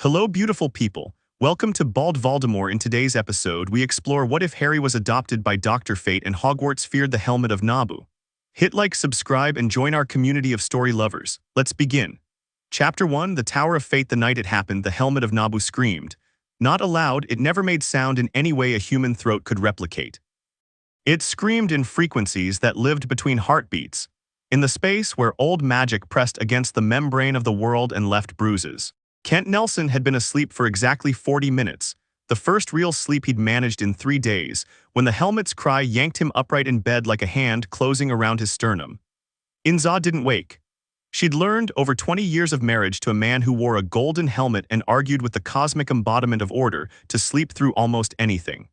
Hello, beautiful people. Welcome to Bald Voldemort. In today's episode, we explore what if Harry was adopted by Dr. Fate and Hogwarts feared the Helmet of Nabu. Hit like, subscribe, and join our community of story lovers. Let's begin. Chapter 1, The Tower of Fate. The night it happened, the Helmet of Nabu screamed. Not aloud, it never made sound in any way a human throat could replicate. It screamed in frequencies that lived between heartbeats, in the space where old magic pressed against the membrane of the world and left bruises. Kent Nelson had been asleep for exactly 40 minutes, the first real sleep he'd managed in 3 days, when the helmet's cry yanked him upright in bed like a hand closing around his sternum. Inza didn't wake. She'd learned over 20 years of marriage to a man who wore a golden helmet and argued with the cosmic embodiment of order to sleep through almost anything.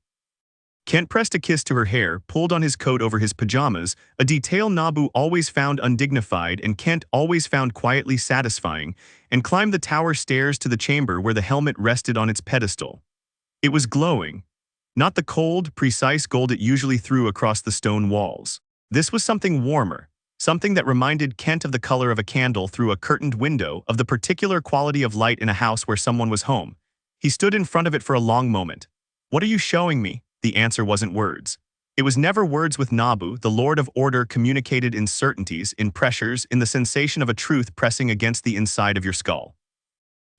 Kent pressed a kiss to her hair, pulled on his coat over his pajamas, a detail Nabu always found undignified and Kent always found quietly satisfying, and climbed the tower stairs to the chamber where the helmet rested on its pedestal. It was glowing. Not the cold, precise gold it usually threw across the stone walls. This was something warmer, something that reminded Kent of the color of a candle through a curtained window, of the particular quality of light in a house where someone was home. He stood in front of it for a long moment. "What are you showing me?" The answer wasn't words. It was never words with Nabu, the Lord of Order communicated in certainties, in pressures, in the sensation of a truth pressing against the inside of your skull.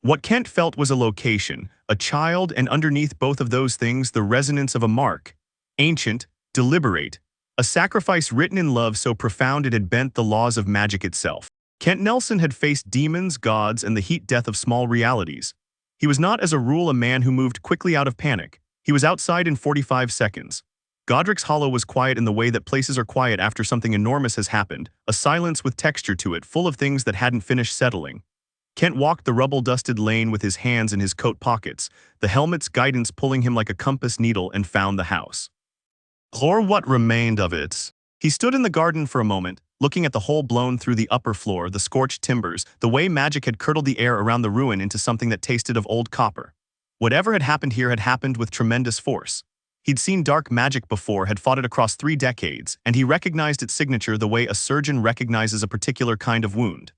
What Kent felt was a location, a child, and underneath both of those things the resonance of a mark. Ancient, deliberate, a sacrifice written in love so profound it had bent the laws of magic itself. Kent Nelson had faced demons, gods, and the heat death of small realities. He was not as a rule a man who moved quickly out of panic. He was outside in 45 seconds. Godric's Hollow was quiet in the way that places are quiet after something enormous has happened, a silence with texture to it, full of things that hadn't finished settling. Kent walked the rubble-dusted lane with his hands in his coat pockets, the helmet's guidance pulling him like a compass needle, and found the house. Or what remained of it. He stood in the garden for a moment, looking at the hole blown through the upper floor, the scorched timbers, the way magic had curdled the air around the ruin into something that tasted of old copper. Whatever had happened here had happened with tremendous force. He'd seen dark magic before, had fought it across 3 decades, and he recognized its signature the way a surgeon recognizes a particular kind of wound.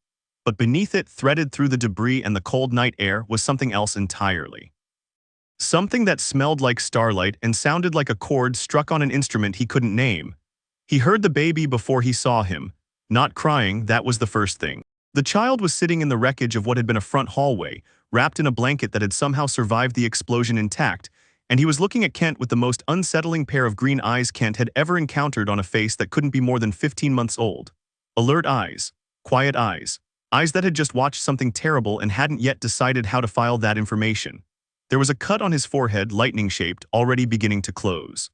But beneath it, threaded through the debris and the cold night air, was something else entirely. Something that smelled like starlight and sounded like a chord struck on an instrument he couldn't name. He heard the baby before he saw him. Not crying, that was the first thing. The child was sitting in the wreckage of what had been a front hallway, wrapped in a blanket that had somehow survived the explosion intact, and he was looking at Kent with the most unsettling pair of green eyes Kent had ever encountered on a face that couldn't be more than 15 months old. Alert eyes. Quiet eyes. Eyes that had just watched something terrible and hadn't yet decided how to file that information. There was a cut on his forehead, lightning-shaped, already beginning to close.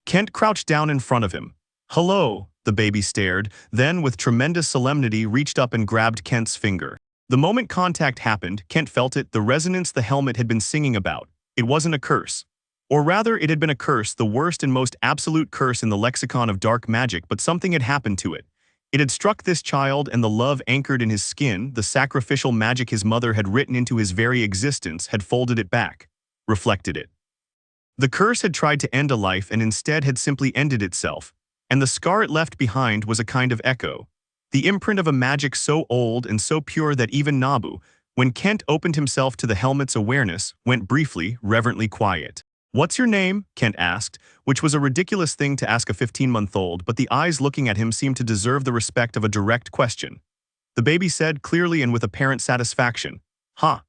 Kent crouched down in front of him. "Hello," the baby stared, then with tremendous solemnity reached up and grabbed Kent's finger. The moment contact happened, Kent felt it, the resonance the helmet had been singing about. It wasn't a curse. Or rather, it had been a curse, the worst and most absolute curse in the lexicon of dark magic, but something had happened to it. It had struck this child, and the love anchored in his skin, the sacrificial magic his mother had written into his very existence, had folded it back, reflected it. The curse had tried to end a life and instead had simply ended itself, and the scar it left behind was a kind of echo. The imprint of a magic so old and so pure that even Nabu, when Kent opened himself to the helmet's awareness, went briefly, reverently quiet. "What's your name?" Kent asked, which was a ridiculous thing to ask a 15-month-old, but the eyes looking at him seemed to deserve the respect of a direct question. The baby said, clearly and with apparent satisfaction.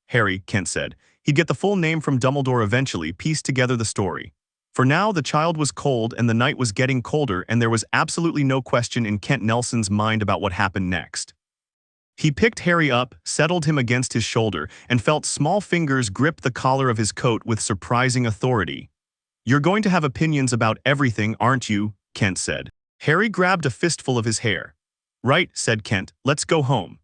Harry," Kent said. He'd get the full name from Dumbledore eventually, pieced together the story. For now, the child was cold and the night was getting colder, and there was absolutely no question in Kent Nelson's mind about what happened next. He picked Harry up, settled him against his shoulder, and felt small fingers grip the collar of his coat with surprising authority. "You're going to have opinions about everything, aren't you?" Kent said. Harry grabbed a fistful of his hair. "Right," said Kent, "let's go home."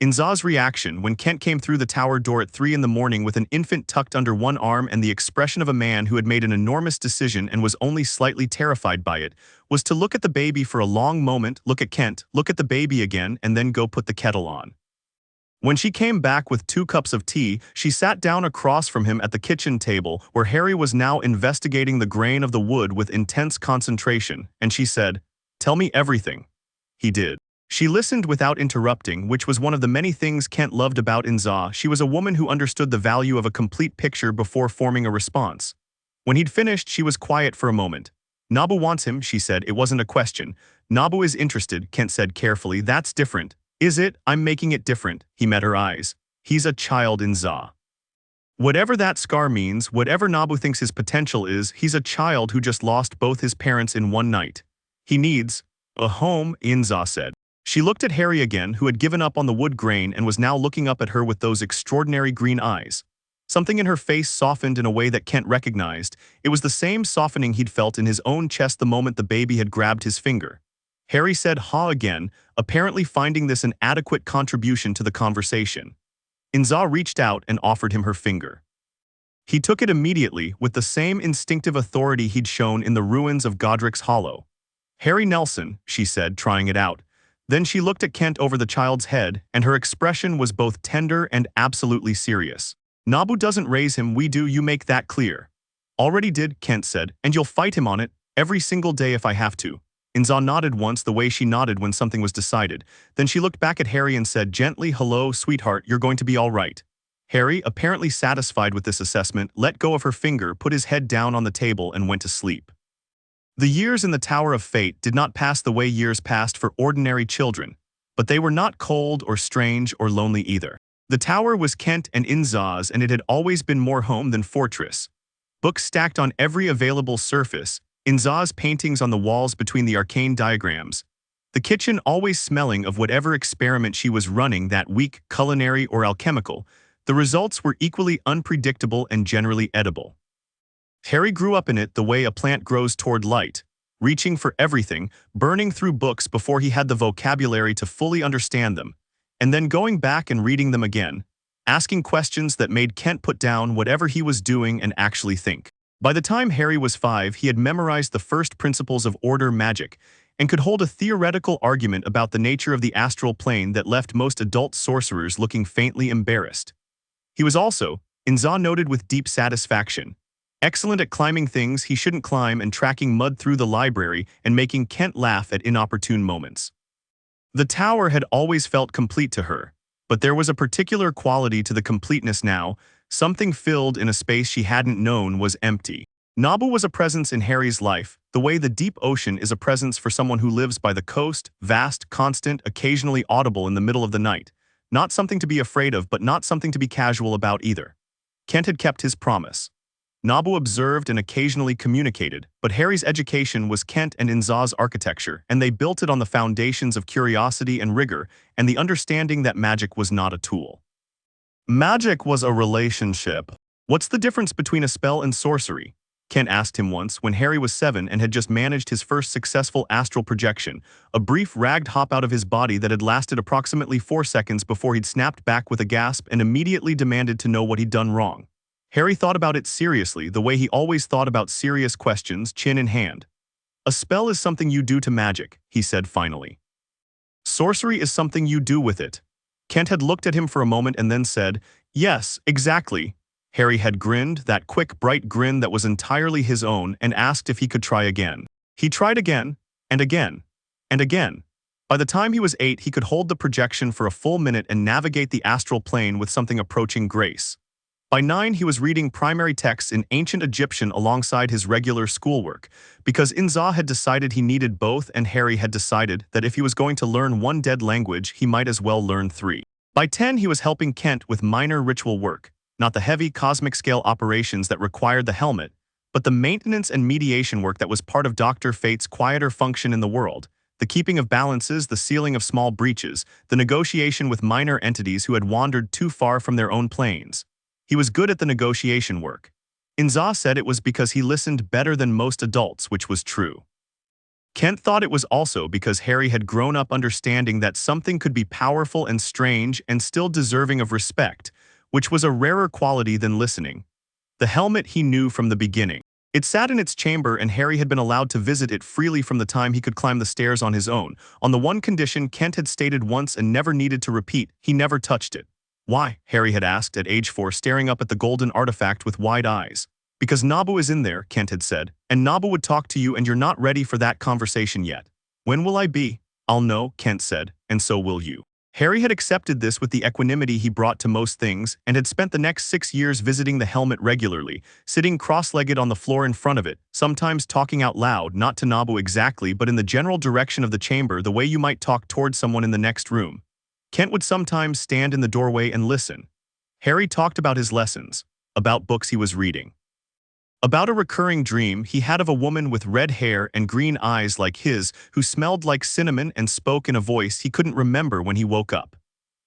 Inza's reaction when Kent came through the tower door at 3 in the morning with an infant tucked under one arm and the expression of a man who had made an enormous decision and was only slightly terrified by it, was to look at the baby for a long moment, look at Kent, look at the baby again, and then go put the kettle on. When she came back with 2 cups of tea, she sat down across from him at the kitchen table where Harry was now investigating the grain of the wood with intense concentration, and she said, "Tell me everything." He did. She listened without interrupting, which was one of the many things Kent loved about Inza. She was a woman who understood the value of a complete picture before forming a response. When he'd finished, she was quiet for a moment. Nabu wants him, she said. It wasn't a question. Nabu is interested, Kent said carefully. That's different. Is it? I'm making it different. He met her eyes. He's a child, Inza. Whatever that scar means, whatever Nabu thinks his potential is, he's a child who just lost both his parents in one night. He needs a home, Inza said. She looked at Harry again, who had given up on the wood grain and was now looking up at her with those extraordinary green eyes. Something in her face softened in a way that Kent recognized. It was the same softening he'd felt in his own chest the moment the baby had grabbed his finger. Harry said ha again, apparently finding this an adequate contribution to the conversation. Inza reached out and offered him her finger. He took it immediately, with the same instinctive authority he'd shown in the ruins of Godric's Hollow. Harry Nelson, she said, trying it out. Then she looked at Kent over the child's head, and her expression was both tender and absolutely serious. Nabu doesn't raise him, we do, you make that clear. Already did, Kent said, and you'll fight him on it, every single day if I have to. Inza nodded once the way she nodded when something was decided. Then she looked back at Harry and said gently, hello, sweetheart, you're going to be all right. Harry, apparently satisfied with this assessment, let go of her finger, put his head down on the table and went to sleep. The years in the Tower of Fate did not pass the way years passed for ordinary children, but they were not cold or strange or lonely either. The tower was Kent and Inza's, and it had always been more home than fortress. Books stacked on every available surface, Inza's paintings on the walls between the arcane diagrams. The kitchen always smelling of whatever experiment she was running that week, culinary or alchemical. The results were equally unpredictable and generally edible. Harry grew up in it the way a plant grows toward light, reaching for everything, burning through books before he had the vocabulary to fully understand them, and then going back and reading them again, asking questions that made Kent put down whatever he was doing and actually think. By the time Harry was 5, he had memorized the first principles of order magic and could hold a theoretical argument about the nature of the astral plane that left most adult sorcerers looking faintly embarrassed. He was also, Inza noted with deep satisfaction, excellent at climbing things he shouldn't climb and tracking mud through the library and making Kent laugh at inopportune moments. The tower had always felt complete to her, but there was a particular quality to the completeness now. Something filled in a space she hadn't known was empty. Nabu was a presence in Harry's life, the way the deep ocean is a presence for someone who lives by the coast, vast, constant, occasionally audible in the middle of the night. Not something to be afraid of, but not something to be casual about either. Kent had kept his promise. Nabu observed and occasionally communicated, but Harry's education was Kent and Inza's architecture, and they built it on the foundations of curiosity and rigor, and the understanding that magic was not a tool. Magic was a relationship. What's the difference between a spell and sorcery? Kent asked him once when Harry was 7 and had just managed his first successful astral projection, a brief ragged hop out of his body that had lasted approximately 4 seconds before he'd snapped back with a gasp and immediately demanded to know what he'd done wrong. Harry thought about it seriously, the way he always thought about serious questions, chin in hand. A spell is something you do to magic, he said finally. Sorcery is something you do with it. Kent had looked at him for a moment and then said, yes, exactly. Harry had grinned, that quick, bright grin that was entirely his own, and asked if he could try again. He tried again, and again, and again. By the time he was 8, he could hold the projection for a full minute and navigate the astral plane with something approaching grace. By 9, he was reading primary texts in ancient Egyptian alongside his regular schoolwork, because Inza had decided he needed both and Harry had decided that if he was going to learn one dead language, he might as well learn 3. By 10, he was helping Kent with minor ritual work, not the heavy cosmic-scale operations that required the helmet, but the maintenance and mediation work that was part of Dr. Fate's quieter function in the world, the keeping of balances, the sealing of small breaches, the negotiation with minor entities who had wandered too far from their own planes. He was good at the negotiation work. Inza said it was because he listened better than most adults, which was true. Kent thought it was also because Harry had grown up understanding that something could be powerful and strange and still deserving of respect, which was a rarer quality than listening. The helmet he knew from the beginning. It sat in its chamber and Harry had been allowed to visit it freely from the time he could climb the stairs on his own. On the one condition Kent had stated once and never needed to repeat, he never touched it. Why? Harry had asked at age 4, staring up at the golden artifact with wide eyes. Because Nabu is in there, Kent had said, and Nabu would talk to you and you're not ready for that conversation yet. When will I be? I'll know, Kent said, and so will you. Harry had accepted this with the equanimity he brought to most things and had spent the next 6 years visiting the helmet regularly, sitting cross-legged on the floor in front of it, sometimes talking out loud, not to Nabu exactly but in the general direction of the chamber the way you might talk toward someone in the next room. Kent would sometimes stand in the doorway and listen. Harry talked about his lessons, about books he was reading, about a recurring dream he had of a woman with red hair and green eyes like his who smelled like cinnamon and spoke in a voice he couldn't remember when he woke up.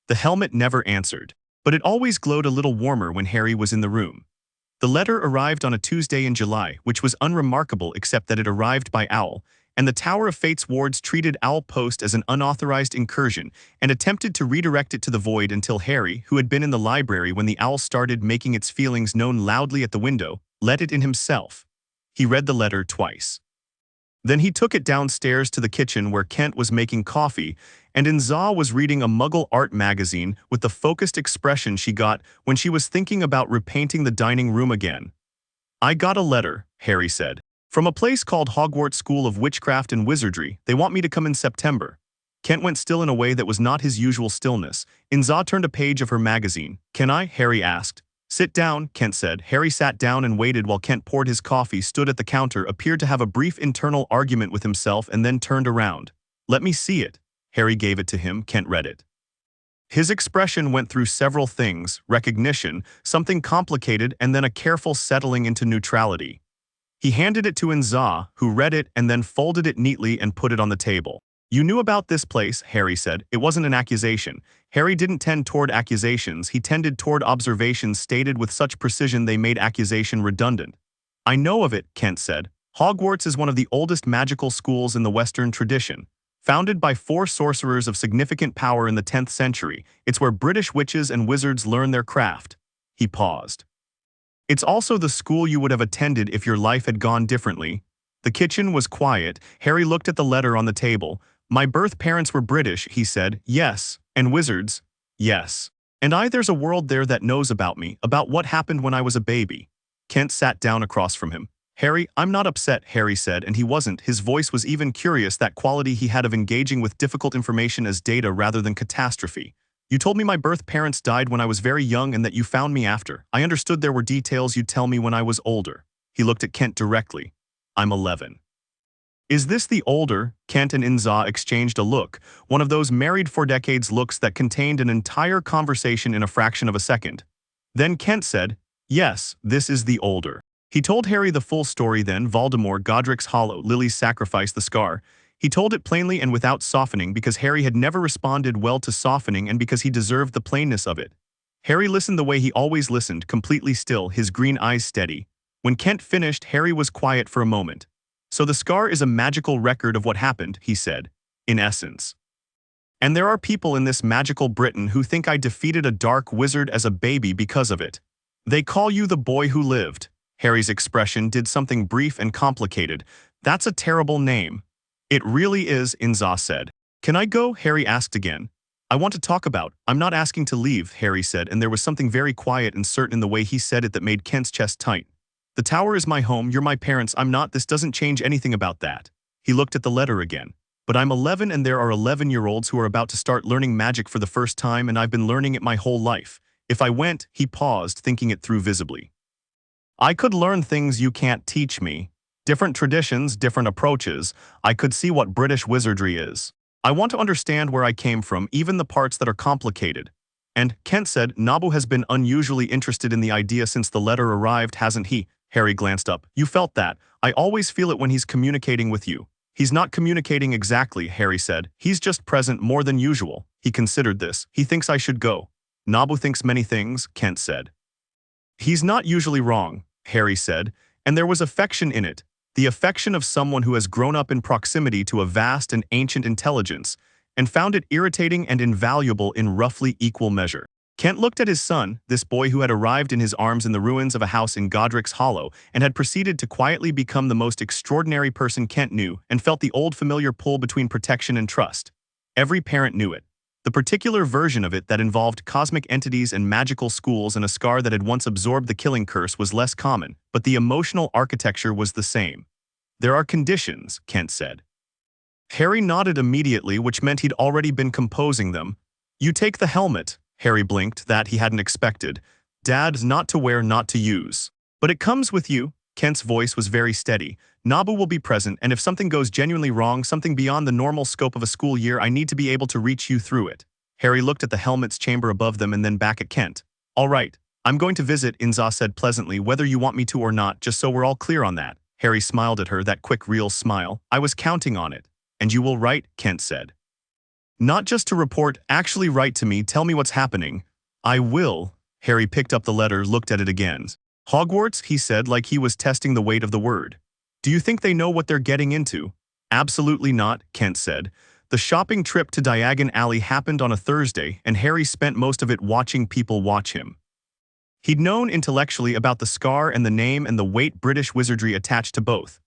The helmet never answered, but it always glowed a little warmer when Harry was in the room. The letter arrived on a Tuesday in July, which was unremarkable except that it arrived by owl, and the Tower of Fate's wards treated Owl Post as an unauthorized incursion and attempted to redirect it to the void until Harry, who had been in the library when the owl started making its feelings known loudly at the window, let it in himself. He read the letter twice. Then he took it downstairs to the kitchen where Kent was making coffee, and Inza was reading a Muggle art magazine with the focused expression she got when she was thinking about repainting the dining room again. "I got a letter," Harry said. "From a place called Hogwarts School of Witchcraft and Wizardry. They want me to come in September." Kent went still in a way that was not his usual stillness. Inza turned a page of her magazine. "Can I?" Harry asked. "Sit down," Kent said. Harry sat down and waited while Kent poured his coffee, stood at the counter, appeared to have a brief internal argument with himself, and then turned around. "Let me see it." Harry gave it to him. Kent read it. His expression went through several things: recognition, something complicated, and then a careful settling into neutrality. He handed it to Inza, who read it and then folded it neatly and put it on the table. "You knew about this place," Harry said. It wasn't an accusation. Harry didn't tend toward accusations, he tended toward observations stated with such precision they made accusation redundant. "I know of it," Kent said. "Hogwarts is one of the oldest magical schools in the Western tradition. Founded by 4 sorcerers of significant power in the 10th century, it's where British witches and wizards learn their craft." He paused. "It's also the school you would have attended if your life had gone differently." The kitchen was quiet. Harry looked at the letter on the table. "My birth parents were British," he said. "Yes. And wizards." "Yes. And there's a world there that knows about me, about what happened when I was a baby." Kent sat down across from him. "Harry, I'm not upset," Harry said, and he wasn't. His voice was even curious, that quality he had of engaging with difficult information as data rather than catastrophe. "You told me my birth parents died when I was very young and that you found me after. I understood there were details you'd tell me when I was older." He looked at Kent directly. "I'm 11. "Is this the older?" Kent and Inza exchanged a look, one of those married for decades looks that contained an entire conversation in a fraction of a second. Then Kent said, "Yes, this is the older." He told Harry the full story then: Voldemort, Godric's Hollow, Lily's sacrifice, the scar. He told it plainly and without softening because Harry had never responded well to softening and because he deserved the plainness of it. Harry listened the way he always listened, completely still, his green eyes steady. When Kent finished, Harry was quiet for a moment. "So the scar is a magical record of what happened," he said, "in essence. And there are people in this magical Britain who think I defeated a dark wizard as a baby because of it. They call you the boy who lived." Harry's expression did something brief and complicated. "That's a terrible name." "It really is," Inza said. "Can I go?" Harry asked again. "I want to talk about—" "I'm not asking to leave," Harry said, and there was something very quiet and certain in the way he said it that made Kent's chest tight. "The tower is my home, you're my parents, I'm not. This doesn't change anything about that." He looked at the letter again. "But I'm 11 and there are 11-year-olds who are about to start learning magic for the first time, and I've been learning it my whole life. If I went—" He paused, thinking it through visibly. "I could learn things you can't teach me. Different traditions, different approaches. I could see what British wizardry is. I want to understand where I came from, even the parts that are complicated." And, Kent said, "Nabu has been unusually interested in the idea since the letter arrived, hasn't he?" Harry glanced up. "You felt that. I always feel it when he's communicating with you." "He's not communicating exactly," Harry said. "He's just present more than usual." He considered this. "He thinks I should go." "Nabu thinks many things," Kent said. "He's not usually wrong," Harry said, and there was affection in it. The affection of someone who has grown up in proximity to a vast and ancient intelligence, and found it irritating and invaluable in roughly equal measure. Kent looked at his son, this boy who had arrived in his arms in the ruins of a house in Godric's Hollow and had proceeded to quietly become the most extraordinary person Kent knew, and felt the old familiar pull between protection and trust. Every parent knew it. The particular version of it that involved cosmic entities and magical schools and a scar that had once absorbed the killing curse was less common, but the emotional architecture was the same. "There are conditions," Kent said. Harry nodded immediately, which meant he'd already been composing them. You take the helmet. Harry blinked, that he hadn't expected. Dad, not to wear, not to use. But it comes with you. Kent's voice was very steady. Nabu will be present, and if something goes genuinely wrong, something beyond the normal scope of a school year, I need to be able to reach you through it. Harry looked at the helmet's chamber above them and then back at Kent. All right, I'm going to visit, Inza said pleasantly, whether you want me to or not, just so we're all clear on that. Harry smiled at her, that quick, real smile. I was counting on it. And you will write, Kent said. Not just to report, actually write to me, tell me what's happening. I will. Harry picked up the letter, looked at it again. Hogwarts, he said, like he was testing the weight of the word. Do you think they know what they're getting into? Absolutely not, Kent said. The shopping trip to Diagon Alley happened on a Thursday, and Harry spent most of it watching people watch him. He'd known intellectually about the scar and the name and the weight British wizardry attached to both.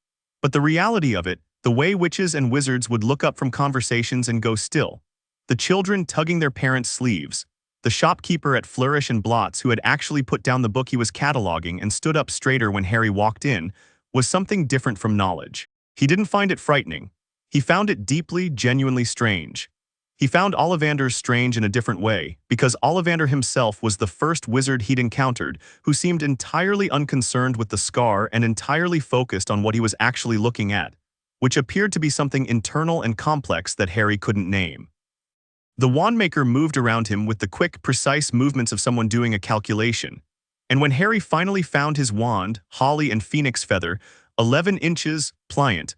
But the reality of it, the way witches and wizards would look up from conversations and go still. The children tugging their parents' sleeves. The shopkeeper at Flourish and Blots who had actually put down the book he was cataloging and stood up straighter when Harry walked in, was something different from knowledge. He didn't find it frightening. He found it deeply, genuinely strange. He found Ollivander strange in a different way, because Ollivander himself was the first wizard he'd encountered who seemed entirely unconcerned with the scar and entirely focused on what he was actually looking at, which appeared to be something internal and complex that Harry couldn't name. The wandmaker moved around him with the quick, precise movements of someone doing a calculation. And when Harry finally found his wand, holly and phoenix feather, 11 inches, pliant,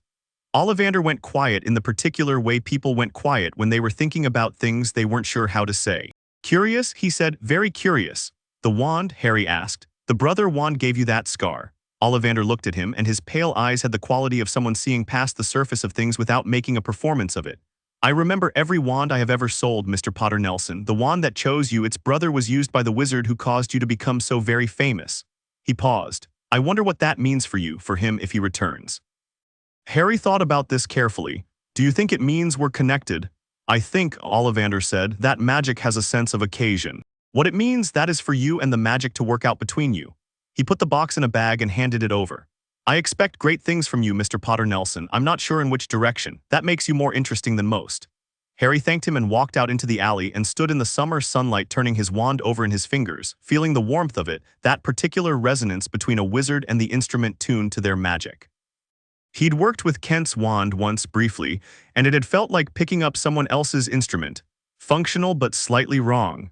Ollivander went quiet in the particular way people went quiet when they were thinking about things they weren't sure how to say. Curious, he said, very curious. The wand, Harry asked. The brother wand gave you that scar. Ollivander looked at him, and his pale eyes had the quality of someone seeing past the surface of things without making a performance of it. I remember every wand I have ever sold, Mr. Potter Nelson. The wand that chose you, its brother was used by the wizard who caused you to become so very famous. He paused. I wonder what that means for you, for him, if he returns. Harry thought about this carefully. Do you think it means we're connected? I think, Ollivander said, that magic has a sense of occasion. What it means, that is for you and the magic to work out between you. He put the box in a bag and handed it over. I expect great things from you, Mr. Potter Nelson. I'm not sure in which direction. That makes you more interesting than most. Harry thanked him and walked out into the alley and stood in the summer sunlight, turning his wand over in his fingers, feeling the warmth of it, that particular resonance between a wizard and the instrument tuned to their magic. He'd worked with Kent's wand once briefly, and it had felt like picking up someone else's instrument. Functional but slightly wrong.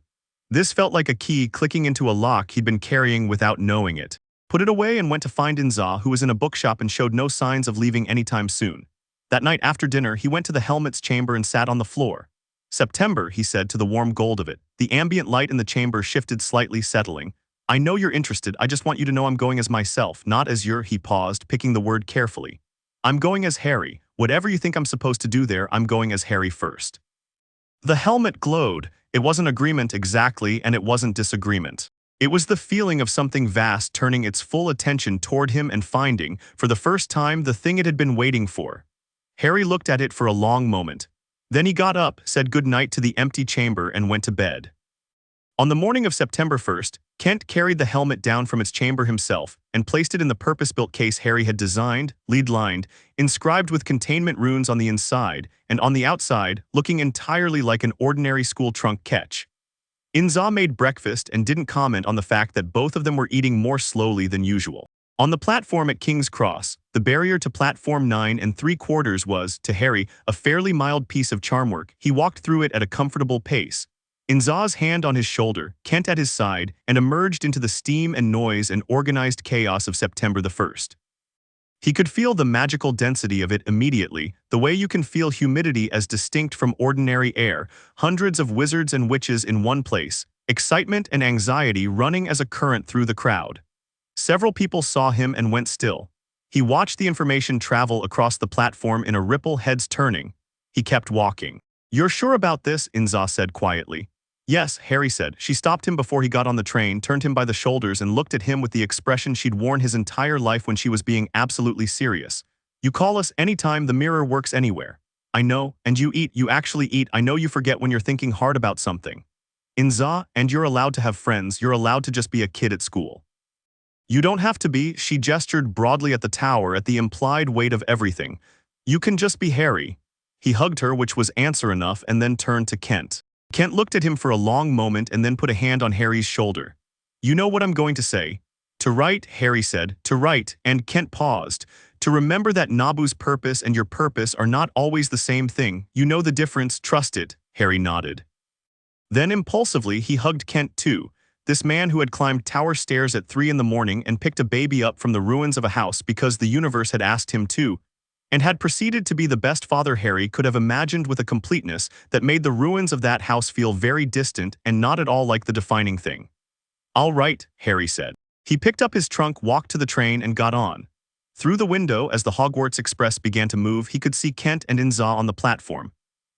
This felt like a key clicking into a lock he'd been carrying without knowing it. Put it away and went to find Inza, who was in a bookshop and showed no signs of leaving anytime soon. That night after dinner, he went to the helmet's chamber and sat on the floor. September, he said to the warm gold of it. The ambient light in the chamber shifted slightly, settling. I know you're interested, I just want you to know I'm going as myself, not as your, he paused, picking the word carefully. I'm going as Harry. Whatever you think I'm supposed to do there, I'm going as Harry first. The helmet glowed. It wasn't agreement exactly, and it wasn't disagreement. It was the feeling of something vast turning its full attention toward him and finding, for the first time, the thing it had been waiting for. Harry looked at it for a long moment. Then he got up, said good night to the empty chamber, and went to bed. On the morning of September 1st, Kent carried the helmet down from its chamber himself and placed it in the purpose-built case Harry had designed, lead-lined, inscribed with containment runes on the inside, and on the outside, looking entirely like an ordinary school trunk catch. Inza made breakfast and didn't comment on the fact that both of them were eating more slowly than usual. On the platform at King's Cross, the barrier to platform 9 3/4 was, to Harry, a fairly mild piece of charm work. He walked through it at a comfortable pace. Inza's hand on his shoulder, Kent at his side, and emerged into the steam and noise and organized chaos of September the 1st. He could feel the magical density of it immediately, the way you can feel humidity as distinct from ordinary air, hundreds of wizards and witches in one place, excitement and anxiety running as a current through the crowd. Several people saw him and went still. He watched the information travel across the platform in a ripple, heads turning. He kept walking. You're sure about this? Inza said quietly. Yes, Harry said. She stopped him before he got on the train, turned him by the shoulders and looked at him with the expression she'd worn his entire life when she was being absolutely serious. You call us anytime, the mirror works anywhere. I know, and you eat, you actually eat. I know you forget when you're thinking hard about something. Inza, and you're allowed to have friends, you're allowed to just be a kid at school. You don't have to be, she gestured broadly at the tower at the implied weight of everything. You can just be Harry. He hugged her, which was answer enough, and then turned to Kent. Kent looked at him for a long moment and then put a hand on Harry's shoulder. "You know what I'm going to say?" "To write," Harry said, "to write," and Kent paused. "To remember that Nabu's purpose and your purpose are not always the same thing. You know the difference, trust it," Harry nodded. Then impulsively he hugged Kent too, this man who had climbed tower stairs at 3 in the morning and picked a baby up from the ruins of a house because the universe had asked him to, and had proceeded to be the best father Harry could have imagined with a completeness that made the ruins of that house feel very distant and not at all like the defining thing. "All right," Harry said. He picked up his trunk, walked to the train, and got on. Through the window, as the Hogwarts Express began to move, he could see Kent and Inza on the platform.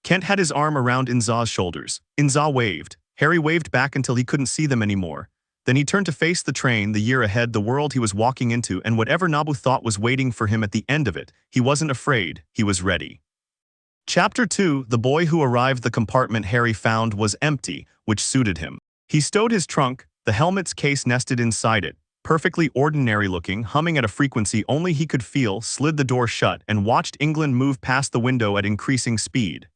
Kent had his arm around Inza's shoulders. Inza waved. Harry waved back until he couldn't see them anymore. Then he turned to face the train, the year ahead, the world he was walking into, and whatever Nabu thought was waiting for him at the end of it. He wasn't afraid. He was ready. Chapter 2. The boy who arrived. The compartment Harry found was empty, which suited him. He stowed his trunk, the helmet's case nested inside it, perfectly ordinary-looking, humming at a frequency only he could feel, slid the door shut, and watched England move past the window at increasing speed.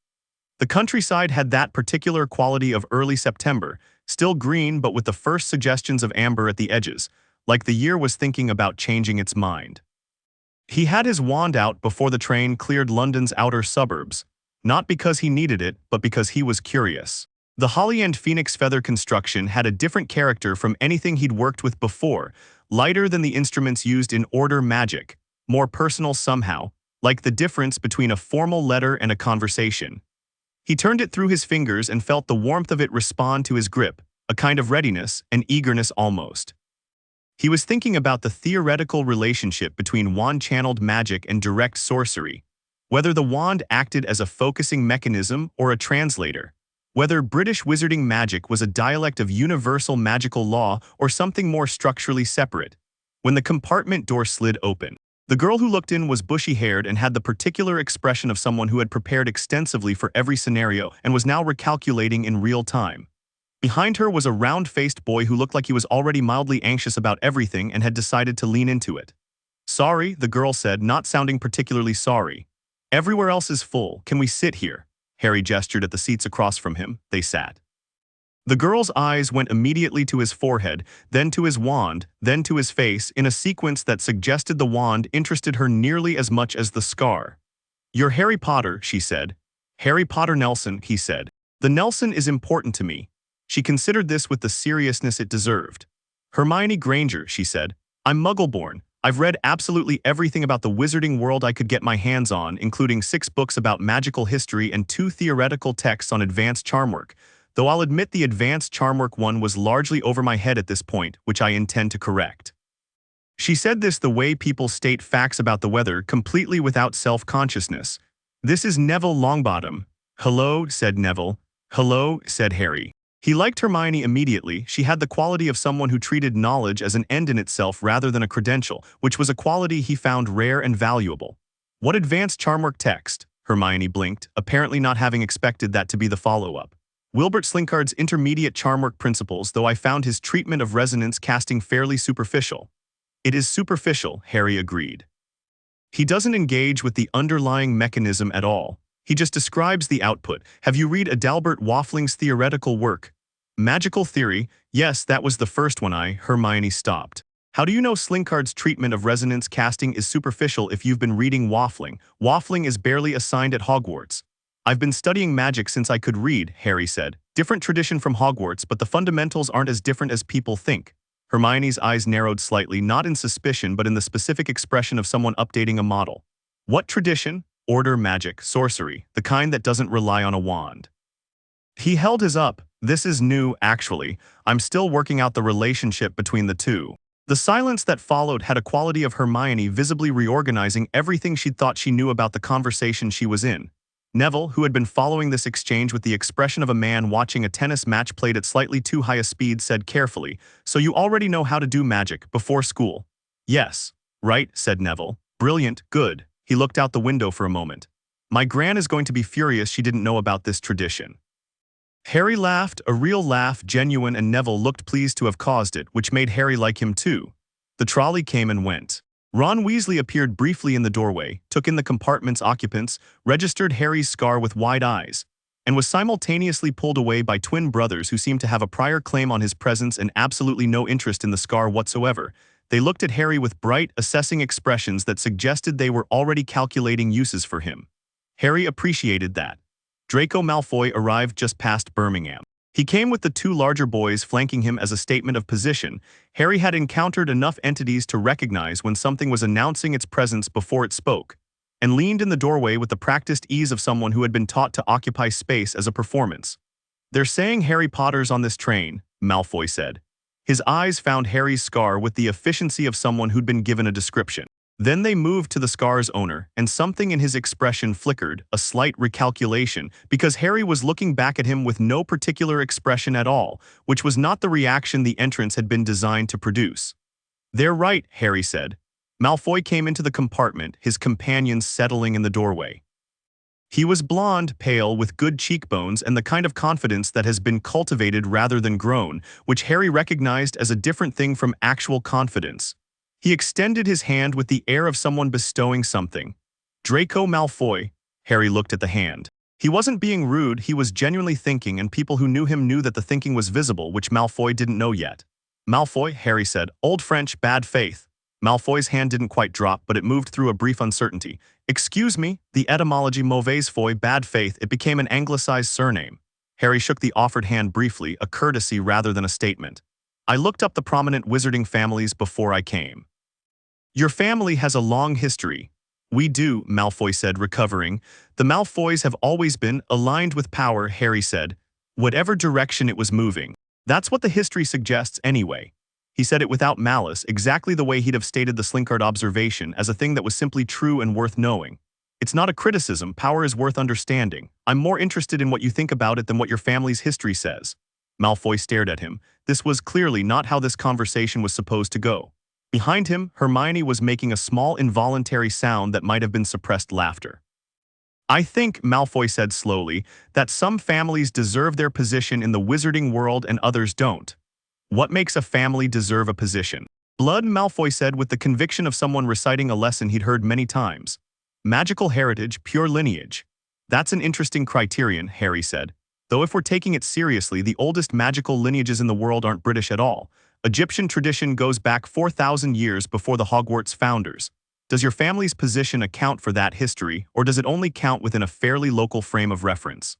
The countryside had that particular quality of early September, still green but with the first suggestions of amber at the edges, like the year was thinking about changing its mind. He had his wand out before the train cleared London's outer suburbs, not because he needed it, but because he was curious. The holly and phoenix feather construction had a different character from anything he'd worked with before, lighter than the instruments used in order magic, more personal somehow, like the difference between a formal letter and a conversation. He turned it through his fingers and felt the warmth of it respond to his grip, a kind of readiness, an eagerness almost. He was thinking about the theoretical relationship between wand-channeled magic and direct sorcery, whether the wand acted as a focusing mechanism or a translator, whether British wizarding magic was a dialect of universal magical law or something more structurally separate. When the compartment door slid open, the girl who looked in was bushy-haired and had the particular expression of someone who had prepared extensively for every scenario and was now recalculating in real time. Behind her was a round-faced boy who looked like he was already mildly anxious about everything and had decided to lean into it. "Sorry," the girl said, not sounding particularly sorry. "Everywhere else is full. Can we sit here?" Harry gestured at the seats across from him. They sat. The girl's eyes went immediately to his forehead, then to his wand, then to his face, in a sequence that suggested the wand interested her nearly as much as the scar. "You're Harry Potter," she said. "Harry Potter Nelson," he said. "The Nelson is important to me." She considered this with the seriousness it deserved. "Hermione Granger," she said. "I'm Muggle-born. I've read absolutely everything about the wizarding world I could get my hands on, including 6 books about magical history and 2 theoretical texts on advanced charm work, though I'll admit the advanced charm work one was largely over my head at this point, which I intend to correct." She said this the way people state facts about the weather, completely without self-consciousness. "This is Neville Longbottom." "Hello," said Neville. "Hello," said Harry. He liked Hermione immediately. She had the quality of someone who treated knowledge as an end in itself rather than a credential, which was a quality he found rare and valuable. "What advanced charmwork text?" Hermione blinked, apparently not having expected that to be the follow-up. "Wilbert Slinkard's intermediate charmwork principles, though I found his treatment of resonance casting fairly superficial." "It is superficial," Harry agreed. "He doesn't engage with the underlying mechanism at all. He just describes the output. Have you read Adalbert Waffling's theoretical work? Magical Theory?" "Yes, that was the first one." Hermione stopped. "How do you know Slinkard's treatment of resonance casting is superficial if you've been reading Waffling? Waffling is barely assigned at Hogwarts." "I've been studying magic since I could read," Harry said. "Different tradition from Hogwarts, but the fundamentals aren't as different as people think." Hermione's eyes narrowed slightly, not in suspicion but in the specific expression of someone updating a model. "What tradition?" "Order magic, sorcery, the kind that doesn't rely on a wand." He held his up. "This is new, actually. I'm still working out the relationship between the two." The silence that followed had a quality of Hermione visibly reorganizing everything she'd thought she knew about the conversation she was in. Neville, who had been following this exchange with the expression of a man watching a tennis match played at slightly too high a speed, said carefully, "So you already know how to do magic, before school?" "Yes." "Right," said Neville. "Brilliant, good." He looked out the window for a moment. "My gran is going to be furious she didn't know about this tradition." Harry laughed, a real laugh, genuine, and Neville looked pleased to have caused it, which made Harry like him too. The trolley came and went. Ron Weasley appeared briefly in the doorway, took in the compartment's occupants, registered Harry's scar with wide eyes, and was simultaneously pulled away by twin brothers who seemed to have a prior claim on his presence and absolutely no interest in the scar whatsoever. They looked at Harry with bright, assessing expressions that suggested they were already calculating uses for him. Harry appreciated that. Draco Malfoy arrived just past Birmingham. He came with the two larger boys flanking him as a statement of position. Harry had encountered enough entities to recognize when something was announcing its presence before it spoke, and leaned in the doorway with the practiced ease of someone who had been taught to occupy space as a performance. "They're saying Harry Potter's on this train," Malfoy said. His eyes found Harry's scar with the efficiency of someone who'd been given a description. Then they moved to the scar's owner, and something in his expression flickered, a slight recalculation, because Harry was looking back at him with no particular expression at all, which was not the reaction the entrance had been designed to produce. "They're right," Harry said. Malfoy came into the compartment, his companions settling in the doorway. He was blonde, pale, with good cheekbones and the kind of confidence that has been cultivated rather than grown, which Harry recognized as a different thing from actual confidence. He extended his hand with the air of someone bestowing something. "Draco Malfoy." Harry looked at the hand. He wasn't being rude, he was genuinely thinking, and people who knew him knew that the thinking was visible, which Malfoy didn't know yet. "Malfoy," Harry said. "Old French, bad faith." Malfoy's hand didn't quite drop, but it moved through a brief uncertainty. "Excuse me, the etymology mauvaise foi, bad faith," it became an anglicized surname. Harry shook the offered hand briefly, a courtesy rather than a statement. "I looked up the prominent wizarding families before I came." "Your family has a long history." "We do," Malfoy said, recovering. "The Malfoys have always been aligned with power," Harry said. "Whatever direction it was moving. That's what the history suggests anyway." He said it without malice, exactly the way he'd have stated the Slinkard observation as a thing that was simply true and worth knowing. "It's not a criticism, power is worth understanding. I'm more interested in what you think about it than what your family's history says." Malfoy stared at him. This was clearly not how this conversation was supposed to go. Behind him, Hermione was making a small involuntary sound that might have been suppressed laughter. "I think," Malfoy said slowly, "that some families deserve their position in the wizarding world and others don't." "What makes a family deserve a position?" "Blood," Malfoy said with the conviction of someone reciting a lesson he'd heard many times. "Magical heritage, pure lineage." "That's an interesting criterion," Harry said. "Though if we're taking it seriously, the oldest magical lineages in the world aren't British at all. Egyptian tradition goes back 4,000 years before the Hogwarts founders. Does your family's position account for that history, or does it only count within a fairly local frame of reference?"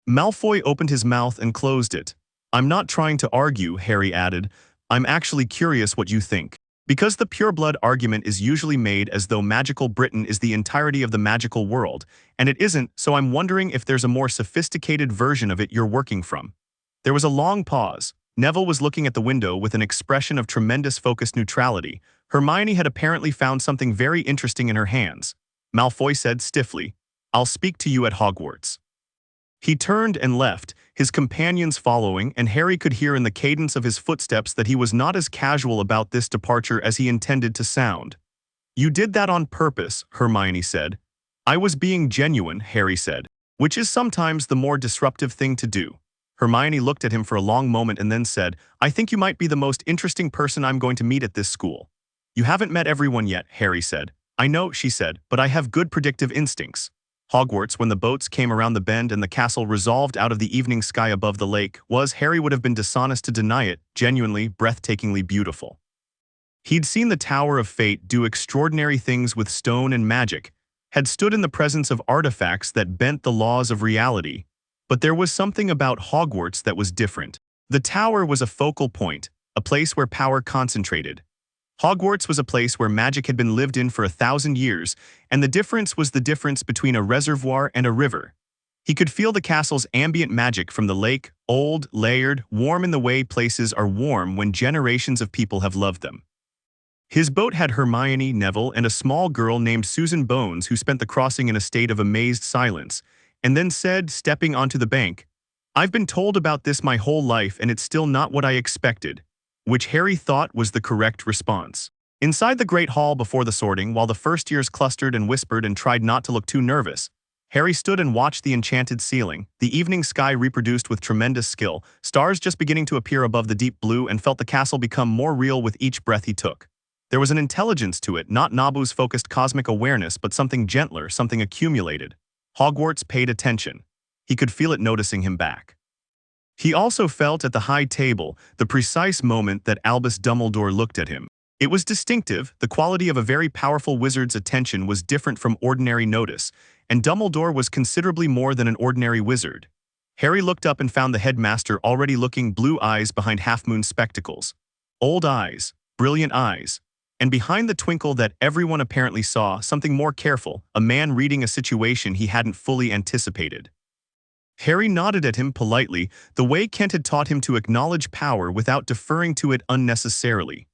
Malfoy opened his mouth and closed it. "I'm not trying to argue," Harry added. "I'm actually curious what you think. Because the pureblood argument is usually made as though magical Britain is the entirety of the magical world, and it isn't, so I'm wondering if there's a more sophisticated version of it you're working from." There was a long pause. Neville was looking at the window with an expression of tremendous focused neutrality. Hermione had apparently found something very interesting in her hands. Malfoy said stiffly, "I'll speak to you at Hogwarts." He turned and left, his companions following, and Harry could hear in the cadence of his footsteps that he was not as casual about this departure as he intended to sound. "You did that on purpose," Hermione said. "I was being genuine," Harry said, "which is sometimes the more disruptive thing to do." Hermione looked at him for a long moment and then said, "I think you might be the most interesting person I'm going to meet at this school." "You haven't met everyone yet," Harry said. "I know," she said, "but I have good predictive instincts." Hogwarts, when the boats came around the bend and the castle resolved out of the evening sky above the lake, was, Harry would have been dishonest to deny it, genuinely, breathtakingly beautiful. He'd seen the Tower of Fate do extraordinary things with stone and magic, had stood in the presence of artifacts that bent the laws of reality. But there was something about Hogwarts that was different. The tower was a focal point, a place where power concentrated. Hogwarts was a place where magic had been lived in for 1,000 years, and the difference was the difference between a reservoir and a river. He could feel the castle's ambient magic from the lake, old, layered, warm in the way places are warm when generations of people have loved them. His boat had Hermione, Neville, and a small girl named Susan Bones who spent the crossing in a state of amazed silence, and then said, stepping onto the bank, "I've been told about this my whole life and it's still not what I expected," which Harry thought was the correct response. Inside the Great Hall before the sorting, while the first years clustered and whispered and tried not to look too nervous, Harry stood and watched the enchanted ceiling, the evening sky reproduced with tremendous skill, stars just beginning to appear above the deep blue, and felt the castle become more real with each breath he took. There was an intelligence to it, not Nabu's focused cosmic awareness, but something gentler, something accumulated. Hogwarts paid attention. He could feel it noticing him back. He also felt at the high table the precise moment that Albus Dumbledore looked at him. It was distinctive. The quality of a very powerful wizard's attention was different from ordinary notice, and Dumbledore was considerably more than an ordinary wizard. Harry looked up and found the headmaster already looking, blue eyes behind half-moon spectacles. Old eyes, brilliant eyes. And behind the twinkle that everyone apparently saw, something more careful, a man reading a situation he hadn't fully anticipated. Harry nodded at him politely, the way Kent had taught him to acknowledge power without deferring to it unnecessarily.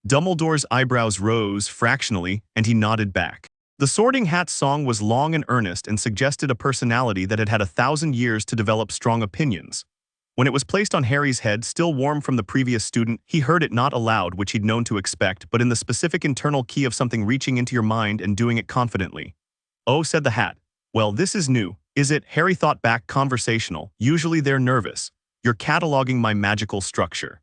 Dumbledore's eyebrows rose fractionally, and he nodded back. The Sorting Hat's song was long and earnest and suggested a personality that had had 1,000 years to develop strong opinions. When it was placed on Harry's head, still warm from the previous student, he heard it not aloud, which he'd known to expect, but in the specific internal key of something reaching into your mind and doing it confidently. "Oh," said the hat. "Well, this is new, is it?" Harry thought back, conversational. "Usually they're nervous. You're cataloging my magical structure."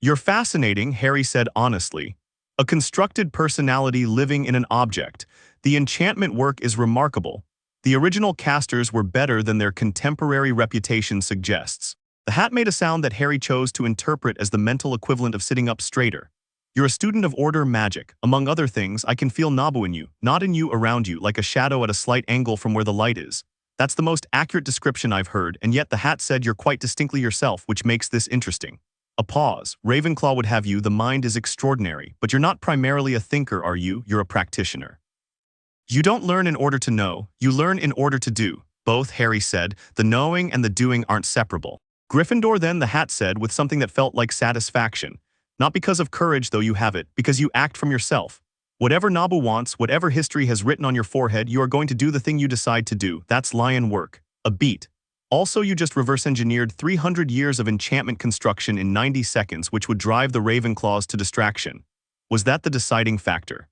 "You're fascinating," Harry said honestly. "A constructed personality living in an object. The enchantment work is remarkable. The original casters were better than their contemporary reputation suggests." The hat made a sound that Harry chose to interpret as the mental equivalent of sitting up straighter. "You're a student of order magic. Among other things, I can feel Nabu in you, not in you, around you, like a shadow at a slight angle from where the light is. That's the most accurate description I've heard, and yet the hat said you're quite distinctly yourself, which makes this interesting." A pause. "Ravenclaw would have you, the mind is extraordinary, but you're not primarily a thinker, are you? You're a practitioner. You don't learn in order to know, you learn in order to do." "Both," Harry said. "The knowing and the doing aren't separable." "Gryffindor then," the hat said with something that felt like satisfaction. "Not because of courage, though you have it, because you act from yourself. Whatever Nabu wants, whatever history has written on your forehead, you are going to do the thing you decide to do. That's lion work. A beat. Also, you just reverse-engineered 300 years of enchantment construction in 90 seconds, which would drive the Ravenclaws to distraction. Was that the deciding factor?"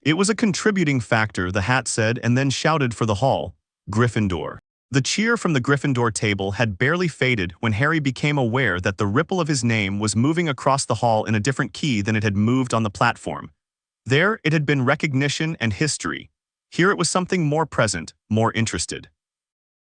"It was a contributing factor," the hat said, and then shouted for the hall. "Gryffindor." The cheer from the Gryffindor table had barely faded when Harry became aware that the ripple of his name was moving across the hall in a different key than it had moved on the platform. There, it had been recognition and history. Here it was something more present, more interested.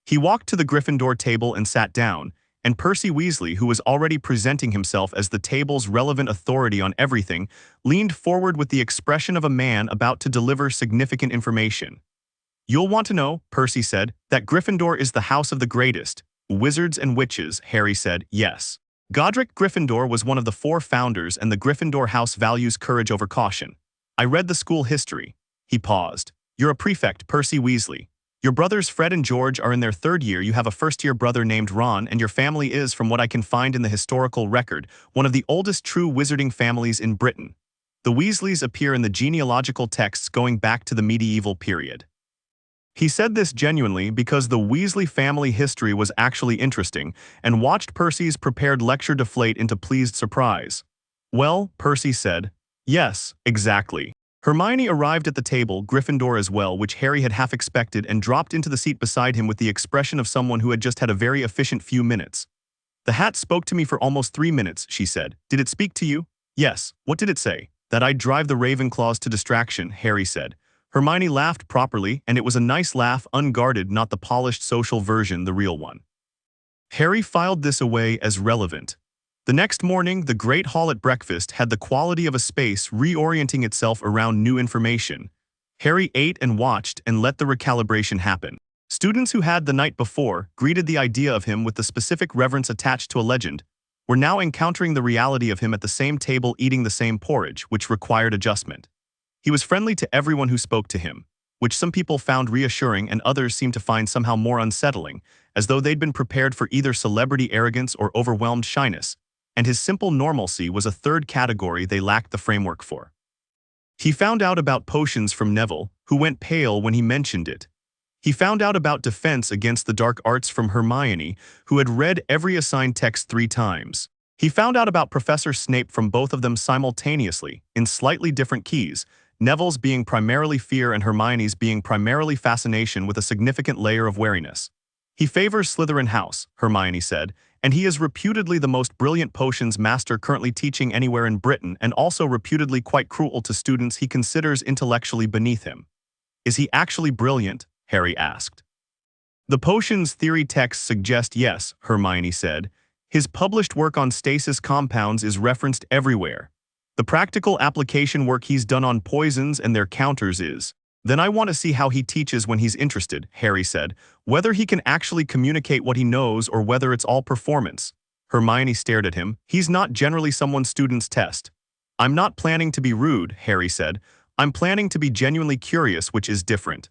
He walked to the Gryffindor table and sat down, and Percy Weasley, who was already presenting himself as the table's relevant authority on everything, leaned forward with the expression of a man about to deliver significant information. "You'll want to know," Percy said, "that Gryffindor is the house of the greatest. Wizards and witches," Harry said. "Yes. Godric Gryffindor was one of the 4 founders, and the Gryffindor house values courage over caution. I read the school history." He paused. "You're a prefect, Percy Weasley. Your brothers Fred and George are in their 3rd year, you have a first-year brother named Ron, and your family is, from what I can find in the historical record, one of the oldest true wizarding families in Britain. The Weasleys appear in the genealogical texts going back to the medieval period." He said this genuinely because the Weasley family history was actually interesting, and watched Percy's prepared lecture deflate into pleased surprise. "Well," Percy said. "Yes, exactly." Hermione arrived at the table, Gryffindor as well, which Harry had half expected, and dropped into the seat beside him with the expression of someone who had just had a very efficient few minutes. "The hat spoke to me for almost 3 minutes," she said. "Did it speak to you?" "Yes. What did it say?" "That I'd drive the Ravenclaws to distraction," Harry said. Hermione laughed properly, and it was a nice laugh, unguarded, not the polished social version, the real one. Harry filed this away as relevant. The next morning, the great hall at breakfast had the quality of a space reorienting itself around new information. Harry ate and watched and let the recalibration happen. Students who had the night before greeted the idea of him with the specific reverence attached to a legend were now encountering the reality of him at the same table eating the same porridge, which required adjustment. He was friendly to everyone who spoke to him, which some people found reassuring and others seemed to find somehow more unsettling, as though they'd been prepared for either celebrity arrogance or overwhelmed shyness, and his simple normalcy was a 3rd category they lacked the framework for. He found out about potions from Neville, who went pale when he mentioned it. He found out about defense against the dark arts from Hermione, who had read every assigned text 3 times. He found out about Professor Snape from both of them simultaneously, in slightly different keys, Neville's being primarily fear and Hermione's being primarily fascination with a significant layer of wariness. "He favors Slytherin house," Hermione said, and he is reputedly the most brilliant potions master currently teaching anywhere in Britain and also reputedly quite cruel to students he considers intellectually beneath him. Is he actually brilliant? Harry asked. The potions theory texts suggest yes, Hermione said. His published work on stasis compounds is referenced everywhere. The practical application work he's done on poisons and their counters is. Then I want to see how he teaches when he's interested, Harry said, whether he can actually communicate what he knows or whether it's all performance. Hermione stared at him. He's not generally someone students test. I'm not planning to be rude, Harry said. I'm planning to be genuinely curious, which is different.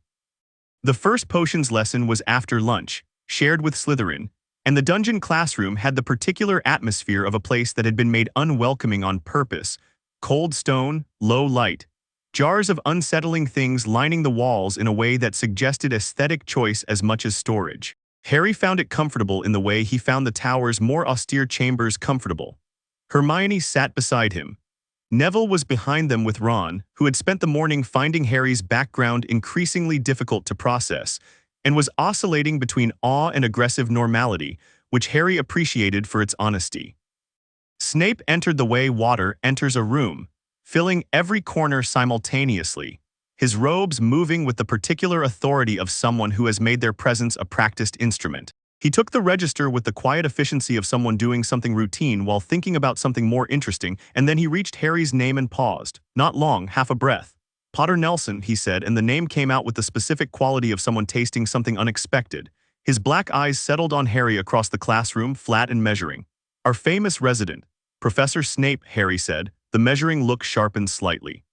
The first potions lesson was after lunch, shared with Slytherin, and the dungeon classroom had the particular atmosphere of a place that had been made unwelcoming on purpose. Cold stone, low light, jars of unsettling things lining the walls in a way that suggested aesthetic choice as much as storage. Harry found it comfortable in the way he found the tower's more austere chambers comfortable. Hermione sat beside him. Neville was behind them with Ron, who had spent the morning finding Harry's background increasingly difficult to process, and was oscillating between awe and aggressive normality, which Harry appreciated for its honesty. Snape entered the way water enters a room, filling every corner simultaneously, his robes moving with the particular authority of someone who has made their presence a practiced instrument. He took the register with the quiet efficiency of someone doing something routine while thinking about something more interesting, and then he reached Harry's name and paused. Not long, half a breath. Potter Nelson, he said, and the name came out with the specific quality of someone tasting something unexpected. His black eyes settled on Harry across the classroom, flat and measuring. Our famous resident, Professor Snape, Harry said, the measuring look sharpened slightly.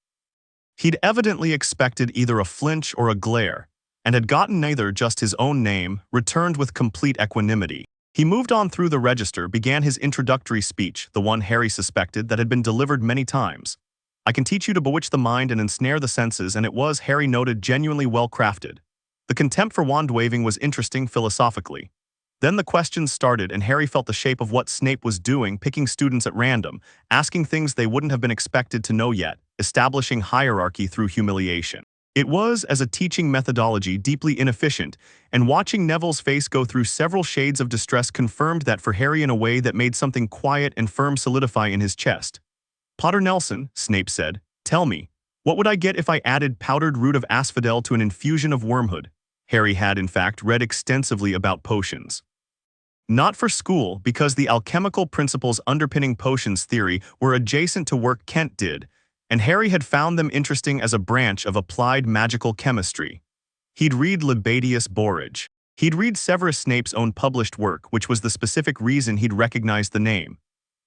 He'd evidently expected either a flinch or a glare, and had gotten neither, just his own name, returned with complete equanimity. He moved on through the register, began his introductory speech, the one Harry suspected that had been delivered many times. I can teach you to bewitch the mind and ensnare the senses, and it was, Harry noted, genuinely well crafted. The contempt for wand-waving was interesting philosophically. Then the questions started, and Harry felt the shape of what Snape was doing, picking students at random, asking things they wouldn't have been expected to know yet, establishing hierarchy through humiliation. It was, as a teaching methodology, deeply inefficient, and watching Neville's face go through several shades of distress confirmed that for Harry in a way that made something quiet and firm solidify in his chest. Potter Nelson, Snape said, tell me, what would I get if I added powdered root of asphodel to an infusion of wormwood? Harry had, in fact, read extensively about potions. Not for school, because the alchemical principles underpinning potions theory were adjacent to work Kent did, and Harry had found them interesting as a branch of applied magical chemistry. He'd read Libadius Borage. He'd read Severus Snape's own published work, which was the specific reason he'd recognized the name.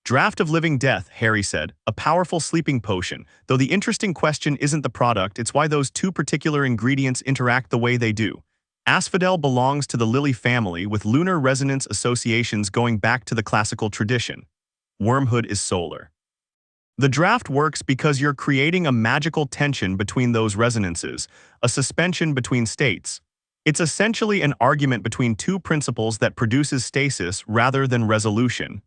Draft of Living Death, Harry said, a powerful sleeping potion, though the interesting question isn't the product, it's why those two particular ingredients interact the way they do. Asphodel belongs to the lily family with lunar resonance associations going back to the classical tradition. Wormwood is solar. The draft works because you're creating a magical tension between those resonances, a suspension between states. It's essentially an argument between two principles that produces stasis rather than resolution.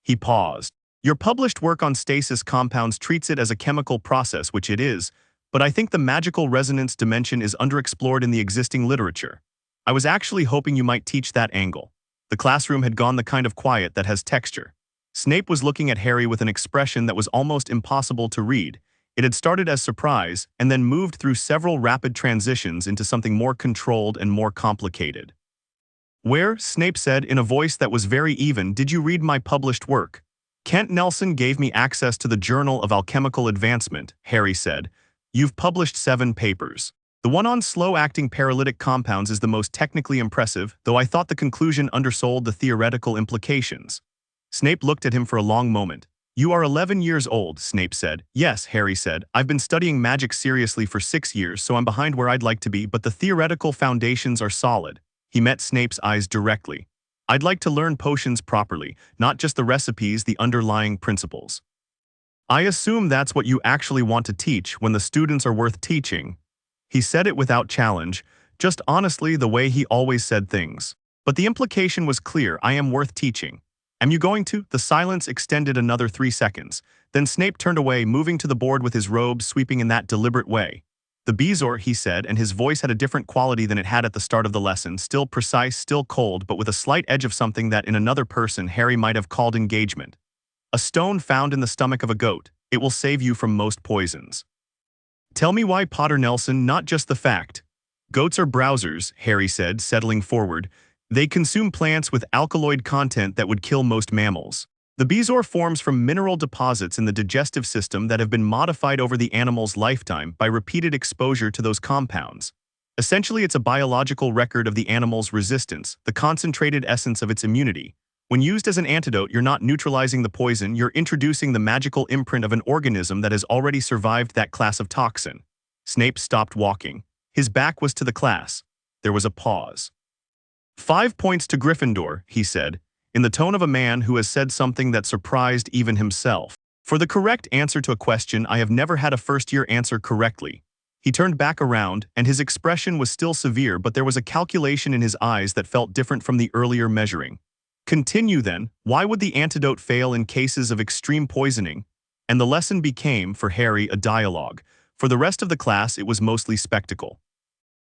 He paused. Your published work on stasis compounds treats it as a chemical process, which it is, but I think the magical resonance dimension is underexplored in the existing literature. I was actually hoping you might teach that angle. The classroom had gone the kind of quiet that has texture. Snape was looking at Harry with an expression that was almost impossible to read. It had started as surprise and then moved through several rapid transitions into something more controlled and more complicated. Where, Snape said in a voice that was very even, did you read my published work? Kent Nelson gave me access to the Journal of Alchemical Advancement, Harry said. You've published 7 papers. The one on slow-acting paralytic compounds is the most technically impressive, though I thought the conclusion undersold the theoretical implications. Snape looked at him for a long moment. You are 11 years old, Snape said. Yes, Harry said. I've been studying magic seriously for 6 years, so I'm behind where I'd like to be, but the theoretical foundations are solid. He met Snape's eyes directly. I'd like to learn potions properly, not just the recipes, the underlying principles. I assume that's what you actually want to teach when the students are worth teaching. He said it without challenge, just honestly the way he always said things. But the implication was clear, I am worth teaching. Am you going to? The silence extended another 3 seconds. Then Snape turned away, moving to the board with his robes sweeping in that deliberate way. The Bezoar, he said, and his voice had a different quality than it had at the start of the lesson, still precise, still cold, but with a slight edge of something that in another person Harry might have called engagement. A stone found in the stomach of a goat. It will save you from most poisons. Tell me why, Potter Nelson, not just the fact. Goats are browsers, Harry said, settling forward. They consume plants with alkaloid content that would kill most mammals. The Bezoar forms from mineral deposits in the digestive system that have been modified over the animal's lifetime by repeated exposure to those compounds. Essentially, it's a biological record of the animal's resistance, the concentrated essence of its immunity. When used as an antidote, you're not neutralizing the poison, you're introducing the magical imprint of an organism that has already survived that class of toxin. Snape stopped walking. His back was to the class. There was a pause. 5 points to Gryffindor, he said, in the tone of a man who has said something that surprised even himself. For the correct answer to a question I have never had a first-year answer correctly. He turned back around, and his expression was still severe, but there was a calculation in his eyes that felt different from the earlier measuring. Continue then, why would the antidote fail in cases of extreme poisoning? And the lesson became, for Harry, a dialogue. For the rest of the class, it was mostly spectacle.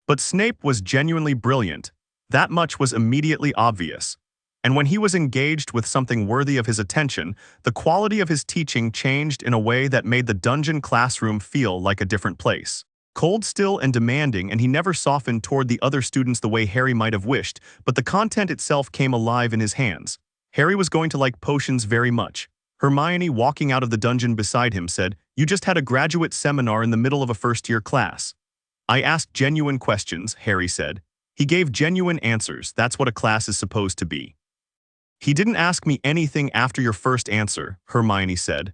But Snape was genuinely brilliant. That much was immediately obvious. And when he was engaged with something worthy of his attention, the quality of his teaching changed in a way that made the dungeon classroom feel like a different place. Cold, still, and demanding, and he never softened toward the other students the way Harry might have wished, but the content itself came alive in his hands. Harry was going to like potions very much. Hermione, walking out of the dungeon beside him, said, "You just had a graduate seminar in the middle of a first-year class." "I asked genuine questions," Harry said. He gave genuine answers. That's what a class is supposed to be. "He didn't ask me anything after your first answer," Hermione said.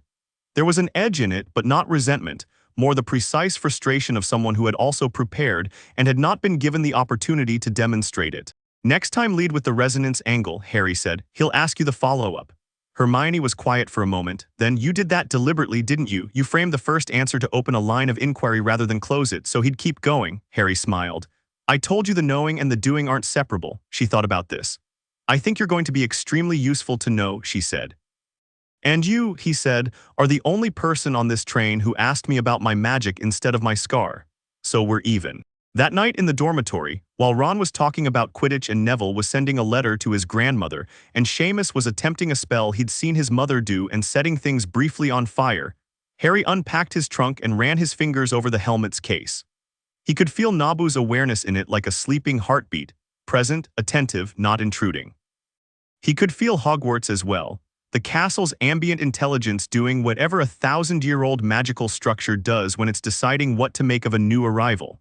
There was an edge in it, but not resentment, more the precise frustration of someone who had also prepared and had not been given the opportunity to demonstrate it. "Next time lead with the resonance angle," Harry said. "He'll ask you the follow-up." Hermione was quiet for a moment. "Then you did that deliberately, didn't you? You framed the first answer to open a line of inquiry rather than close it, so he'd keep going," Harry smiled. "I told you the knowing and the doing aren't separable." She thought about this. "I think you're going to be extremely useful to know," she said. "And you," he said, "are the only person on this train who asked me about my magic instead of my scar. So we're even." That night in the dormitory, while Ron was talking about Quidditch and Neville was sending a letter to his grandmother, and Seamus was attempting a spell he'd seen his mother do and setting things briefly on fire, Harry unpacked his trunk and ran his fingers over the helmet's case. He could feel Nabu's awareness in it like a sleeping heartbeat, present, attentive, not intruding. He could feel Hogwarts as well, the castle's ambient intelligence doing whatever a 1,000-year-old magical structure does when it's deciding what to make of a new arrival.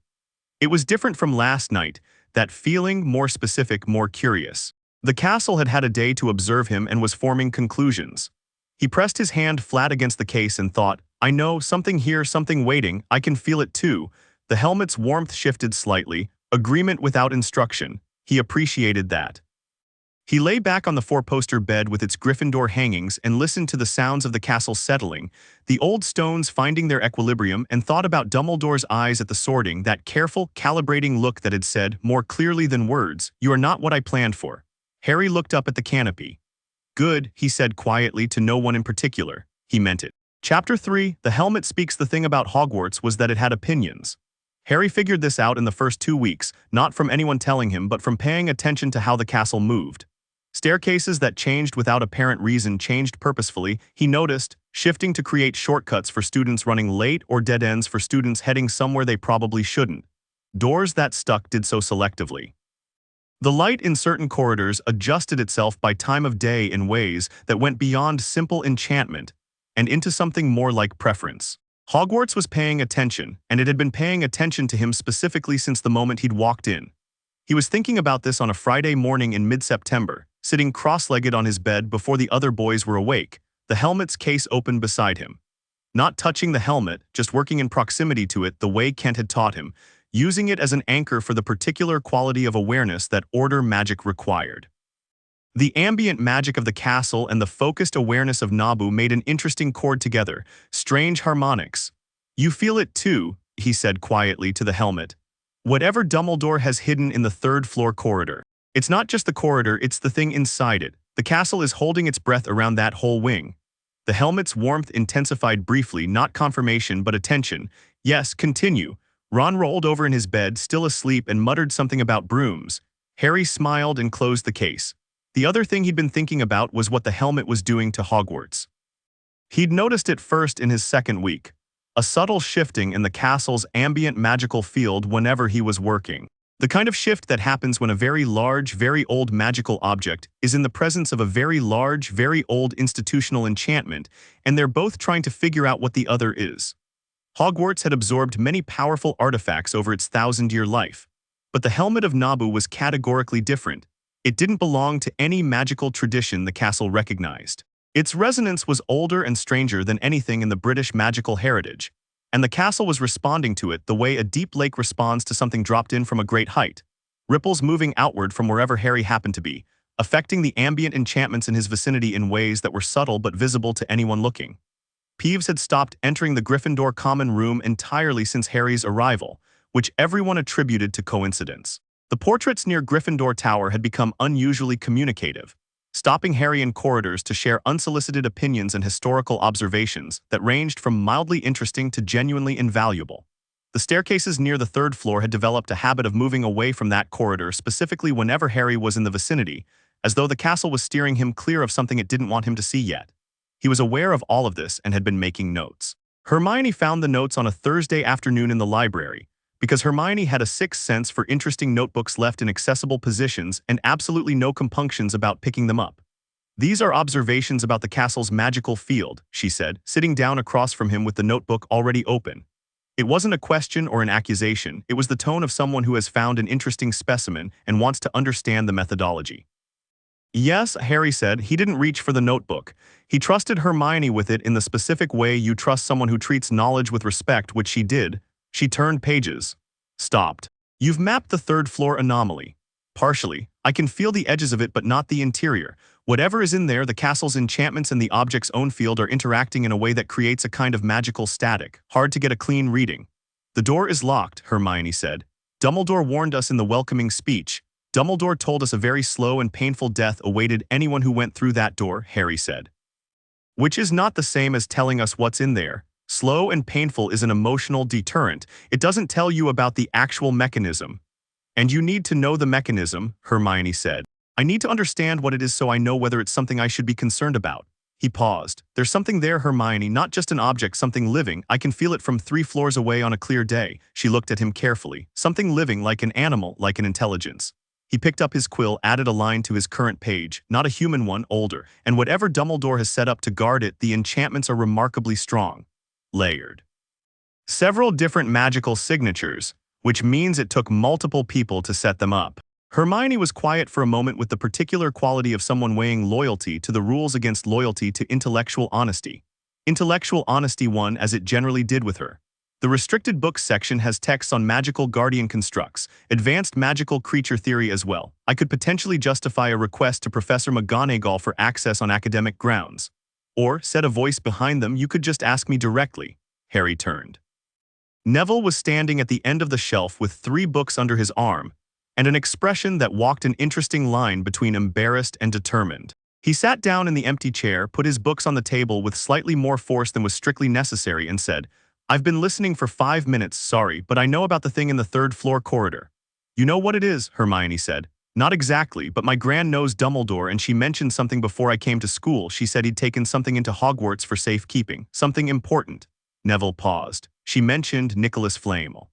It was different from last night, that feeling, more specific, more curious. The castle had had a day to observe him and was forming conclusions. He pressed his hand flat against the case and thought, "I know, something here, something waiting, I can feel it too." The helmet's warmth shifted slightly, agreement without instruction. He appreciated that. He lay back on the four-poster bed with its Gryffindor hangings and listened to the sounds of the castle settling, the old stones finding their equilibrium, and thought about Dumbledore's eyes at the sorting, that careful, calibrating look that had said, more clearly than words, "You are not what I planned for." Harry looked up at the canopy. "Good," he said quietly to no one in particular. He meant it. Chapter 3, The Helmet Speaks. The thing about Hogwarts was that it had opinions. Harry figured this out in the first 2 weeks, not from anyone telling him but from paying attention to how the castle moved. Staircases that changed without apparent reason changed purposefully, he noticed, shifting to create shortcuts for students running late or dead ends for students heading somewhere they probably shouldn't. Doors that stuck did so selectively. The light in certain corridors adjusted itself by time of day in ways that went beyond simple enchantment and into something more like preference. Hogwarts was paying attention, and it had been paying attention to him specifically since the moment he'd walked in. He was thinking about this on a Friday morning in mid-September, sitting cross-legged on his bed before the other boys were awake, the helmet's case open beside him. Not touching the helmet, just working in proximity to it the way Kent had taught him, using it as an anchor for the particular quality of awareness that order magic required. The ambient magic of the castle and the focused awareness of Nabu made an interesting chord together, strange harmonics. "You feel it too," he said quietly to the helmet. "Whatever Dumbledore has hidden in the third-floor corridor. It's not just the corridor, it's the thing inside it. The castle is holding its breath around that whole wing." The helmet's warmth intensified briefly, not confirmation but attention. "Yes, continue. Ron rolled over in his bed, still asleep, and muttered something about brooms. Harry smiled and closed the case. The other thing he'd been thinking about was what the helmet was doing to Hogwarts. He'd noticed it first in his second week, a subtle shifting in the castle's ambient magical field whenever he was working. The kind of shift that happens when a very large, very old magical object is in the presence of a very large, very old institutional enchantment, and they're both trying to figure out what the other is. Hogwarts had absorbed many powerful artifacts over its thousand-year life, but the Helmet of Nabu was categorically different. It didn't belong to any magical tradition the castle recognized. Its resonance was older and stranger than anything in the British magical heritage, and the castle was responding to it the way a deep lake responds to something dropped in from a great height, ripples moving outward from wherever Harry happened to be, affecting the ambient enchantments in his vicinity in ways that were subtle but visible to anyone looking. Peeves had stopped entering the Gryffindor common room entirely since Harry's arrival, which everyone attributed to coincidence. The portraits near Gryffindor Tower had become unusually communicative, stopping Harry in corridors to share unsolicited opinions and historical observations that ranged from mildly interesting to genuinely invaluable. The staircases near the third floor had developed a habit of moving away from that corridor specifically whenever Harry was in the vicinity, as though the castle was steering him clear of something it didn't want him to see yet. He was aware of all of this and had been making notes. Hermione found the notes on a Thursday afternoon in the library, because Hermione had a sixth sense for interesting notebooks left in accessible positions and absolutely no compunctions about picking them up. "These are observations about the castle's magical field," she said, sitting down across from him with the notebook already open. It wasn't a question or an accusation, it was the tone of someone who has found an interesting specimen and wants to understand the methodology. "Yes," Harry said. He didn't reach for the notebook. He trusted Hermione with it in the specific way you trust someone who treats knowledge with respect, which she did. She turned pages. Stopped. "You've mapped the third floor anomaly." "Partially. I can feel the edges of it but not the interior. Whatever is in there, the castle's enchantments and the object's own field are interacting in a way that creates a kind of magical static. Hard to get a clean reading." "The door is locked," Hermione said. "Dumbledore warned us in the welcoming speech. Dumbledore told us a very slow and painful death awaited anyone who went through that door," Harry said. "Which is not the same as telling us what's in there. Slow and painful is an emotional deterrent. It doesn't tell you about the actual mechanism. And you need to know the mechanism," Hermione said. "I need to understand what it is so I know whether it's something I should be concerned about." He paused. "There's something there, Hermione, not just an object, something living. I can feel it from 3 floors away on a clear day." She looked at him carefully. "Something living, like an animal, like an intelligence." He picked up his quill, added a line to his current page, "Not a human one, older. And whatever Dumbledore has set up to guard it, the enchantments are remarkably strong. Layered. Several different magical signatures, which means it took multiple people to set them up." Hermione was quiet for a moment with the particular quality of someone weighing loyalty to the rules against loyalty to intellectual honesty. Intellectual honesty won as it generally did with her. The restricted books section has texts on magical guardian constructs, advanced magical creature theory as well. I could potentially justify a request to Professor McGonagall for access on academic grounds. Or, said a voice behind them, "You could just ask me directly." Harry turned. Neville was standing at the end of the shelf with 3 books under his arm, and an expression that walked an interesting line between embarrassed and determined. He sat down in the empty chair, put his books on the table with slightly more force than was strictly necessary, and said, "I've been listening for 5 minutes, sorry, but I know about the thing in the third floor corridor." "You know what it is?" Hermione said. "Not exactly, but my gran knows Dumbledore and she mentioned something before I came to school. She said he'd taken something into Hogwarts for safekeeping. Something important." Neville paused. "She mentioned Nicholas Flamel."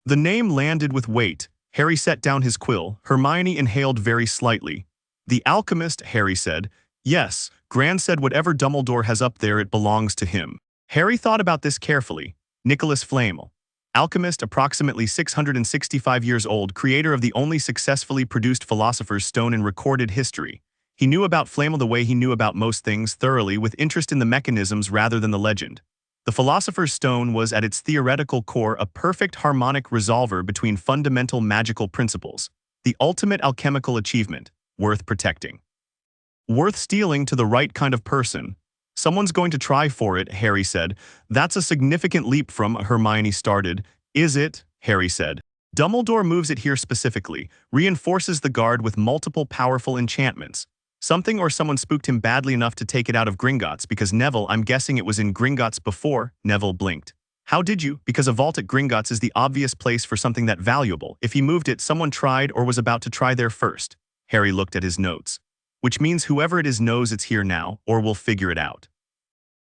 The name landed with weight. Harry set down his quill. Hermione inhaled very slightly. "The alchemist," Harry said. "Yes, Gran said whatever Dumbledore has up there, it belongs to him." Harry thought about this carefully. Nicholas Flamel. Alchemist, approximately 665 years old, creator of the only successfully produced Philosopher's Stone in recorded history. He knew about Flamel the way he knew about most things, thoroughly, with interest in the mechanisms rather than the legend. The Philosopher's Stone was at its theoretical core a perfect harmonic resolver between fundamental magical principles, the ultimate alchemical achievement, worth protecting. Worth stealing to the right kind of person. "Someone's going to try for it," Harry said. "That's a significant leap from," Hermione started. "Is it?" Harry said. "Dumbledore moves it here specifically, reinforces the guard with multiple powerful enchantments. Something or someone spooked him badly enough to take it out of Gringotts because Neville, I'm guessing it was in Gringotts before." Neville blinked. How did you? Because a vault at Gringotts is the obvious place for something that valuable. If he moved it, someone tried or was about to try there first. Harry looked at his notes. Which means whoever it is knows it's here now, or will figure it out.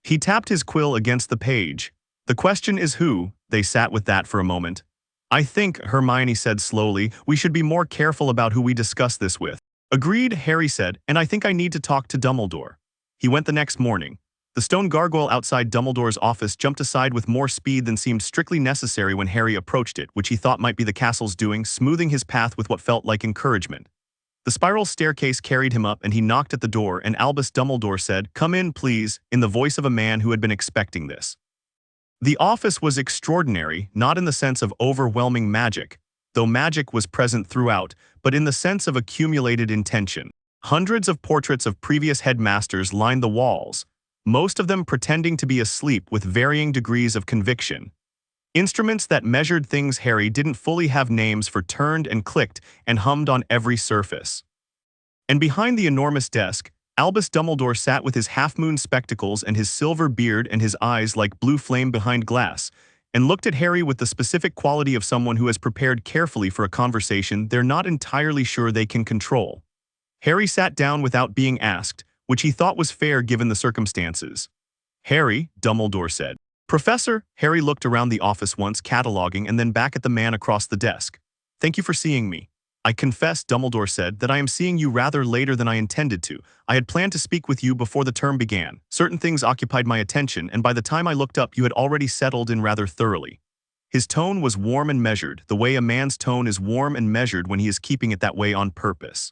He tapped his quill against the page. The question is who? They sat with that for a moment. I think, Hermione said slowly, we should be more careful about who we discuss this with. Agreed, Harry said, and I think I need to talk to Dumbledore. He went the next morning. The stone gargoyle outside Dumbledore's office jumped aside with more speed than seemed strictly necessary when Harry approached it, which he thought might be the castle's doing, smoothing his path with what felt like encouragement. The spiral staircase carried him up and he knocked at the door, and Albus Dumbledore said, "Come in, please," in the voice of a man who had been expecting this. The office was extraordinary, not in the sense of overwhelming magic, though magic was present throughout, but in the sense of accumulated intention. Hundreds of portraits of previous headmasters lined the walls, most of them pretending to be asleep with varying degrees of conviction. Instruments that measured things Harry didn't fully have names for turned and clicked and hummed on every surface. And behind the enormous desk, Albus Dumbledore sat with his half-moon spectacles and his silver beard and his eyes like blue flame behind glass, and looked at Harry with the specific quality of someone who has prepared carefully for a conversation they're not entirely sure they can control. Harry sat down without being asked, which he thought was fair given the circumstances. Harry, Dumbledore said. Professor, Harry looked around the office once, cataloging, and then back at the man across the desk. Thank you for seeing me. I confess, Dumbledore said, that I am seeing you rather later than I intended to. I had planned to speak with you before the term began. Certain things occupied my attention, and by the time I looked up, you had already settled in rather thoroughly. His tone was warm and measured, the way a man's tone is warm and measured when he is keeping it that way on purpose.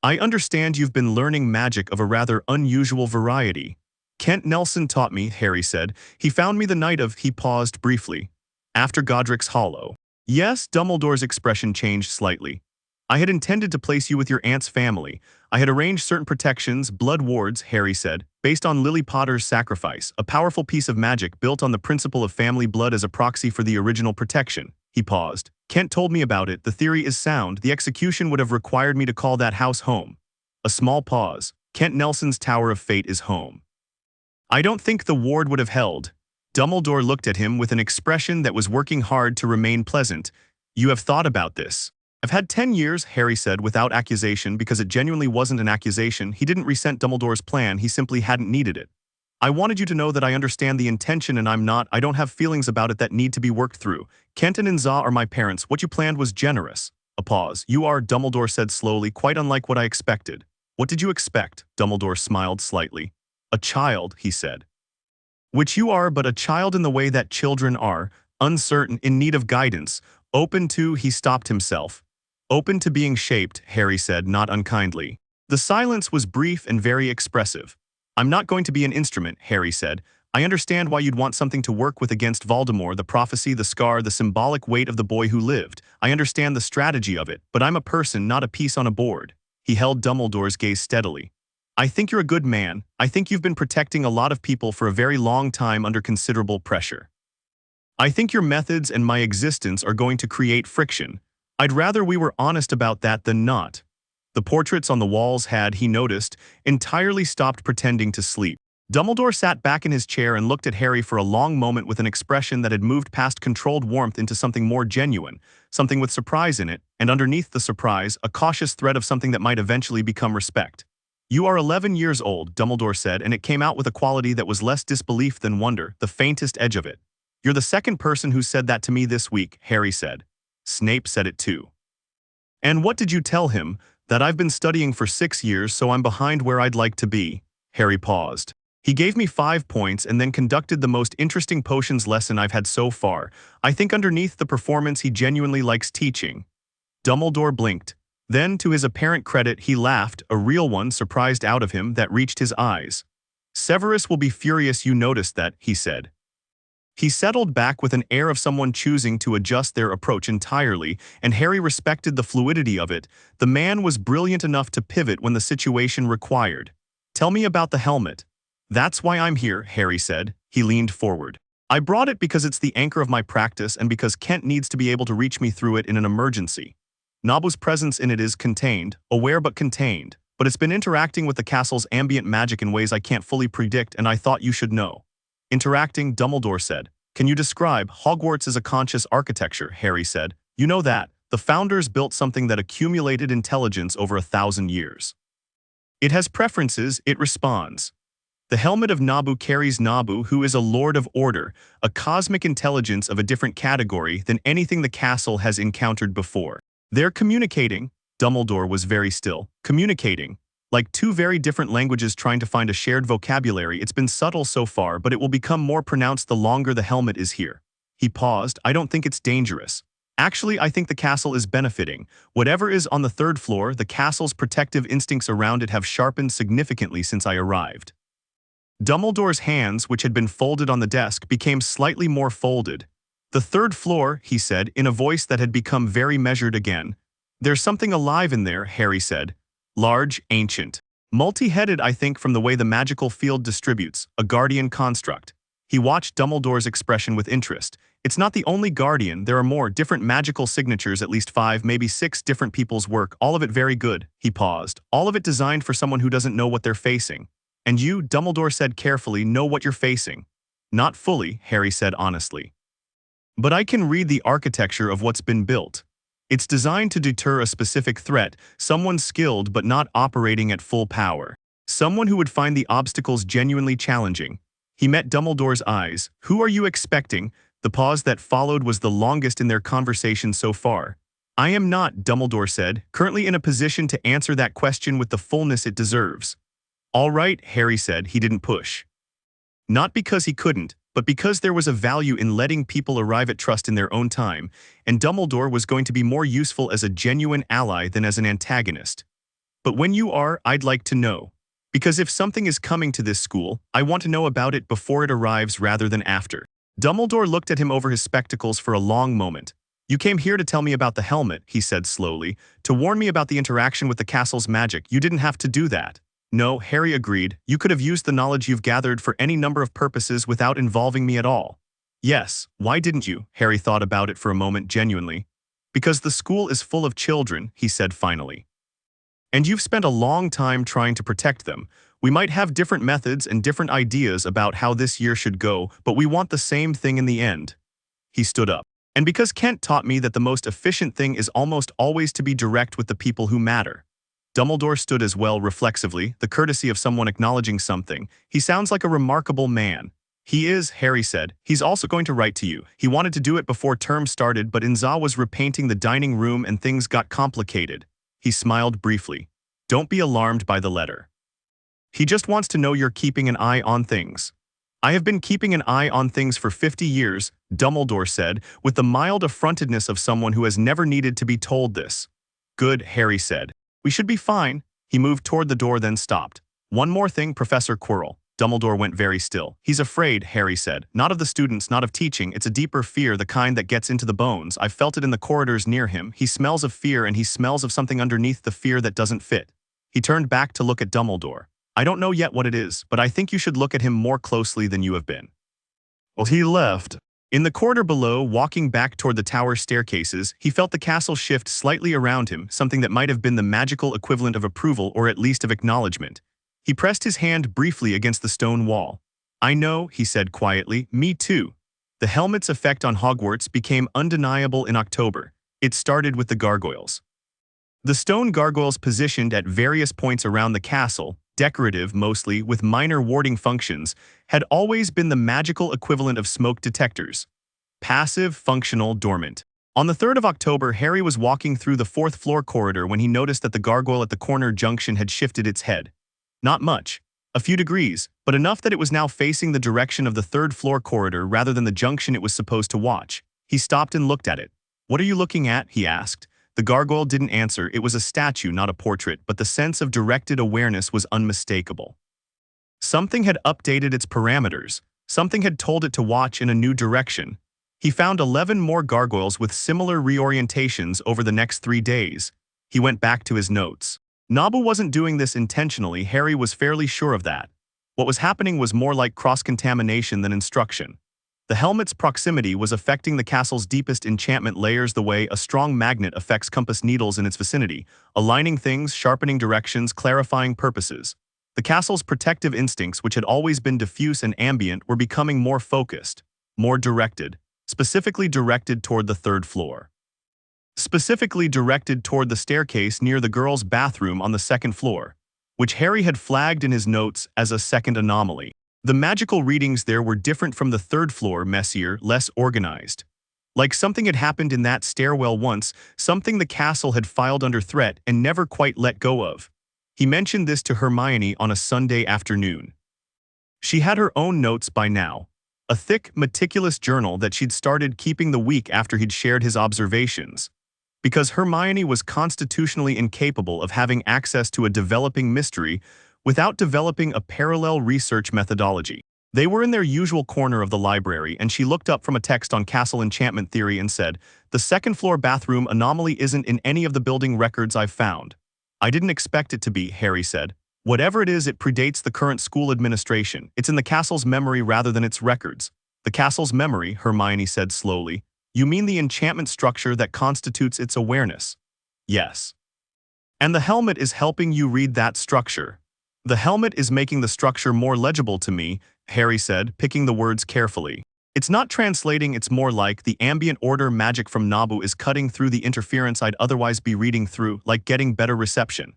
I understand you've been learning magic of a rather unusual variety. Kent Nelson taught me, Harry said. He found me the night of, he paused briefly, after Godric's Hollow. Yes, Dumbledore's expression changed slightly. I had intended to place you with your aunt's family. I had arranged certain protections, blood wards, Harry said, based on Lily Potter's sacrifice, a powerful piece of magic built on the principle of family blood as a proxy for the original protection. He paused. Kent told me about it. The theory is sound. The execution would have required me to call that house home. A small pause. Kent Nelson's Tower of Fate is home. I don't think the ward would have held. Dumbledore looked at him with an expression that was working hard to remain pleasant. You have thought about this. I've had 10 years, Harry said without accusation, because it genuinely wasn't an accusation. He didn't resent Dumbledore's plan, he simply hadn't needed it. I wanted you to know that I understand the intention and I don't have feelings about it that need to be worked through. Kent and Inza are my parents. What you planned was generous. A pause. You are, Dumbledore said slowly, quite unlike what I expected. What did you expect? Dumbledore smiled slightly. A child, he said. Which you are, but a child in the way that children are, uncertain, in need of guidance, open to, he stopped himself. Open to being shaped, Harry said, not unkindly. The silence was brief and very expressive. I'm not going to be an instrument, Harry said. I understand why you'd want something to work with against Voldemort, the prophecy, the scar, the symbolic weight of the boy who lived. I understand the strategy of it, but I'm a person, not a piece on a board. He held Dumbledore's gaze steadily. I think you're a good man. I think you've been protecting a lot of people for a very long time under considerable pressure. I think your methods and my existence are going to create friction. I'd rather we were honest about that than not. The portraits on the walls had, he noticed, entirely stopped pretending to sleep. Dumbledore sat back in his chair and looked at Harry for a long moment with an expression that had moved past controlled warmth into something more genuine, something with surprise in it, and underneath the surprise, a cautious thread of something that might eventually become respect. You are 11 years old, Dumbledore said, and it came out with a quality that was less disbelief than wonder, the faintest edge of it. You're the second person who said that to me this week, Harry said. Snape said it too. And what did you tell him? That I've been studying for 6 years, so I'm behind where I'd like to be. Harry paused. He gave me 5 points and then conducted the most interesting potions lesson I've had so far. I think underneath the performance he genuinely likes teaching. Dumbledore blinked. Then, to his apparent credit, he laughed, a real one surprised out of him that reached his eyes. Severus will be furious you noticed that, he said. He settled back with an air of someone choosing to adjust their approach entirely, and Harry respected the fluidity of it. The man was brilliant enough to pivot when the situation required. Tell me about the helmet. That's why I'm here, Harry said. He leaned forward. I brought it because it's the anchor of my practice and because Kent needs to be able to reach me through it in an emergency. Nabu's presence in it is contained, aware but contained, but it's been interacting with the castle's ambient magic in ways I can't fully predict, and I thought you should know. Interacting, Dumbledore said. Can you describe Hogwarts as a conscious architecture? Harry said. You know that. The founders built something that accumulated intelligence over 1,000 years. It has preferences, it responds. The Helmet of Nabu carries Nabu, who is a Lord of Order, a cosmic intelligence of a different category than anything the castle has encountered before. They're communicating. Dumbledore was very still. Communicating. Like two very different languages trying to find a shared vocabulary. It's been subtle so far, but it will become more pronounced the longer the helmet is here. He paused. I don't think it's dangerous. Actually, I think the castle is benefiting. Whatever is on the third floor, the castle's protective instincts around it have sharpened significantly since I arrived. Dumbledore's hands, which had been folded on the desk, became slightly more folded. The third floor, he said, in a voice that had become very measured again. There's something alive in there, Harry said. Large, ancient. Multi-headed, I think, from the way the magical field distributes, a guardian construct. He watched Dumbledore's expression with interest. It's not the only guardian, there are more different magical signatures, at least 5, maybe 6 different people's work, all of it very good. He paused. All of it designed for someone who doesn't know what they're facing. And you, Dumbledore said carefully, know what you're facing. Not fully, Harry said honestly. But I can read the architecture of what's been built. It's designed to deter a specific threat, someone skilled but not operating at full power. Someone who would find the obstacles genuinely challenging. He met Dumbledore's eyes. Who are you expecting? The pause that followed was the longest in their conversation so far. I am not, Dumbledore said, currently in a position to answer that question with the fullness it deserves. All right, Harry said. He didn't push. Not because he couldn't, but because there was a value in letting people arrive at trust in their own time, and Dumbledore was going to be more useful as a genuine ally than as an antagonist. But when you are, I'd like to know. Because if something is coming to this school, I want to know about it before it arrives rather than after. Dumbledore looked at him over his spectacles for a long moment. You came here to tell me about the helmet, he said slowly, to warn me about the interaction with the castle's magic. You didn't have to do that. No, Harry agreed. You could have used the knowledge you've gathered for any number of purposes without involving me at all. Yes, why didn't you? Harry thought about it for a moment genuinely. Because the school is full of children, he said finally. And you've spent a long time trying to protect them. We might have different methods and different ideas about how this year should go, but we want the same thing in the end. He stood up. And because Kent taught me that the most efficient thing is almost always to be direct with the people who matter. Dumbledore stood as well reflexively, the courtesy of someone acknowledging something. He sounds like a remarkable man. He is, Harry said. He's also going to write to you. He wanted to do it before term started, but Inza was repainting the dining room and things got complicated. He smiled briefly. Don't be alarmed by the letter. He just wants to know you're keeping an eye on things. I have been keeping an eye on things for 50 years, Dumbledore said, with the mild affrontedness of someone who has never needed to be told this. Good, Harry said. We should be fine. He moved toward the door then stopped. One more thing, Professor Quirrell. Dumbledore went very still. He's afraid, Harry said. Not of the students, not of teaching. It's a deeper fear, the kind that gets into the bones. I've felt it in the corridors near him. He smells of fear and he smells of something underneath the fear that doesn't fit. He turned back to look at Dumbledore. I don't know yet what it is, but I think you should look at him more closely than you have been. Well, he left. In the corridor below, walking back toward the tower staircases, he felt the castle shift slightly around him, something that might have been the magical equivalent of approval or at least of acknowledgement. He pressed his hand briefly against the stone wall. I know, he said quietly, me too. The helmet's effect on Hogwarts became undeniable in October. It started with the gargoyles. The stone gargoyles positioned at various points around the castle, decorative mostly with minor warding functions, had always been the magical equivalent of smoke detectors. Passive, functional, dormant. On the 3rd of October, Harry was walking through the 4th floor corridor when he noticed that the gargoyle at the corner junction had shifted its head. Not much. A few degrees, but enough that it was now facing the direction of the 3rd floor corridor rather than the junction it was supposed to watch. He stopped and looked at it. What are you looking at? He asked. The gargoyle didn't answer. It was a statue, not a portrait, but the sense of directed awareness was unmistakable. Something had updated its parameters. Something had told it to watch in a new direction. He found 11 more gargoyles with similar reorientations over the next 3 days. He went back to his notes. Nabu wasn't doing this intentionally. Harry was fairly sure of that. What was happening was more like cross-contamination than instruction. The helmet's proximity was affecting the castle's deepest enchantment layers the way a strong magnet affects compass needles in its vicinity, aligning things, sharpening directions, clarifying purposes. The castle's protective instincts, which had always been diffuse and ambient, were becoming more focused. more directed, specifically directed toward the third floor. Specifically directed toward the staircase near the girls' bathroom on the second floor, which Harry had flagged in his notes as a second anomaly. The magical readings there were different from the third floor, messier, less organized. Like something had happened in that stairwell once, something the castle had filed under threat and never quite let go of. He mentioned this to Hermione on a Sunday afternoon. She had her own notes by now, a thick, meticulous journal that she'd started keeping the week after he'd shared his observations. Because Hermione was constitutionally incapable of having access to a developing mystery without developing a parallel research methodology. They were in their usual corner of the library, and she looked up from a text on castle enchantment theory and said, "The second-floor bathroom anomaly isn't in any of the building records I've found." "I didn't expect it to be," Harry said. "Whatever it is, it predates the current school administration. It's in the castle's memory rather than its records." "The castle's memory," Hermione said slowly. "You mean the enchantment structure that constitutes its awareness?" "Yes. And the helmet is helping you read that structure." "The helmet is making the structure more legible to me," Harry said, picking the words carefully. "It's not translating, it's more like the ambient order magic from Nabu is cutting through the interference I'd otherwise be reading through, like getting better reception."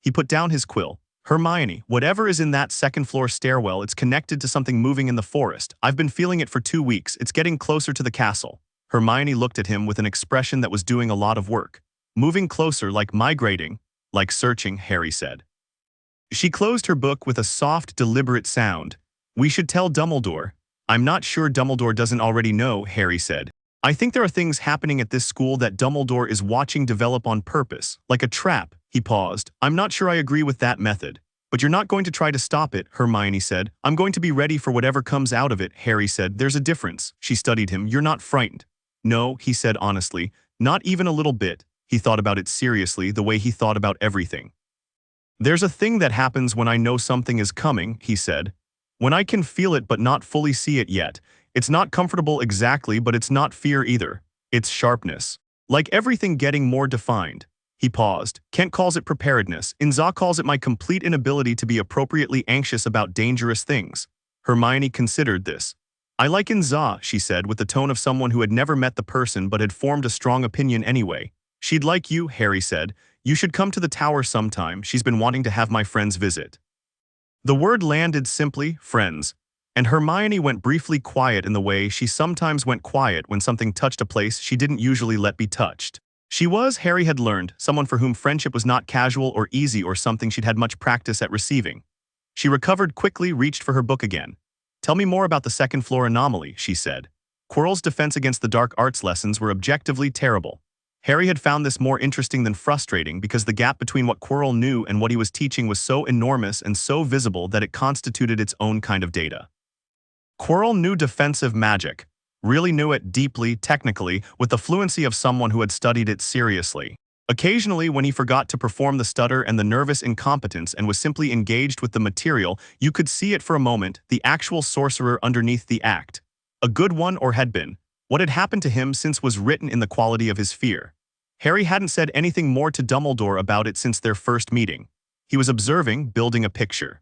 He put down his quill. "Hermione, whatever is in that second-floor stairwell, it's connected to something moving in the forest. I've been feeling it for 2 weeks. It's getting closer to the castle." Hermione looked at him with an expression that was doing a lot of work. "Moving closer, like migrating, like searching," Harry said. She closed her book with a soft, deliberate sound. "We should tell Dumbledore." "I'm not sure Dumbledore doesn't already know," Harry said. "I think there are things happening at this school that Dumbledore is watching develop on purpose, like a trap." He paused. "I'm not sure I agree with that method." "But you're not going to try to stop it," Hermione said. "I'm going to be ready for whatever comes out of it," Harry said. "There's a difference." She studied him. "You're not frightened." "No," he said honestly. "Not even a little bit." He thought about it seriously, the way he thought about everything. "There's a thing that happens when I know something is coming," he said. "When I can feel it but not fully see it yet. It's not comfortable exactly, but it's not fear either. It's sharpness. Like everything getting more defined." He paused. "Kent calls it preparedness. Inza calls it my complete inability to be appropriately anxious about dangerous things." Hermione considered this. "I like Inza," she said, with the tone of someone who had never met the person but had formed a strong opinion anyway. "She'd like you," Harry said. "You should come to the tower sometime. She's been wanting to have my friends visit." The word landed simply, friends, and Hermione went briefly quiet in the way she sometimes went quiet when something touched a place she didn't usually let be touched. She was, Harry had learned, someone for whom friendship was not casual or easy or something she'd had much practice at receiving. She recovered quickly, reached for her book again. "Tell me more about the second-floor anomaly," she said. Quirrell's defense against the dark arts lessons were objectively terrible. Harry had found this more interesting than frustrating because the gap between what Quirrell knew and what he was teaching was so enormous and so visible that it constituted its own kind of data. Quirrell knew defensive magic, really knew it deeply, technically, with the fluency of someone who had studied it seriously. Occasionally, when he forgot to perform the stutter and the nervous incompetence and was simply engaged with the material, you could see it for a moment, the actual sorcerer underneath the act. A good one or had been. What had happened to him since was written in the quality of his fear. Harry hadn't said anything more to Dumbledore about it since their first meeting. He was observing, building a picture.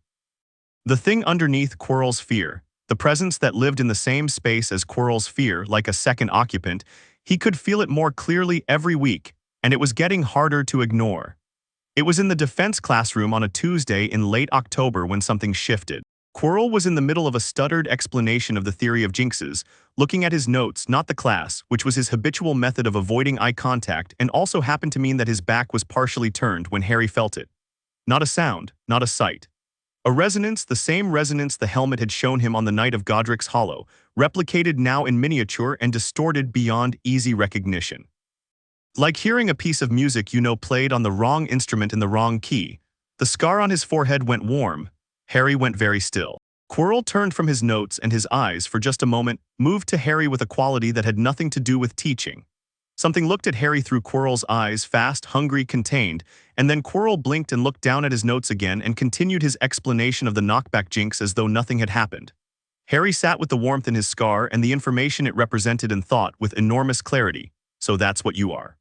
The thing underneath Quirrell's fear, the presence that lived in the same space as Quirrell's fear, like a second occupant, he could feel it more clearly every week, and it was getting harder to ignore. It was in the defense classroom on a Tuesday in late October when something shifted. Quirrell was in the middle of a stuttered explanation of the theory of jinxes, looking at his notes, not the class, which was his habitual method of avoiding eye contact and also happened to mean that his back was partially turned when Harry felt it. Not a sound, not a sight. A resonance, the same resonance the helmet had shown him on the night of Godric's Hollow, replicated now in miniature and distorted beyond easy recognition. Like hearing a piece of music you know played on the wrong instrument in the wrong key. The scar on his forehead went warm. Harry went very still. Quirrell turned from his notes and his eyes, for just a moment, moved to Harry with a quality that had nothing to do with teaching. Something looked at Harry through Quirrell's eyes, fast, hungry, contained, and then Quirrell blinked and looked down at his notes again and continued his explanation of the knockback jinx as though nothing had happened. Harry sat with the warmth in his scar and the information it represented and thought with enormous clarity. So that's what you are.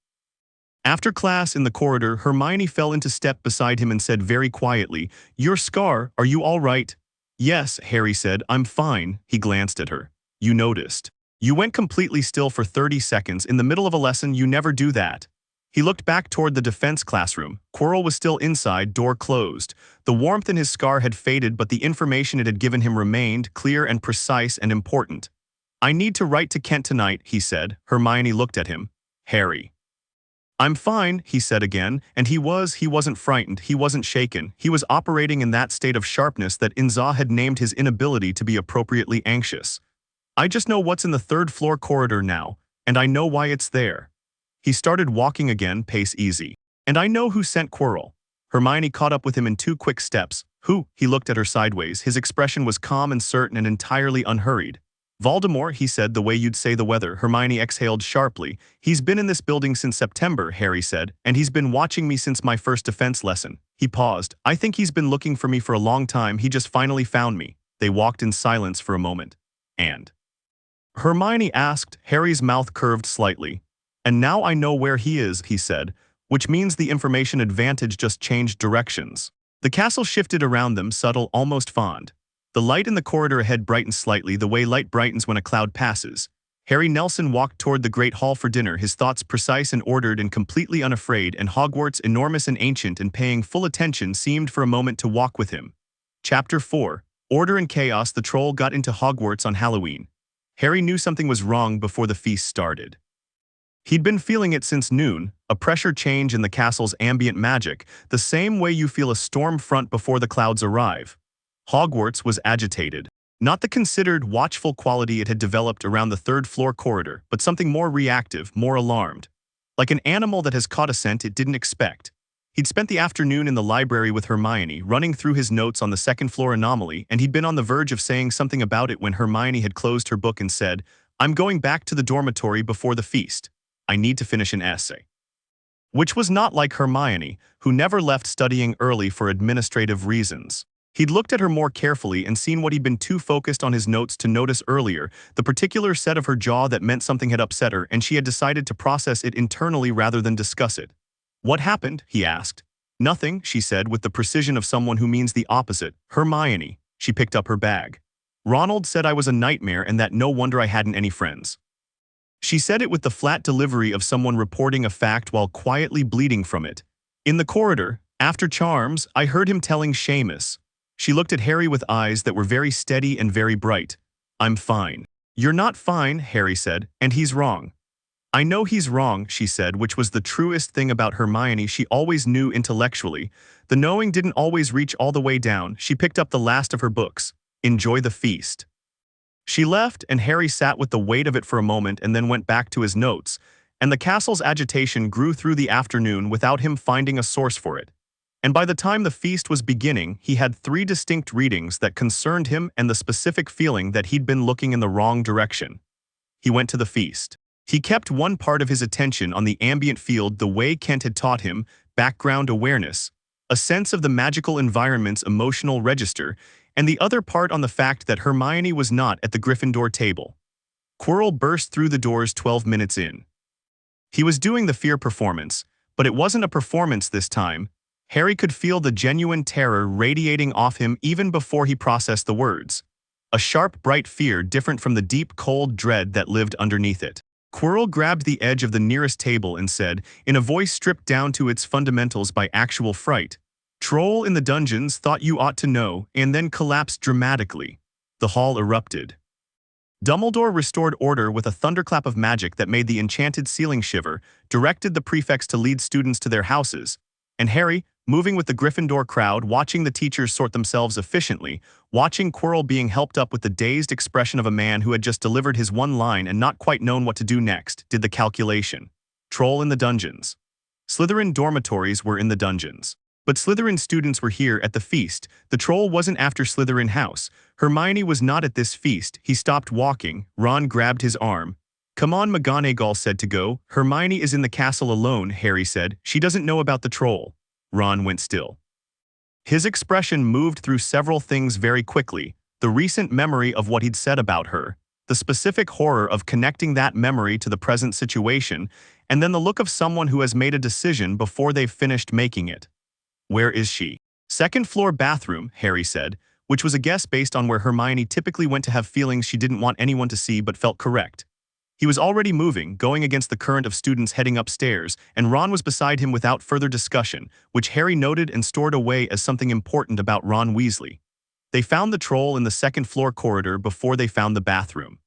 After class in the corridor, Hermione fell into step beside him and said very quietly, "Your scar, are you all right?" "Yes," Harry said, "I'm fine." He glanced at her. "You noticed." You went completely still for 30 seconds in the middle of a lesson. You never do that. He looked back toward the defense classroom. Quirrell was still inside, door closed. The warmth in his scar had faded, but the information it had given him remained clear and precise and important. I need to write to Kent tonight, he said. Hermione looked at him. Harry. I'm fine, he said again, and he wasn't frightened, he wasn't shaken. He was operating in that state of sharpness that Inza had named his inability to be appropriately anxious. I just know what's in the third-floor corridor now, and I know why it's there. He started walking again, pace easy. And I know who sent Quirrell. Hermione caught up with him in 2 quick steps. Who? He looked at her sideways. His expression was calm and certain and entirely unhurried. Voldemort, he said, the way you'd say the weather. Hermione exhaled sharply. He's been in this building since September, Harry said, and he's been watching me since my first defense lesson. He paused. I think he's been looking for me for a long time. He just finally found me. They walked in silence for a moment. And Hermione asked. Harry's mouth curved slightly. And now I know where he is, he said, which means the information advantage just changed directions. The castle shifted around them, subtle, almost fond. The light in the corridor ahead brightened slightly, the way light brightens when a cloud passes. Harry Nelson walked toward the great hall for dinner, his thoughts precise and ordered and completely unafraid, and Hogwarts, enormous and ancient and paying full attention, seemed for a moment to walk with him. Chapter 4. Order and Chaos. The troll got into Hogwarts on Halloween. Harry knew something was wrong before the feast started. He'd been feeling it since noon, a pressure change in the castle's ambient magic, the same way you feel a storm front before the clouds arrive. Hogwarts was agitated. Not the considered, watchful quality it had developed around the third-floor corridor, but something more reactive, more alarmed. Like an animal that has caught a scent it didn't expect. He'd spent the afternoon in the library with Hermione, running through his notes on the second-floor anomaly, and he'd been on the verge of saying something about it when Hermione had closed her book and said, I'm going back to the dormitory before the feast. I need to finish an essay. Which was not like Hermione, who never left studying early for administrative reasons. He'd looked at her more carefully and seen what he'd been too focused on his notes to notice earlier, the particular set of her jaw that meant something had upset her, and she had decided to process it internally rather than discuss it. What happened? He asked. Nothing, she said with the precision of someone who means the opposite. Hermione. She picked up her bag. Ronald said I was a nightmare and that no wonder I hadn't any friends. She said it with the flat delivery of someone reporting a fact while quietly bleeding from it. In the corridor, after Charms, I heard him telling Seamus. She looked at Harry with eyes that were very steady and very bright. I'm fine. You're not fine, Harry said, and he's wrong. I know he's wrong, she said, which was the truest thing about Hermione. She always knew intellectually. The knowing didn't always reach all the way down. She picked up the last of her books. Enjoy the feast. She left, and Harry sat with the weight of it for a moment and then went back to his notes, and the castle's agitation grew through the afternoon without him finding a source for it. And by the time the feast was beginning, he had 3 distinct readings that concerned him and the specific feeling that he'd been looking in the wrong direction. He went to the feast. He kept one part of his attention on the ambient field the way Kent had taught him, background awareness, a sense of the magical environment's emotional register, and the other part on the fact that Hermione was not at the Gryffindor table. Quirrell burst through the doors 12 minutes in. He was doing the fear performance, but it wasn't a performance this time. Harry could feel the genuine terror radiating off him even before he processed the words. A sharp, bright fear different from the deep, cold dread that lived underneath it. Quirrell grabbed the edge of the nearest table and said, in a voice stripped down to its fundamentals by actual fright, Troll in the dungeons thought you ought to know, and then collapsed dramatically. The hall erupted. Dumbledore restored order with a thunderclap of magic that made the enchanted ceiling shiver, directed the prefects to lead students to their houses, and Harry, moving with the Gryffindor crowd, watching the teachers sort themselves efficiently, watching Quirrell being helped up with the dazed expression of a man who had just delivered his one line and not quite known what to do next, did the calculation. Troll in the dungeons. Slytherin dormitories were in the dungeons. But Slytherin students were here at the feast. The troll wasn't after Slytherin house. Hermione was not at this feast. He stopped walking. Ron grabbed his arm. Come on, McGonagall said to go. Hermione is in the castle alone, Harry said. She doesn't know about the troll. Ron went still. His expression moved through several things very quickly. The recent memory of what he'd said about her, the specific horror of connecting that memory to the present situation, and then the look of someone who has made a decision before they've finished making it. Where is she? Second floor bathroom, Harry said, which was a guess based on where Hermione typically went to have feelings she didn't want anyone to see but felt correct. He was already moving, going against the current of students heading upstairs, and Ron was beside him without further discussion, which Harry noted and stored away as something important about Ron Weasley. They found the troll in the second-floor corridor before they found the bathroom.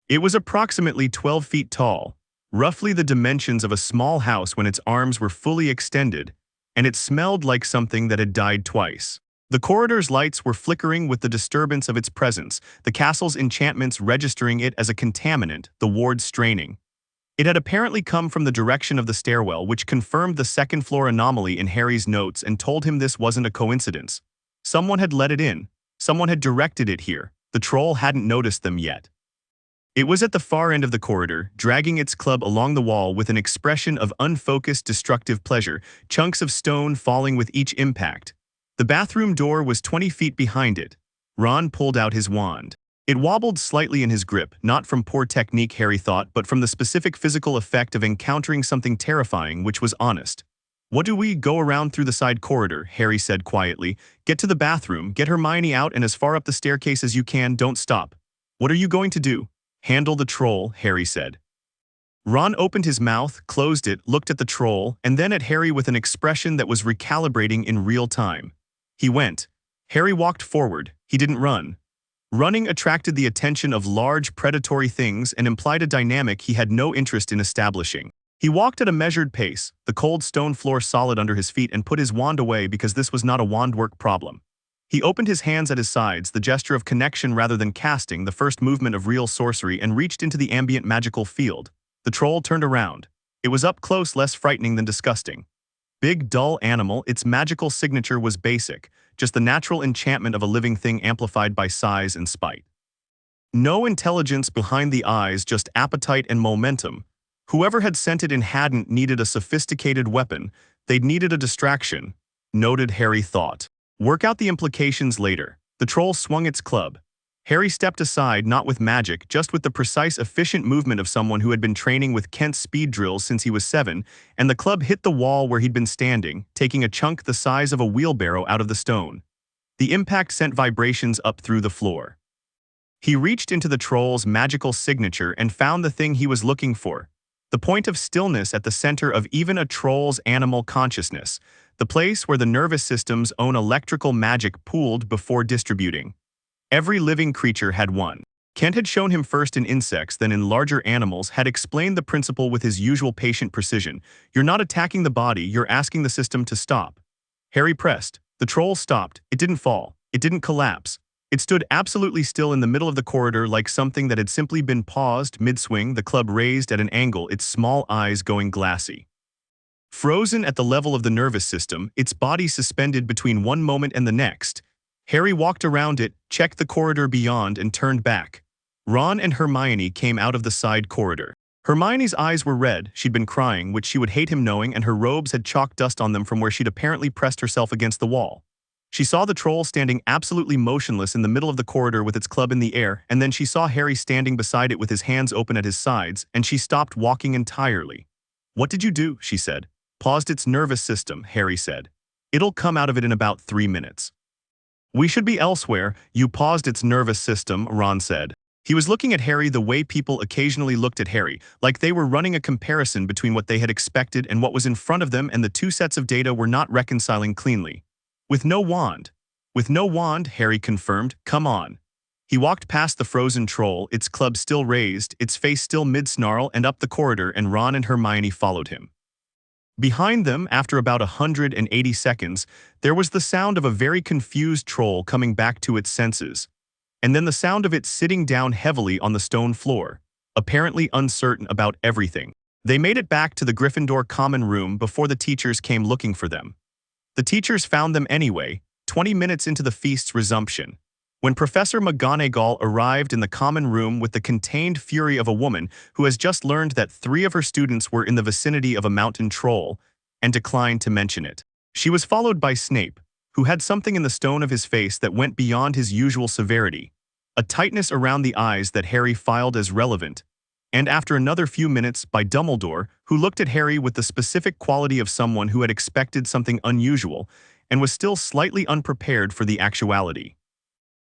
It was approximately 12 feet tall, roughly the dimensions of a small house when its arms were fully extended, and it smelled like something that had died twice. The corridor's lights were flickering with the disturbance of its presence, the castle's enchantments registering it as a contaminant, the wards straining. It had apparently come from the direction of the stairwell, which confirmed the second-floor anomaly in Harry's notes and told him this wasn't a coincidence. Someone had let it in. Someone had directed it here. The troll hadn't noticed them yet. It was at the far end of the corridor, dragging its club along the wall with an expression of unfocused, destructive pleasure, chunks of stone falling with each impact. The bathroom door was 20 feet behind it. Ron pulled out his wand. It wobbled slightly in his grip, not from poor technique, Harry thought, but from the specific physical effect of encountering something terrifying, which was honest. "What do we go around through the side corridor?" Harry said quietly. "Get to the bathroom, get Hermione out, and as far up the staircase as you can, don't stop." "What are you going to do?" "Handle the troll," Harry said. Ron opened his mouth, closed it, looked at the troll, and then at Harry with an expression that was recalibrating in real time. He went. Harry walked forward. He didn't run. Running attracted the attention of large, predatory things and implied a dynamic he had no interest in establishing. He walked at a measured pace, the cold stone floor solid under his feet, and put his wand away because this was not a wand work problem. He opened his hands at his sides, the gesture of connection rather than casting, the first movement of real sorcery, and reached into the ambient magical field. The troll turned around. It was up close, less frightening than disgusting. Big, dull animal, its magical signature was basic, just the natural enchantment of a living thing amplified by size and spite. No intelligence behind the eyes, just appetite and momentum. Whoever had sent it in hadn't needed a sophisticated weapon, they'd needed a distraction. Noted, Harry thought. Work out the implications later. The troll swung its club. Harry stepped aside, not with magic, just with the precise, efficient movement of someone who had been training with Kent's speed drills since he was 7, and the club hit the wall where he'd been standing, taking a chunk the size of a wheelbarrow out of the stone. The impact sent vibrations up through the floor. He reached into the troll's magical signature and found the thing he was looking for. The point of stillness at the center of even a troll's animal consciousness, the place where the nervous system's own electrical magic pooled before distributing. Every living creature had one. Kent had shown him first in insects, then in larger animals, had explained the principle with his usual patient precision. You're not attacking the body, you're asking the system to stop. Harry pressed. The troll stopped. It didn't fall. It didn't collapse. It stood absolutely still in the middle of the corridor like something that had simply been paused mid-swing, the club raised at an angle, its small eyes going glassy. Frozen at the level of the nervous system, its body suspended between one moment and the next. Harry walked around it, checked the corridor beyond, and turned back. Ron and Hermione came out of the side corridor. Hermione's eyes were red, she'd been crying, which she would hate him knowing, and her robes had chalk dust on them from where she'd apparently pressed herself against the wall. She saw the troll standing absolutely motionless in the middle of the corridor with its club in the air, and then she saw Harry standing beside it with his hands open at his sides, and she stopped walking entirely. "What did you do?" she said. "Paused its nervous system," Harry said. "It'll come out of it in about 3 minutes." "We should be elsewhere." "You paused its nervous system," Ron said. He was looking at Harry the way people occasionally looked at Harry, like they were running a comparison between what they had expected and what was in front of them, and the two sets of data were not reconciling cleanly. "With no wand." "With no wand," Harry confirmed. "Come on." He walked past the frozen troll, its club still raised, its face still mid-snarl, and up the corridor, and Ron and Hermione followed him. Behind them, after about 180 seconds, there was the sound of a very confused troll coming back to its senses. And then the sound of it sitting down heavily on the stone floor, apparently uncertain about everything. They made it back to the Gryffindor common room before the teachers came looking for them. The teachers found them anyway, 20 minutes into the feast's resumption. When Professor McGonagall arrived in the common room with the contained fury of a woman who has just learned that 3 of her students were in the vicinity of a mountain troll, and declined to mention it. She was followed by Snape, who had something in the stone of his face that went beyond his usual severity, a tightness around the eyes that Harry filed as relevant, and after another few minutes by Dumbledore, who looked at Harry with the specific quality of someone who had expected something unusual and was still slightly unprepared for the actuality.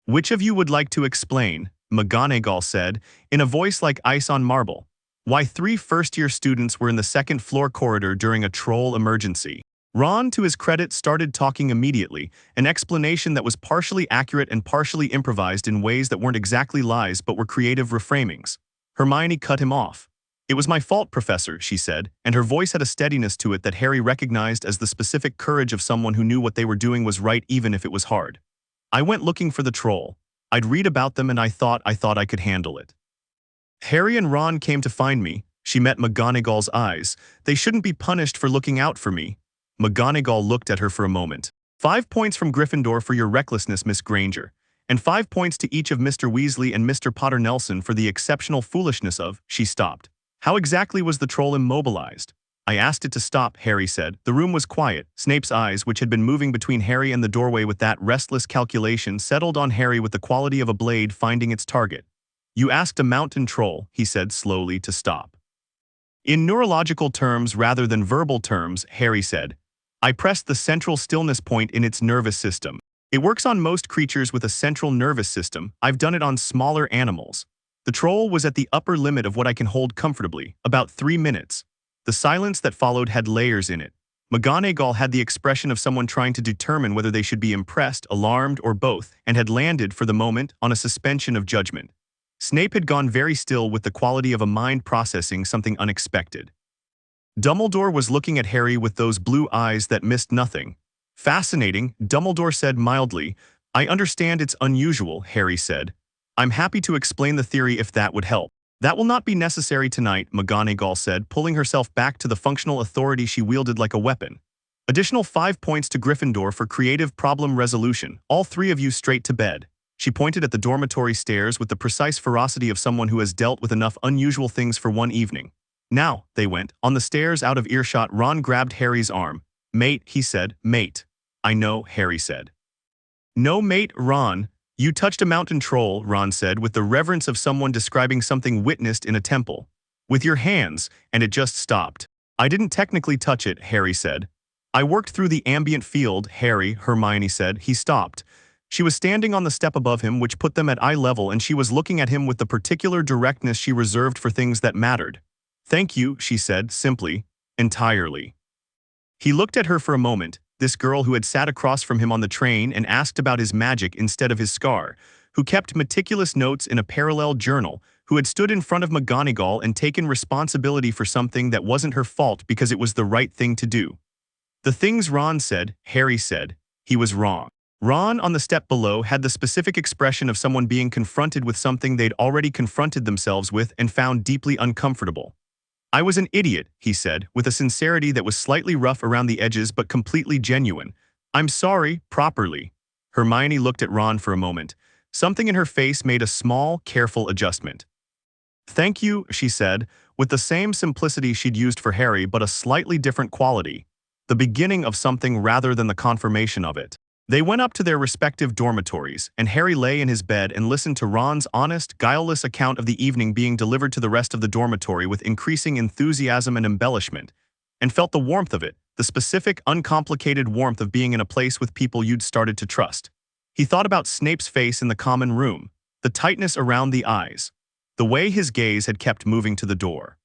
"Which of you would like to explain?" McGonagall said, in a voice like ice on marble. Why 3 first-year students were in the second-floor corridor during a troll emergency. Ron, to his credit, started talking immediately, an explanation that was partially accurate and partially improvised in ways that weren't exactly lies but were creative reframings. Hermione cut him off. "It was my fault, Professor," she said, and her voice had a steadiness to it that Harry recognized as the specific courage of someone who knew what they were doing was right even if it was hard. "I went looking for the troll. I'd read about them and I thought I could handle it. Harry and Ron came to find me." She met McGonagall's eyes. "They shouldn't be punished for looking out for me." McGonagall looked at her for a moment. 5 points from Gryffindor for your recklessness, Miss Granger. And 5 points to each of Mr. Weasley and Mr. Potter Nelson for the exceptional foolishness of—" She stopped. "How exactly was the troll immobilized?" "I asked it to stop," Harry said. The room was quiet. Snape's eyes, which had been moving between Harry and the doorway with that restless calculation, settled on Harry with the quality of a blade finding its target. "You asked a mountain troll," he said slowly, "to stop." "In neurological terms rather than verbal terms," Harry said. "I pressed the central stillness point in its nervous system. It works on most creatures with a central nervous system. I've done it on smaller animals. The troll was at the upper limit of what I can hold comfortably, about 3 minutes. The silence that followed had layers in it. McGonagall had the expression of someone trying to determine whether they should be impressed, alarmed, or both, and had landed, for the moment, on a suspension of judgment. Snape had gone very still with the quality of a mind processing something unexpected. Dumbledore was looking at Harry with those blue eyes that missed nothing. "Fascinating," Dumbledore said mildly. "I understand it's unusual," Harry said. "I'm happy to explain the theory if that would help." "That will not be necessary tonight," McGonagall said, pulling herself back to the functional authority she wielded like a weapon. "Additional 5 points to Gryffindor for creative problem resolution. All 3 of you straight to bed." She pointed at the dormitory stairs with the precise ferocity of someone who has dealt with enough unusual things for one evening. "Now," they went. On the stairs out of earshot, Ron grabbed Harry's arm. "Mate," he said. "Mate." "I know," Harry said. "No, mate, Ron. You touched a mountain troll," Ron said with the reverence of someone describing something witnessed in a temple. "With your hands, and it just stopped." "I didn't technically touch it," Harry said. "I worked through the ambient field," Hermione said. "He stopped." She was standing on the step above him, which put them at eye level, and she was looking at him with the particular directness she reserved for things that mattered. "Thank you," she said, simply. "Entirely." He looked at her for a moment, this girl who had sat across from him on the train and asked about his magic instead of his scar, who kept meticulous notes in a parallel journal, who had stood in front of McGonagall and taken responsibility for something that wasn't her fault because it was the right thing to do. The things Ron said, Harry said, he was wrong. Ron, on the step below, had the specific expression of someone being confronted with something they'd already confronted themselves with and found deeply uncomfortable. "I was an idiot," he said, with a sincerity that was slightly rough around the edges but completely genuine. "I'm sorry, properly." Hermione looked at Ron for a moment. Something in her face made a small, careful adjustment. "Thank you," she said, with the same simplicity she'd used for Harry but a slightly different quality. The beginning of something rather than the confirmation of it. They went up to their respective dormitories, and Harry lay in his bed and listened to Ron's honest, guileless account of the evening being delivered to the rest of the dormitory with increasing enthusiasm and embellishment, and felt the warmth of it, the specific, uncomplicated warmth of being in a place with people you'd started to trust. He thought about Snape's face in the common room, the tightness around the eyes, the way his gaze had kept moving to the door.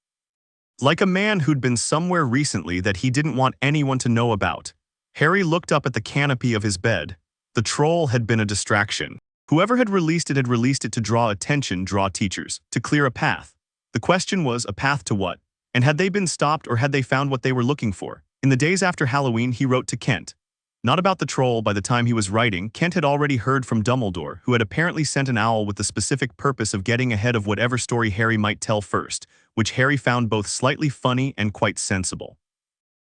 Like a man who'd been somewhere recently that he didn't want anyone to know about. Harry looked up at the canopy of his bed. The troll had been a distraction. Whoever had released it to draw attention, draw teachers, to clear a path. The question was, a path to what? And had they been stopped or had they found what they were looking for? In the days after Halloween, he wrote to Kent. Not about the troll. By the time he was writing, Kent had already heard from Dumbledore, who had apparently sent an owl with the specific purpose of getting ahead of whatever story Harry might tell first, which Harry found both slightly funny and quite sensible.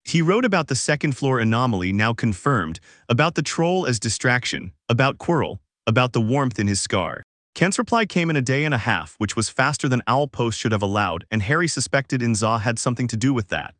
He wrote about the second-floor anomaly now confirmed, about the troll as distraction, about Quirrell, about the warmth in his scar. Kent's reply came in a day and a half, which was faster than Owl Post should have allowed, and Harry suspected Inza had something to do with that.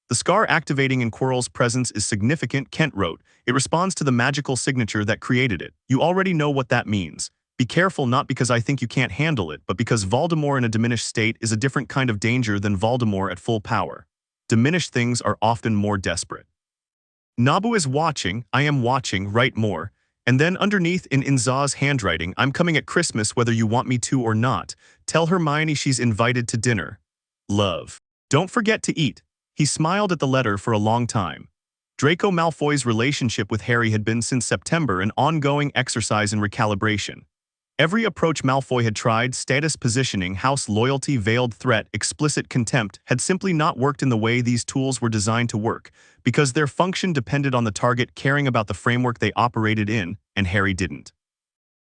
"The scar activating in Quirrell's presence is significant," Kent wrote. "It responds to the magical signature that created it. You already know what that means. Be careful, not because I think you can't handle it, but because Voldemort in a diminished state is a different kind of danger than Voldemort at full power. Diminished things are often more desperate. Nabu is watching, I am watching, write more. And then underneath in Za's handwriting, I'm coming at Christmas whether you want me to or not. Tell Hermione she's invited to dinner. Love. Don't forget to eat. He smiled at the letter for a long time. Draco Malfoy's relationship with Harry had been since September an ongoing exercise in recalibration. Every approach Malfoy had tried, status positioning, house loyalty, veiled threat, explicit contempt, had simply not worked in the way these tools were designed to work, because their function depended on the target caring about the framework they operated in, and Harry didn't.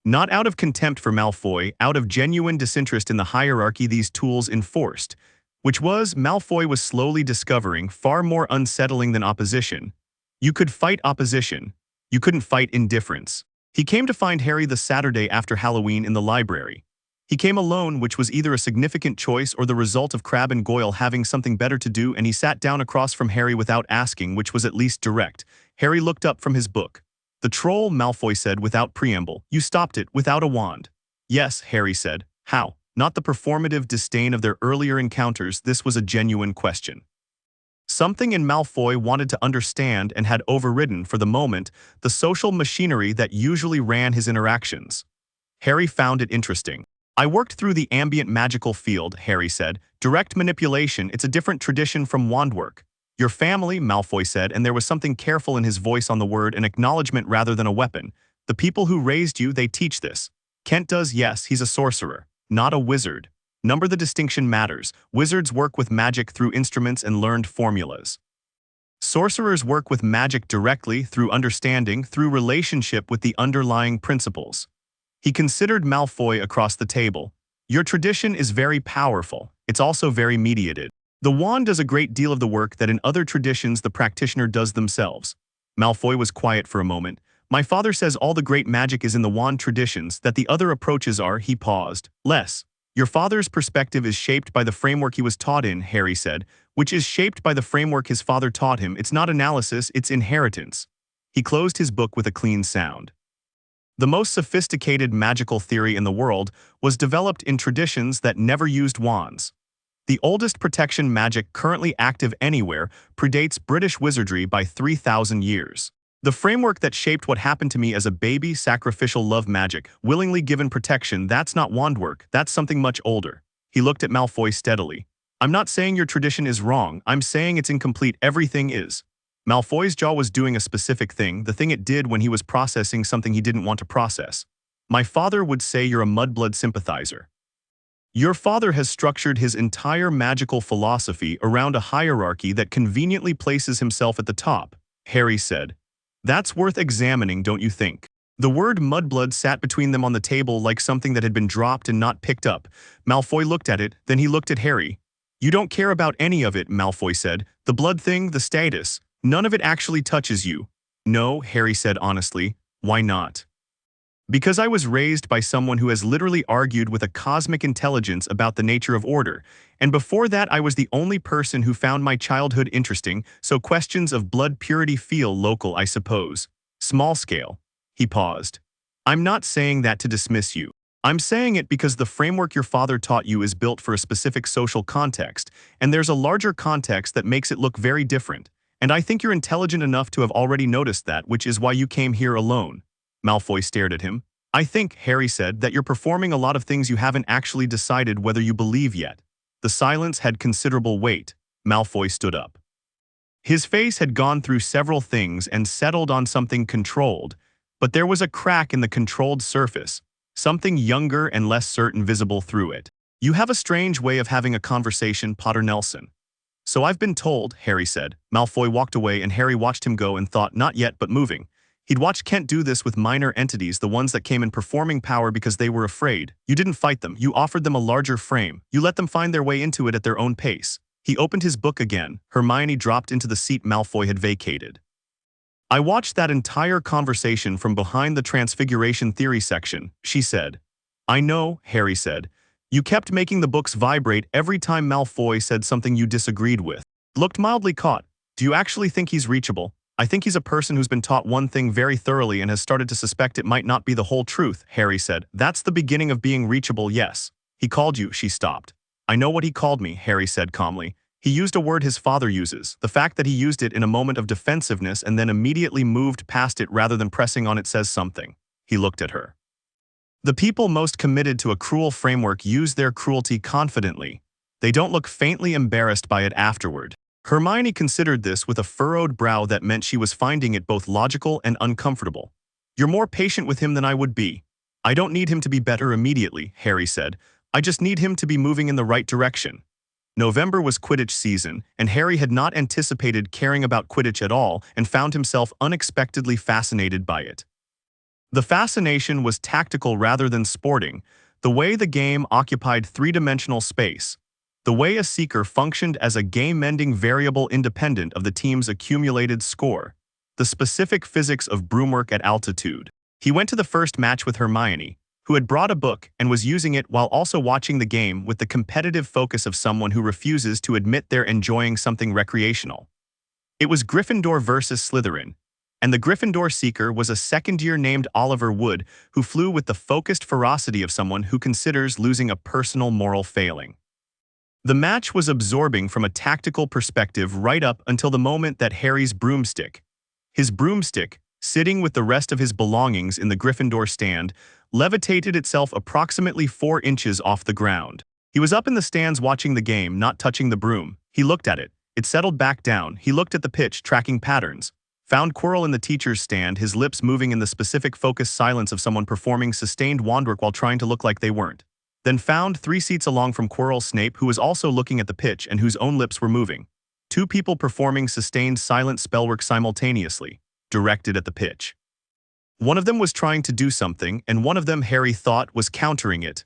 Not out of contempt for Malfoy, out of genuine disinterest in the hierarchy these tools enforced, which was, Malfoy was slowly discovering, far more unsettling than opposition. You could fight opposition. You couldn't fight indifference. He came to find Harry the Saturday after Halloween in the library. He came alone, which was either a significant choice or the result of Crabbe and Goyle having something better to do, and he sat down across from Harry without asking, which was at least direct. Harry looked up from his book. "The troll," Malfoy said without preamble. "You stopped it without a wand." "Yes," Harry said. "How?" Not the performative disdain of their earlier encounters, this was a genuine question. Something in Malfoy wanted to understand and had overridden, for the moment, the social machinery that usually ran his interactions. Harry found it interesting. "I worked through the ambient magical field," Harry said. "Direct manipulation, it's a different tradition from wand work." "Your family," Malfoy said, and there was something careful in his voice on the word, an acknowledgement rather than a weapon. "The people who raised you, they teach this." "Kent does, yes, he's a sorcerer. Not a wizard. Number the distinction matters. Wizards work with magic through instruments and learned formulas. Sorcerers work with magic directly, through understanding, through relationship with the underlying principles." He considered Malfoy across the table. "Your tradition is very powerful. It's also very mediated. The wand does a great deal of the work that in other traditions the practitioner does themselves." Malfoy was quiet for a moment. "My father says all the great magic is in the wand traditions, that the other approaches are," he paused, "less. Your father's perspective is shaped by the framework he was taught in," Harry said, "which is shaped by the framework his father taught him. It's not analysis, it's inheritance." He closed his book with a clean sound. The most sophisticated magical theory in the world was developed in traditions that never used wands. The oldest protection magic currently active anywhere predates British wizardry by 3,000 years. The framework that shaped what happened to me as a baby, sacrificial love magic, willingly given protection, that's not wand work, that's something much older. He looked at Malfoy steadily. "I'm not saying your tradition is wrong, I'm saying it's incomplete, everything is." Malfoy's jaw was doing a specific thing, the thing it did when he was processing something he didn't want to process. "My father would say you're a mudblood sympathizer. Your father has structured his entire magical philosophy around a hierarchy that conveniently places himself at the top," Harry said. "That's worth examining, don't you think?" The word mudblood sat between them on the table like something that had been dropped and not picked up. Malfoy looked at it, then he looked at Harry. "You don't care about any of it," Malfoy said. "The blood thing, the status, none of it actually touches you." "No," Harry said honestly. "Why not?" "Because I was raised by someone who has literally argued with a cosmic intelligence about the nature of order, and before that I was the only person who found my childhood interesting, so questions of blood purity feel local, I suppose. Small scale." He paused. "I'm not saying that to dismiss you. I'm saying it because the framework your father taught you is built for a specific social context, and there's a larger context that makes it look very different. And I think you're intelligent enough to have already noticed that, which is why you came here alone." Malfoy stared at him. "I think," Harry said, "that you're performing a lot of things you haven't actually decided whether you believe yet." The silence had considerable weight. Malfoy stood up. His face had gone through several things and settled on something controlled, but there was a crack in the controlled surface, something younger and less certain visible through it. "You have a strange way of having a conversation, Potter Nelson." "So I've been told," Harry said. Malfoy walked away and Harry watched him go and thought, not yet but moving. He'd watched Kent do this with minor entities, the ones that came in performing power because they were afraid. You didn't fight them, you offered them a larger frame. You let them find their way into it at their own pace. He opened his book again. Hermione dropped into the seat Malfoy had vacated. "I watched that entire conversation from behind the Transfiguration Theory section," she said. "I know," Harry said. "You kept making the books vibrate every time Malfoy said something you disagreed with." Looked mildly caught. "Do you actually think he's reachable?" "I think he's a person who's been taught one thing very thoroughly and has started to suspect it might not be the whole truth," Harry said. "That's the beginning of being reachable, yes." "He called you," she stopped. "I know what he called me," Harry said calmly. He used a word his father uses. The fact that he used it in a moment of defensiveness and then immediately moved past it rather than pressing on it says something. He looked at her. The people most committed to a cruel framework use their cruelty confidently. They don't look faintly embarrassed by it afterward. Hermione considered this with a furrowed brow that meant she was finding it both logical and uncomfortable. You're more patient with him than I would be. I don't need him to be better immediately, Harry said. I just need him to be moving in the right direction. November was Quidditch season, and Harry had not anticipated caring about Quidditch at all and found himself unexpectedly fascinated by it. The fascination was tactical rather than sporting, the way the game occupied three-dimensional space, the way a seeker functioned as a game-ending variable independent of the team's accumulated score, the specific physics of broomwork at altitude. He went to the first match with Hermione, who had brought a book and was using it while also watching the game with the competitive focus of someone who refuses to admit they're enjoying something recreational. It was Gryffindor versus Slytherin, and the Gryffindor seeker was a second-year named Oliver Wood who flew with the focused ferocity of someone who considers losing a personal moral failing. The match was absorbing from a tactical perspective right up until the moment that Harry's broomstick, his broomstick, sitting with the rest of his belongings in the Gryffindor stand, levitated itself approximately 4 inches off the ground. He was up in the stands watching the game, not touching the broom. He looked at it. It settled back down. He looked at the pitch, tracking patterns. Found Quirrell in the teacher's stand, his lips moving in the specific focused silence of someone performing sustained wandwork while trying to look like they weren't. Then found 3 seats along from Quirrell Snape, who was also looking at the pitch and whose own lips were moving. 2 people performing sustained silent spellwork simultaneously, directed at the pitch. One of them was trying to do something, and one of them, Harry thought, was countering it.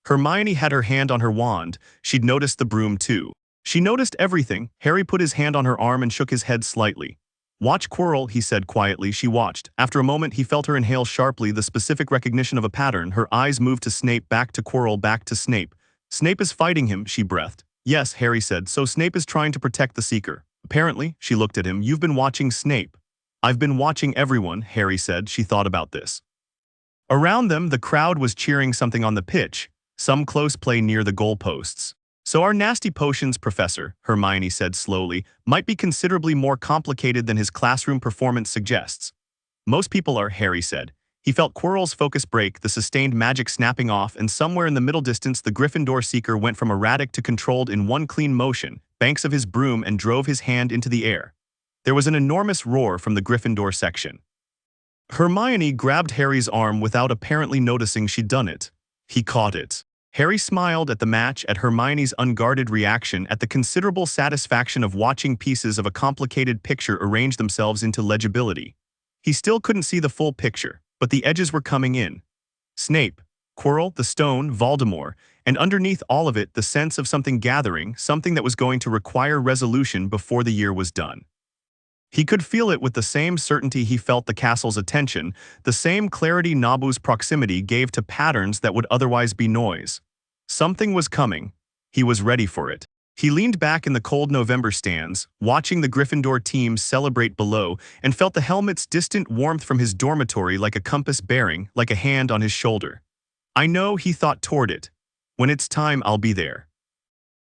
Hermione had her hand on her wand. She'd noticed the broom too. She noticed everything. Harry put his hand on her arm and shook his head slightly. "Watch Quirrell," he said quietly. She watched. After a moment, he felt her inhale sharply, the specific recognition of a pattern. Her eyes moved to Snape, back to Quirrell, back to Snape. "Snape is fighting him," she breathed. "Yes," Harry said, "so Snape is trying to protect the Seeker." "Apparently," she looked at him, "you've been watching Snape." "I've been watching everyone," Harry said. She thought about this. Around them, the crowd was cheering something on the pitch, some close play near the goalposts. "So our nasty potions, Professor," Hermione said slowly, "might be considerably more complicated than his classroom performance suggests." "Most people are," Harry said. He felt Quirrell's focus break, the sustained magic snapping off, and somewhere in the middle distance the Gryffindor Seeker went from erratic to controlled in one clean motion, banks of his broom, and drove his hand into the air. There was an enormous roar from the Gryffindor section. Hermione grabbed Harry's arm without apparently noticing she'd done it. He caught it. Harry smiled at the match, at Hermione's unguarded reaction, at the considerable satisfaction of watching pieces of a complicated picture arrange themselves into legibility. He still couldn't see the full picture, but the edges were coming in. Snape, Quirrell, the stone, Voldemort, and underneath all of it the sense of something gathering, something that was going to require resolution before the year was done. He could feel it with the same certainty he felt the castle's attention, the same clarity Nabu's proximity gave to patterns that would otherwise be noise. Something was coming. He was ready for it. He leaned back in the cold November stands, watching the Gryffindor team celebrate below, and felt the helmet's distant warmth from his dormitory like a compass bearing, like a hand on his shoulder. "I know," he thought toward it. "When it's time, I'll be there."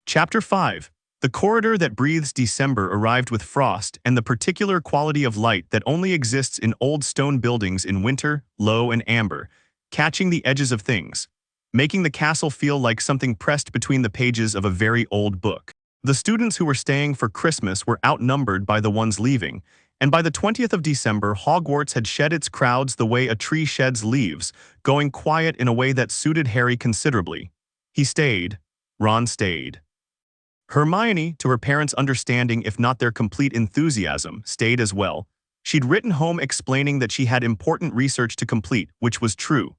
Chapter 5. The corridor that breathes December arrived with frost and the particular quality of light that only exists in old stone buildings in winter, low and amber, catching the edges of things, making the castle feel like something pressed between the pages of a very old book. The students who were staying for Christmas were outnumbered by the ones leaving, and by the 20th of December, Hogwarts had shed its crowds the way a tree sheds leaves, going quiet in a way that suited Harry considerably. He stayed. Ron stayed. Hermione, to her parents' understanding if not their complete enthusiasm, stayed as well. She'd written home explaining that she had important research to complete, which was true,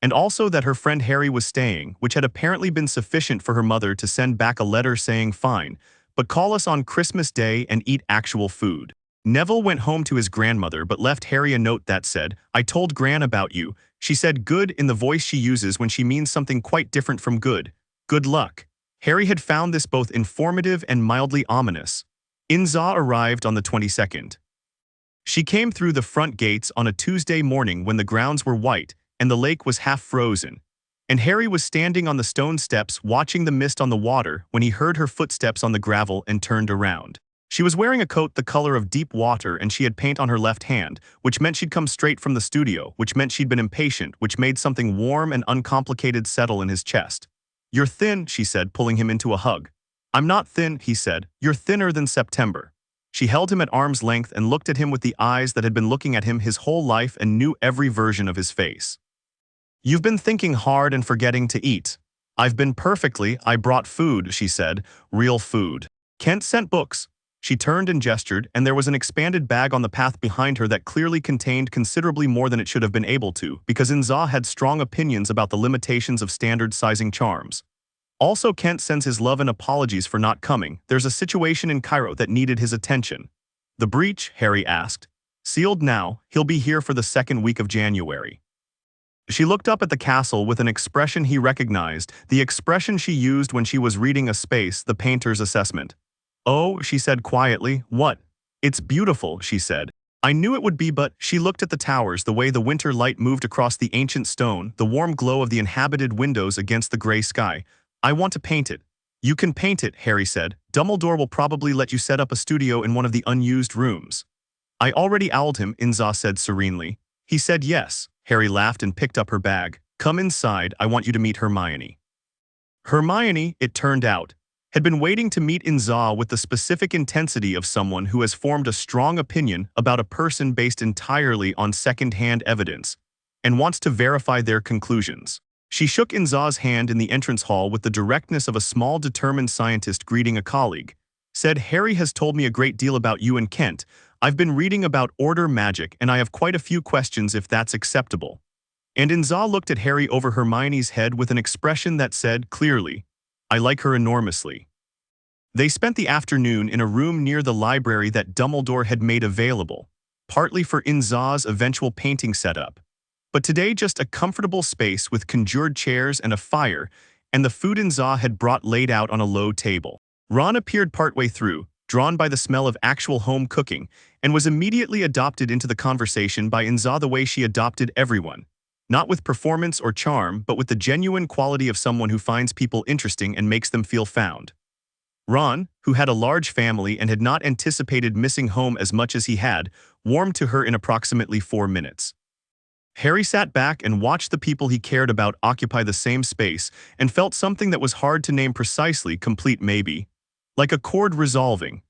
and also that her friend Harry was staying, which had apparently been sufficient for her mother to send back a letter saying, "Fine, but call us on Christmas Day and eat actual food." Neville went home to his grandmother but left Harry a note that said, "I told Gran about you." She said good in the voice she uses when she means something quite different from good. Good luck. Harry had found this both informative and mildly ominous. Inza arrived on the 22nd. She came through the front gates on a Tuesday morning when the grounds were white and the lake was half frozen. And Harry was standing on the stone steps watching the mist on the water when he heard her footsteps on the gravel and turned around. She was wearing a coat the color of deep water and she had paint on her left hand, which meant she'd come straight from the studio, which meant she'd been impatient, which made something warm and uncomplicated settle in his chest. "You're thin," she said, pulling him into a hug. "I'm not thin," he said. "You're thinner than September." She held him at arm's length and looked at him with the eyes that had been looking at him his whole life and knew every version of his face. "You've been thinking hard and forgetting to eat." "I've been perfectly. I brought food," she said. "Real food." "Kent sent books." She turned and gestured, and there was an expanded bag on the path behind her that clearly contained considerably more than it should have been able to, because Inza had strong opinions about the limitations of standard sizing charms. "Also, Kent sends his love and apologies for not coming. There's a situation in Cairo that needed his attention." "The breach?" Harry asked. "Sealed now. He'll be here for the second week of January." She looked up at the castle with an expression he recognized, the expression she used when she was reading A Space, the painter's assessment. "Oh," she said quietly. "What?" "It's beautiful," she said. "I knew it would be, but..." She looked at the towers, the way the winter light moved across the ancient stone, the warm glow of the inhabited windows against the gray sky. "I want to paint it." "You can paint it," Harry said. "Dumbledore will probably let you set up a studio in one of the unused rooms." "I already owled him," Inza said serenely. "He said yes." Harry laughed and picked up her bag. "Come inside, I want you to meet Hermione." Hermione, it turned out, had been waiting to meet Inza with the specific intensity of someone who has formed a strong opinion about a person based entirely on second-hand evidence, and wants to verify their conclusions. She shook Inza's hand in the entrance hall with the directness of a small determined scientist greeting a colleague. Said, "Harry has told me a great deal about you and Kent. I've been reading about order magic and I have quite a few questions if that's acceptable." And Inza looked at Harry over Hermione's head with an expression that said, clearly, "I like her enormously." They spent the afternoon in a room near the library that Dumbledore had made available, partly for Inza's eventual painting setup. But today just a comfortable space with conjured chairs and a fire, and the food Inza had brought laid out on a low table. Ron appeared partway through, drawn by the smell of actual home cooking, and was immediately adopted into the conversation by Inza the way she adopted everyone. Not with performance or charm, but with the genuine quality of someone who finds people interesting and makes them feel found. Ron, who had a large family and had not anticipated missing home as much as he had, warmed to her in approximately 4 minutes. Harry sat back and watched the people he cared about occupy the same space and felt something that was hard to name precisely, complete maybe. Like a chord resolving.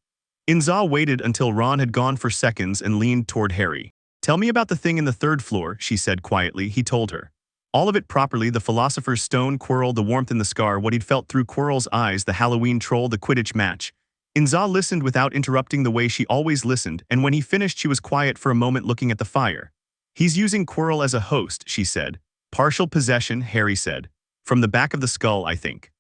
Inza waited until Ron had gone for seconds and leaned toward Harry. "Tell me about the thing in the third floor," she said quietly. He told her. All of it properly, the philosopher's stone, Quirrell, the warmth in the scar, what he'd felt through Quirrell's eyes, the Halloween troll, the Quidditch match. Inza listened without interrupting the way she always listened, and when he finished she was quiet for a moment looking at the fire. "He's using Quirrell as a host," she said. "Partial possession," Harry said. "From the back of the skull, I think.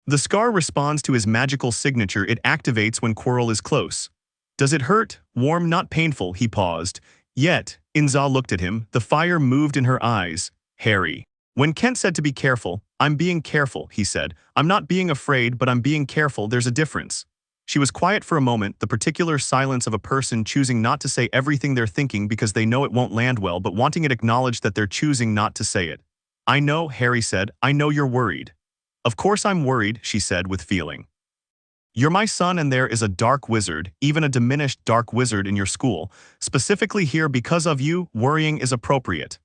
The scar responds to his magical signature. It activates when Quirrell is close." "Does it hurt? Warm, not painful," he paused. "Yet." Inza looked at him. The fire moved in her eyes. "Harry." When Kent said to be careful, "I'm being careful," he said. "I'm not being afraid, but I'm being careful. There's a difference." She was quiet for a moment, the particular silence of a person choosing not to say everything they're thinking because they know it won't land well, but wanting it acknowledged that they're choosing not to say it. "I know," Harry said. "I know you're worried." "Of course I'm worried," she said with feeling. "You're my son and there is a dark wizard, even a diminished dark wizard in your school. Specifically here because of you, worrying is appropriate."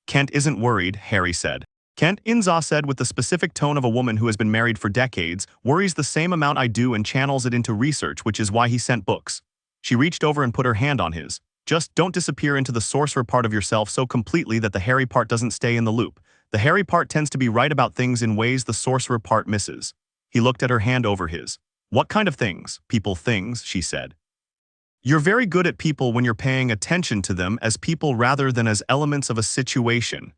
"Kent isn't worried," Harry said. "Kent," Inza said with the specific tone of a woman who has been married for decades, "worries the same amount I do and channels it into research, which is why he sent books." She reached over and put her hand on his. "Just don't disappear into the sorcerer part of yourself so completely that the Harry part doesn't stay in the loop. The Harry part tends to be right about things in ways the sorcerer part misses." He looked at her hand over his. "What kind of things?" "People things," she said. "You're very good at people when you're paying attention to them as people rather than as elements of a situation."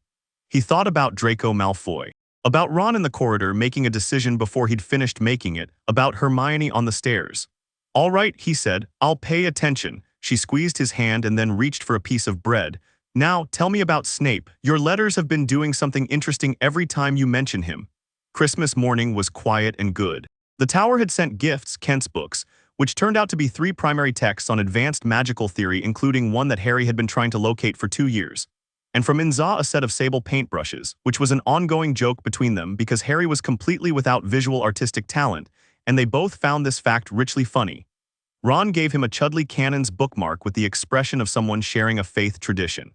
He thought about Draco Malfoy. About Ron in the corridor making a decision before he'd finished making it, about Hermione on the stairs. "All right," he said, "I'll pay attention." She squeezed his hand and then reached for a piece of bread. "Now, tell me about Snape. Your letters have been doing something interesting every time you mention him." Christmas morning was quiet and good. The tower had sent gifts, Kent's books, which turned out to be 3 primary texts on advanced magical theory, including one that Harry had been trying to locate for 2 years. and from Inza a set of sable paintbrushes, which was an ongoing joke between them because Harry was completely without visual artistic talent, and they both found this fact richly funny. Ron gave him a Chudley Cannon's bookmark with the expression of someone sharing a faith tradition.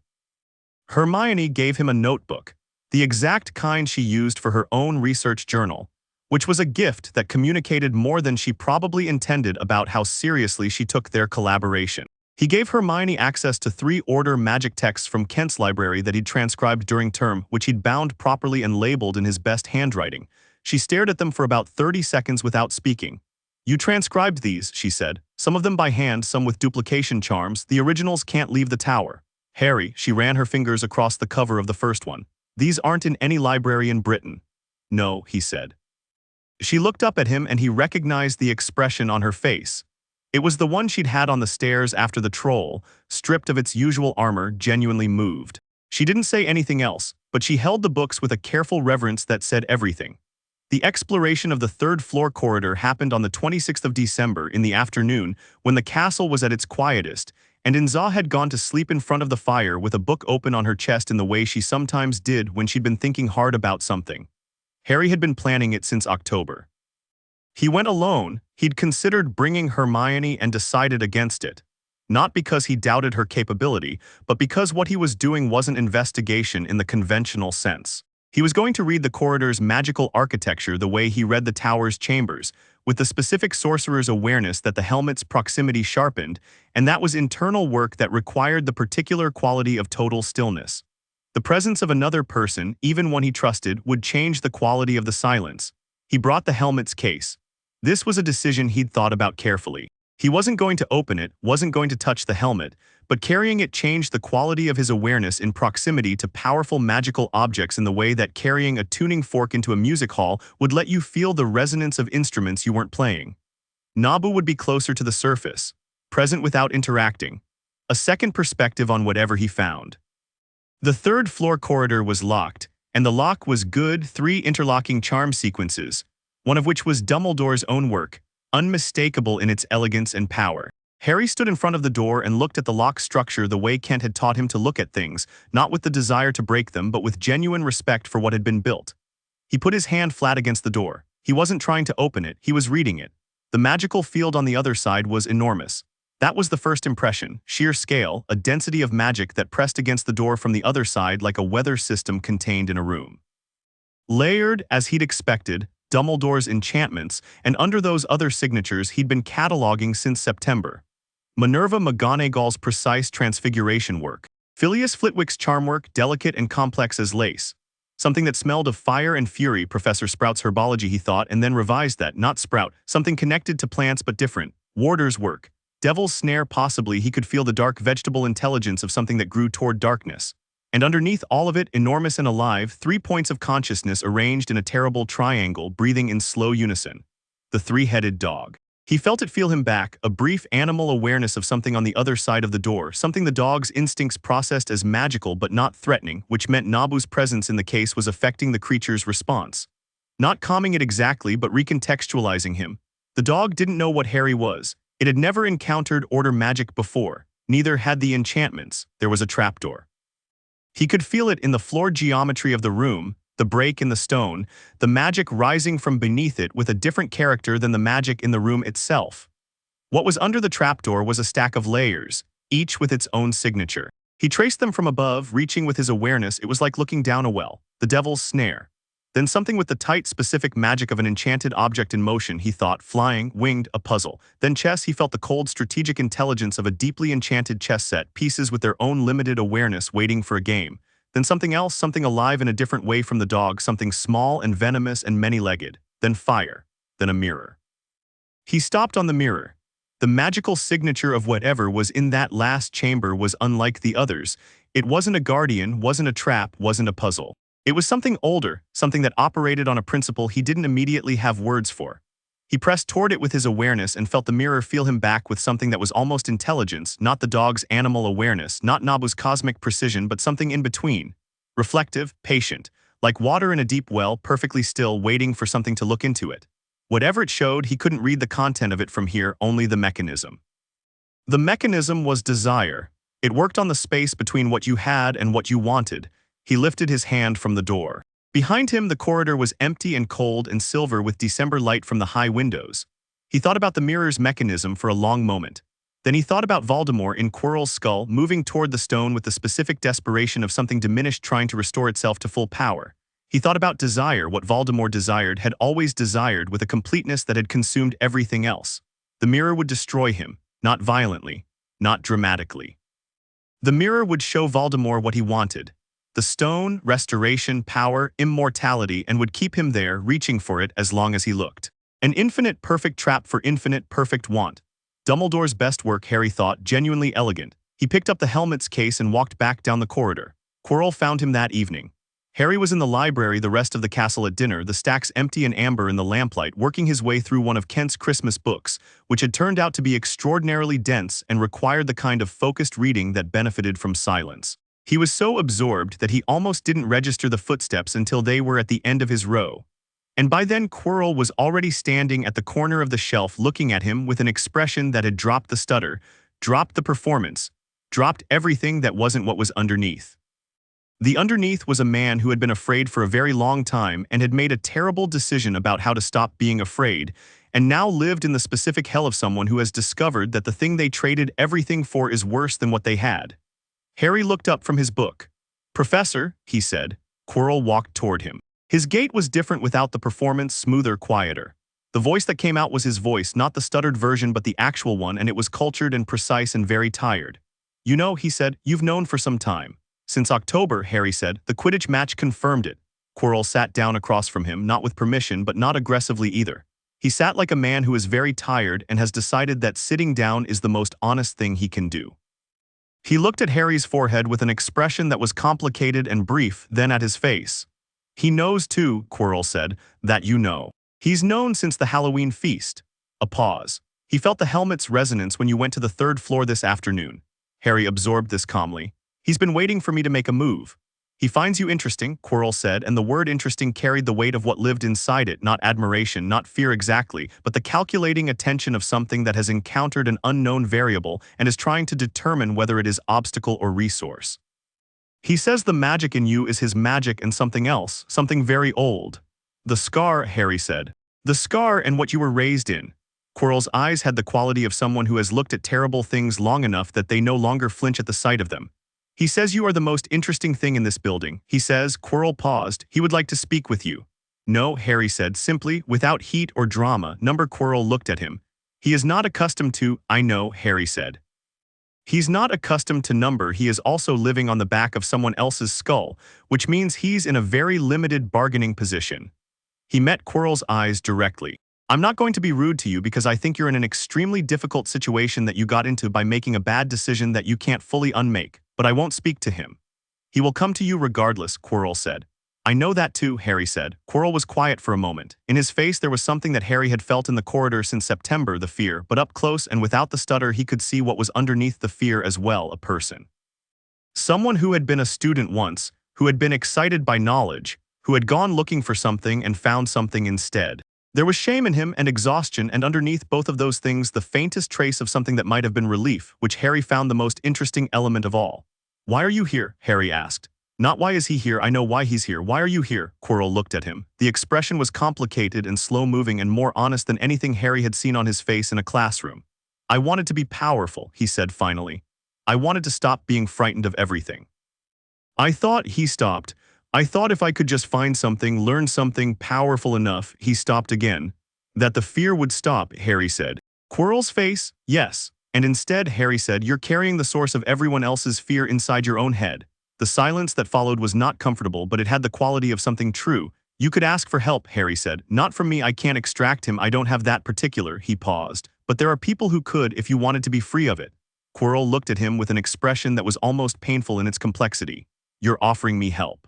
Hermione gave him a notebook, the exact kind she used for her own research journal, which was a gift that communicated more than she probably intended about how seriously she took their collaboration. He gave Hermione access to 3 Order magic texts from Kent's library that he'd transcribed during term, which he'd bound properly and labeled in his best handwriting. She stared at them for about 30 seconds without speaking. "You transcribed these," she said. "Some of them by hand, some with duplication charms. The originals can't leave the tower." "Harry," she ran her fingers across the cover of the first one. "These aren't in any library in Britain." "No," he said. She looked up at him and he recognized the expression on her face. It was the one she'd had on the stairs after the troll, stripped of its usual armor, genuinely moved. She didn't say anything else, but she held the books with a careful reverence that said everything. The exploration of the 3rd floor corridor happened on the 26th of December in the afternoon when the castle was at its quietest, and Inza had gone to sleep in front of the fire with a book open on her chest in the way she sometimes did when she'd been thinking hard about something. Harry had been planning it since October. He went alone. He'd considered bringing Hermione and decided against it. Not because he doubted her capability, but because what he was doing wasn't investigation in the conventional sense. He was going to read the corridor's magical architecture the way he read the tower's chambers, with the specific sorcerer's awareness that the helmet's proximity sharpened, and that was internal work that required the particular quality of total stillness. The presence of another person, even one he trusted, would change the quality of the silence. He brought the helmet's case. This was a decision he'd thought about carefully. He wasn't going to open it, wasn't going to touch the helmet, but carrying it changed the quality of his awareness in proximity to powerful magical objects in the way that carrying a tuning fork into a music hall would let you feel the resonance of instruments you weren't playing. Nabu would be closer to the surface, present without interacting, a second perspective on whatever he found. The 3rd floor corridor was locked, and the lock was good 3 interlocking charm sequences, one of which was Dumbledore's own work, unmistakable in its elegance and power. Harry stood in front of the door and looked at the lock structure the way Kent had taught him to look at things, not with the desire to break them but with genuine respect for what had been built. He put his hand flat against the door. He wasn't trying to open it, he was reading it. The magical field on the other side was enormous. That was the first impression, sheer scale, a density of magic that pressed against the door from the other side like a weather system contained in a room. Layered, as he'd expected, Dumbledore's enchantments, and under those other signatures he'd been cataloging since September. Minerva McGonagall's precise transfiguration work. Phileas Flitwick's charm work, delicate and complex as lace. Something that smelled of fire and fury, Professor Sprout's herbology he thought, and then revised that, not Sprout, something connected to plants but different. Warder's work. Devil's snare, possibly he could feel the dark vegetable intelligence of something that grew toward darkness. And underneath all of it, enormous and alive, 3 points of consciousness arranged in a terrible triangle, breathing in slow unison. The 3-headed dog. He felt it feel him back, a brief animal awareness of something on the other side of the door, something the dog's instincts processed as magical but not threatening, which meant Nabu's presence in the case was affecting the creature's response. Not calming it exactly, but recontextualizing him. The dog didn't know what Harry was. It had never encountered Order magic before. Neither had the enchantments. There was a trapdoor. He could feel it in the floor geometry of the room, the break in the stone, the magic rising from beneath it with a different character than the magic in the room itself. What was under the trapdoor was a stack of layers, each with its own signature. He traced them from above, reaching with his awareness. It was like looking down a well. The devil's snare. Then something with the tight, specific magic of an enchanted object in motion, he thought, flying, winged, a puzzle. Then chess, he felt the cold, strategic intelligence of a deeply enchanted chess set, pieces with their own limited awareness waiting for a game. Then something else, something alive in a different way from the dog, something small and venomous and many-legged. Then fire. Then a mirror. He stopped on the mirror. The magical signature of whatever was in that last chamber was unlike the others. It wasn't a guardian, wasn't a trap, wasn't a puzzle. It was something older, something that operated on a principle he didn't immediately have words for. He pressed toward it with his awareness and felt the mirror feel him back with something that was almost intelligence, not the dog's animal awareness, not Nabu's cosmic precision, but something in between. Reflective, patient, like water in a deep well, perfectly still, waiting for something to look into it. Whatever it showed, he couldn't read the content of it from here, only the mechanism. The mechanism was desire. It worked on the space between what you had and what you wanted. He lifted his hand from the door. Behind him, the corridor was empty and cold and silver with December light from the high windows. He thought about the mirror's mechanism for a long moment. Then he thought about Voldemort in Quirrell's skull moving toward the stone with the specific desperation of something diminished trying to restore itself to full power. He thought about desire, what Voldemort desired had always desired with a completeness that had consumed everything else. The mirror would destroy him, not violently, not dramatically. The mirror would show Voldemort what he wanted. The stone, restoration, power, immortality, and would keep him there, reaching for it as long as he looked. An infinite perfect trap for infinite perfect want. Dumbledore's best work, Harry thought, genuinely elegant. He picked up the helmet's case and walked back down the corridor. Quirrell found him that evening. Harry was in the library, the rest of the castle at dinner, the stacks empty and amber in the lamplight, working his way through one of Kent's Christmas books, which had turned out to be extraordinarily dense and required the kind of focused reading that benefited from silence. He was so absorbed that he almost didn't register the footsteps until they were at the end of his row. And by then Quirrell was already standing at the corner of the shelf looking at him with an expression that had dropped the stutter, dropped the performance, dropped everything that wasn't what was underneath. The underneath was a man who had been afraid for a very long time and had made a terrible decision about how to stop being afraid, and now lived in the specific hell of someone who has discovered that the thing they traded everything for is worse than what they had. Harry looked up from his book. "Professor," he said. Quirrell walked toward him. His gait was different without the performance, smoother, quieter. The voice that came out was his voice, not the stuttered version but the actual one, and it was cultured and precise and very tired. "You know," he said, "you've known for some time." "Since October," Harry said. "The Quidditch match confirmed it." Quirrell sat down across from him, not with permission but not aggressively either. He sat like a man who is very tired and has decided that sitting down is the most honest thing he can do. He looked at Harry's forehead with an expression that was complicated and brief, then at his face. "He knows too," Quirrell said, "that you know. He's known since the Halloween feast." A pause. "He felt the helmet's resonance when you went to the 3rd floor this afternoon." Harry absorbed this calmly. "He's been waiting for me to make a move." "He finds you interesting," Quirrell said, and the word interesting carried the weight of what lived inside it, not admiration, not fear exactly, but the calculating attention of something that has encountered an unknown variable and is trying to determine whether it is obstacle or resource. "He says the magic in you is his magic and something else, something very old." "The scar," Harry said. "The scar and what you were raised in." Quirrell's eyes had the quality of someone who has looked at terrible things long enough that they no longer flinch at the sight of them. "He says you are the most interesting thing in this building. He says," Quirrell paused, "he would like to speak with you." "No," Harry said simply, without heat or drama. Quirrell looked at him. "He is not accustomed to—" "I know," Harry said. "He's not accustomed to number. He is also living on the back of someone else's skull, which means he's in a very limited bargaining position." He met Quirrell's eyes directly. "I'm not going to be rude to you because I think you're in an extremely difficult situation that you got into by making a bad decision that you can't fully unmake, but I won't speak to him. He will come to you regardless," Quirrell said. "I know that too," Harry said. Quirrell was quiet for a moment. In his face there was something that Harry had felt in the corridor since September, the fear, but up close and without the stutter he could see what was underneath the fear as well, a person. Someone who had been a student once, who had been excited by knowledge, who had gone looking for something and found something instead. There was shame in him and exhaustion, and underneath both of those things the faintest trace of something that might have been relief, which Harry found the most interesting element of all. "Why are you here?" Harry asked. "Not why is he here, I know why he's here. Why are you here?" Quirrell looked at him. The expression was complicated and slow-moving and more honest than anything Harry had seen on his face in a classroom. "I wanted to be powerful," he said finally. "I wanted to stop being frightened of everything. I thought," he stopped, "I thought if I could just find something, learn something powerful enough," he stopped again, "that the fear would stop," Harry said. Quirrell's face, "Yes. And instead," Harry said, "you're carrying the source of everyone else's fear inside your own head." The silence that followed was not comfortable, but it had the quality of something true. "You could ask for help," Harry said. "Not from me, I can't extract him, I don't have that particular," he paused. "But there are people who could if you wanted to be free of it." Quirrell looked at him with an expression that was almost painful in its complexity. "You're offering me help."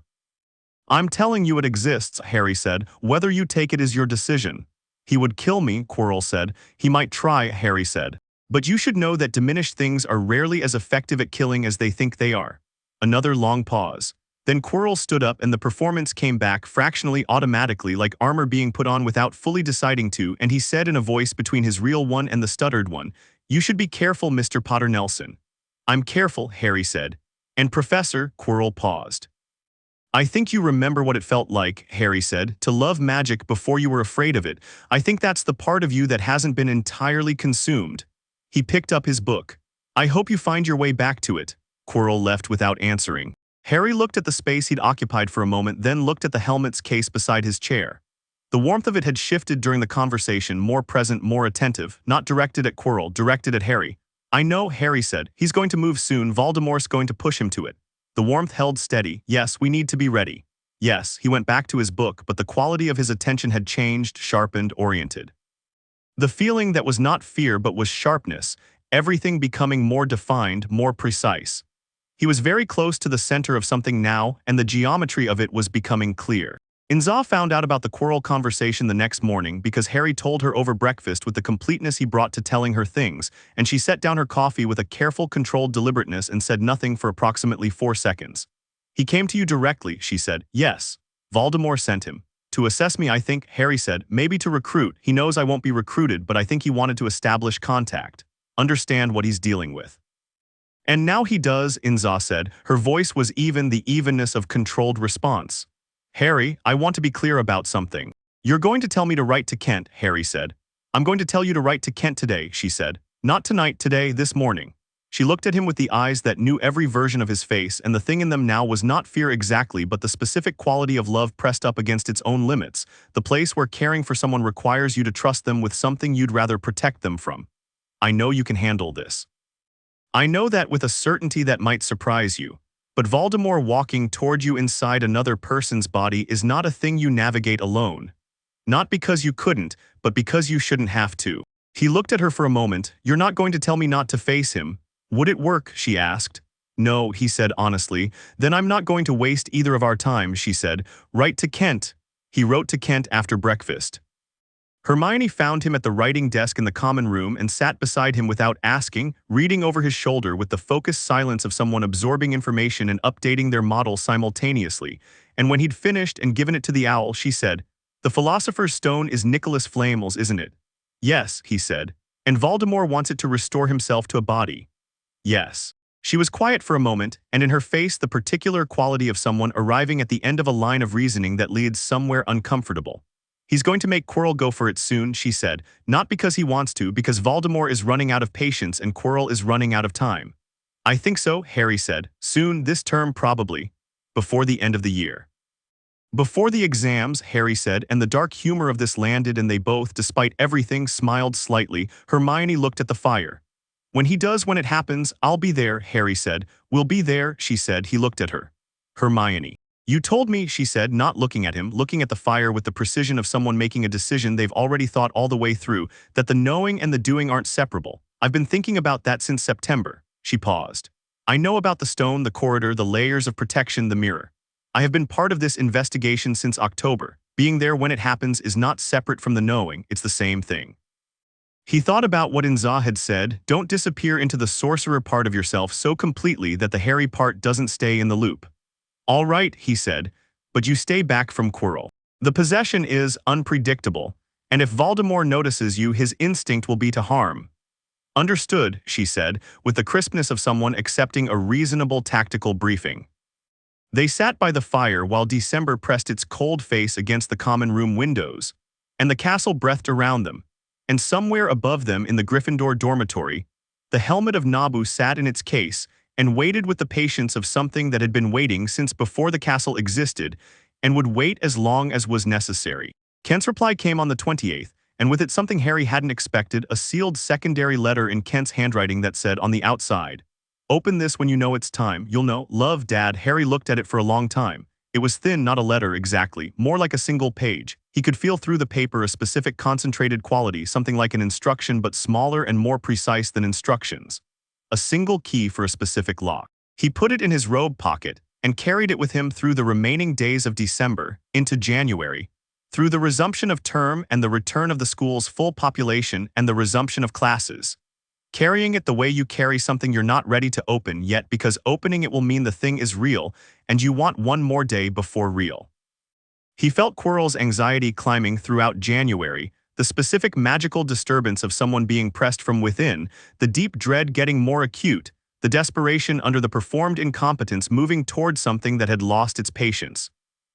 "I'm telling you it exists," Harry said. "Whether you take it is your decision." "He would kill me," Quirrell said. "He might try," Harry said. "But you should know that diminished things are rarely as effective at killing as they think they are." Another long pause. Then Quirrell stood up and the performance came back fractionally automatically like armor being put on without fully deciding to, and he said in a voice between his real one and the stuttered one, "You should be careful, Mr. Potter Nelson. I'm careful, Harry said. And Professor, Quirrell paused. I think you remember what it felt like, Harry said, to love magic before you were afraid of it. I think that's the part of you that hasn't been entirely consumed. He picked up his book. I hope you find your way back to it. Quirrell left without answering. Harry looked at the space he'd occupied for a moment, then looked at the helmet's case beside his chair. The warmth of it had shifted during the conversation, more present, more attentive, not directed at Quirrell, directed at Harry. I know, Harry said. He's going to move soon. Voldemort's going to push him to it. The warmth held steady. Yes, we need to be ready. Yes, he went back to his book, but the quality of his attention had changed, sharpened, oriented. The feeling that was not fear but was sharpness, everything becoming more defined, more precise. He was very close to the center of something now, and the geometry of it was becoming clear. Inza found out about the Quirrell conversation the next morning because Harry told her over breakfast with the completeness he brought to telling her things, and she set down her coffee with a careful, controlled deliberateness and said nothing for approximately 4 seconds. He came to you directly, she said. Yes. Voldemort sent him. To assess me, I think, Harry said, maybe to recruit. He knows I won't be recruited, but I think he wanted to establish contact. Understand what he's dealing with. And now he does, Inza said. Her voice was even, the evenness of controlled response. Harry, I want to be clear about something. You're going to tell me to write to Kent, Harry said. I'm going to tell you to write to Kent today, she said. Not tonight, today, this morning. She looked at him with the eyes that knew every version of his face, and the thing in them now was not fear exactly, but the specific quality of love pressed up against its own limits, the place where caring for someone requires you to trust them with something you'd rather protect them from. I know you can handle this. I know that with a certainty that might surprise you. But Voldemort walking toward you inside another person's body is not a thing you navigate alone. Not because you couldn't, but because you shouldn't have to. He looked at her for a moment. You're not going to tell me not to face him. Would it work? She asked. No, he said honestly. Then I'm not going to waste either of our time, she said. Write to Kent. He wrote to Kent after breakfast. Hermione found him at the writing desk in the common room and sat beside him without asking, reading over his shoulder with the focused silence of someone absorbing information and updating their model simultaneously. And when he'd finished and given it to the owl, she said, The Philosopher's Stone is Nicholas Flamel's, isn't it? Yes, he said. And Voldemort wants it to restore himself to a body. Yes. She was quiet for a moment, and in her face the particular quality of someone arriving at the end of a line of reasoning that leads somewhere uncomfortable. He's going to make Quirrell go for it soon, she said, not because he wants to, because Voldemort is running out of patience and Quirrell is running out of time. I think so, Harry said. Soon, this term probably. Before the end of the year. Before the exams, Harry said, and the dark humor of this landed and they both, despite everything, smiled slightly. Hermione looked at the fire. When he does, when it happens, I'll be there, Harry said. We'll be there, she said. He looked at her. Hermione. You told me, she said, not looking at him, looking at the fire with the precision of someone making a decision they've already thought all the way through, that the knowing and the doing aren't separable. I've been thinking about that since September. She paused. I know about the stone, the corridor, the layers of protection, the mirror. I have been part of this investigation since October. Being there when it happens is not separate from the knowing, it's the same thing. He thought about what Inza had said, don't disappear into the sorcerer part of yourself so completely that the Harry part doesn't stay in the loop. All right, he said, but you stay back from Quirrell. The possession is unpredictable, and if Voldemort notices you, his instinct will be to harm. Understood, she said, with the crispness of someone accepting a reasonable tactical briefing. They sat by the fire while December pressed its cold face against the common room windows, and the castle breathed around them, and somewhere above them in the Gryffindor dormitory, the Helmet of Nabu sat in its case, and waited with the patience of something that had been waiting since before the castle existed, and would wait as long as was necessary. Kent's reply came on the 28th, and with it something Harry hadn't expected, a sealed secondary letter in Kent's handwriting that said on the outside, Open this when you know it's time, you'll know, love, Dad. Harry looked at it for a long time. It was thin, not a letter exactly, more like a single page. He could feel through the paper a specific concentrated quality, something like an instruction but smaller and more precise than instructions. A single key for a specific lock. He put it in his robe pocket and carried it with him through the remaining days of December, into January, through the resumption of term and the return of the school's full population and the resumption of classes. Carrying it the way you carry something you're not ready to open yet because opening it will mean the thing is real and you want one more day before real. He felt Quirrell's anxiety climbing throughout January, the specific magical disturbance of someone being pressed from within, the deep dread getting more acute, the desperation under the performed incompetence moving toward something that had lost its patience.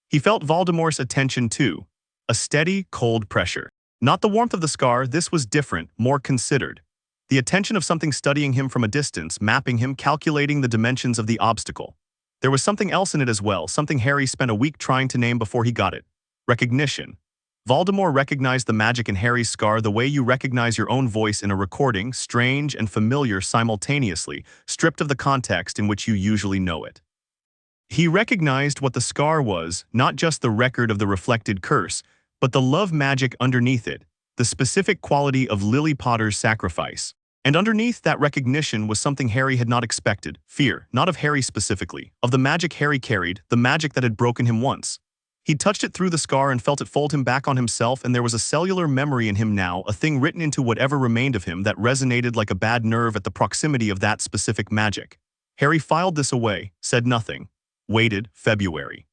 He felt Voldemort's attention too, a steady, cold pressure. Not the warmth of the scar, this was different, more considered. The attention of something studying him from a distance, mapping him, calculating the dimensions of the obstacle. There was something else in it as well, something Harry spent a week trying to name before he got it. Recognition. Voldemort recognized the magic in Harry's scar the way you recognize your own voice in a recording, strange and familiar simultaneously, stripped of the context in which you usually know it. He recognized what the scar was, not just the record of the reflected curse, but the love magic underneath it, the specific quality of Lily Potter's sacrifice. And underneath that recognition was something Harry had not expected, fear, not of Harry specifically, of the magic Harry carried, the magic that had broken him once. He touched it through the scar and felt it fold him back on himself, and there was a cellular memory in him now, a thing written into whatever remained of him that resonated like a bad nerve at the proximity of that specific magic. Harry filed this away, said nothing. Waited. February.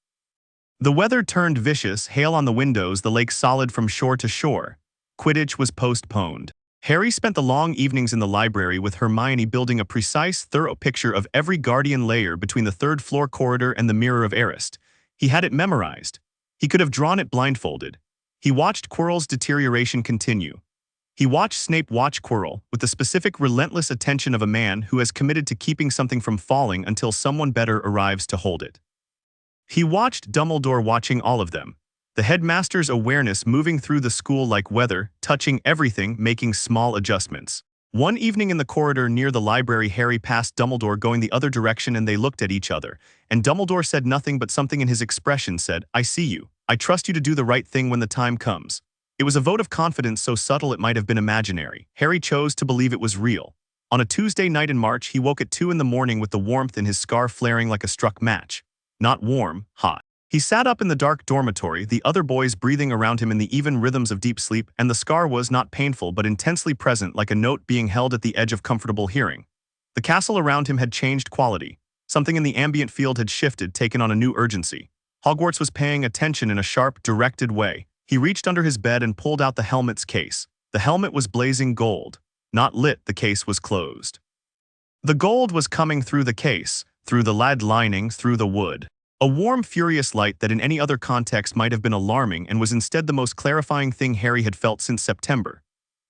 The weather turned vicious, hail on the windows, the lake solid from shore to shore. Quidditch was postponed. Harry spent the long evenings in the library with Hermione building a precise, thorough picture of every guardian layer between the third-floor corridor and the Mirror of Erised. He had it memorized. He could have drawn it blindfolded. He watched Quirrell's deterioration continue. He watched Snape watch Quirrell with the specific, relentless attention of a man who has committed to keeping something from falling until someone better arrives to hold it. He watched Dumbledore watching all of them. The headmaster's awareness moving through the school like weather, touching everything, making small adjustments. One evening in the corridor near the library, Harry passed Dumbledore going the other direction, and they looked at each other. And Dumbledore said nothing, but something in his expression said, "I see you. I trust you to do the right thing when the time comes." It was a vote of confidence so subtle it might have been imaginary. Harry chose to believe it was real. On a Tuesday night in March, he woke at 2 in the morning with the warmth in his scar flaring like a struck match. Not warm, hot. He sat up in the dark dormitory, the other boys breathing around him in the even rhythms of deep sleep, and the scar was not painful but intensely present, like a note being held at the edge of comfortable hearing. The castle around him had changed quality. Something in the ambient field had shifted, taken on a new urgency. Hogwarts was paying attention in a sharp, directed way. He reached under his bed and pulled out the helmet's case. The helmet was blazing gold. Not lit, the case was closed. The gold was coming through the case, through the lead lining, through the wood. A warm, furious light that in any other context might have been alarming and was instead the most clarifying thing Harry had felt since September.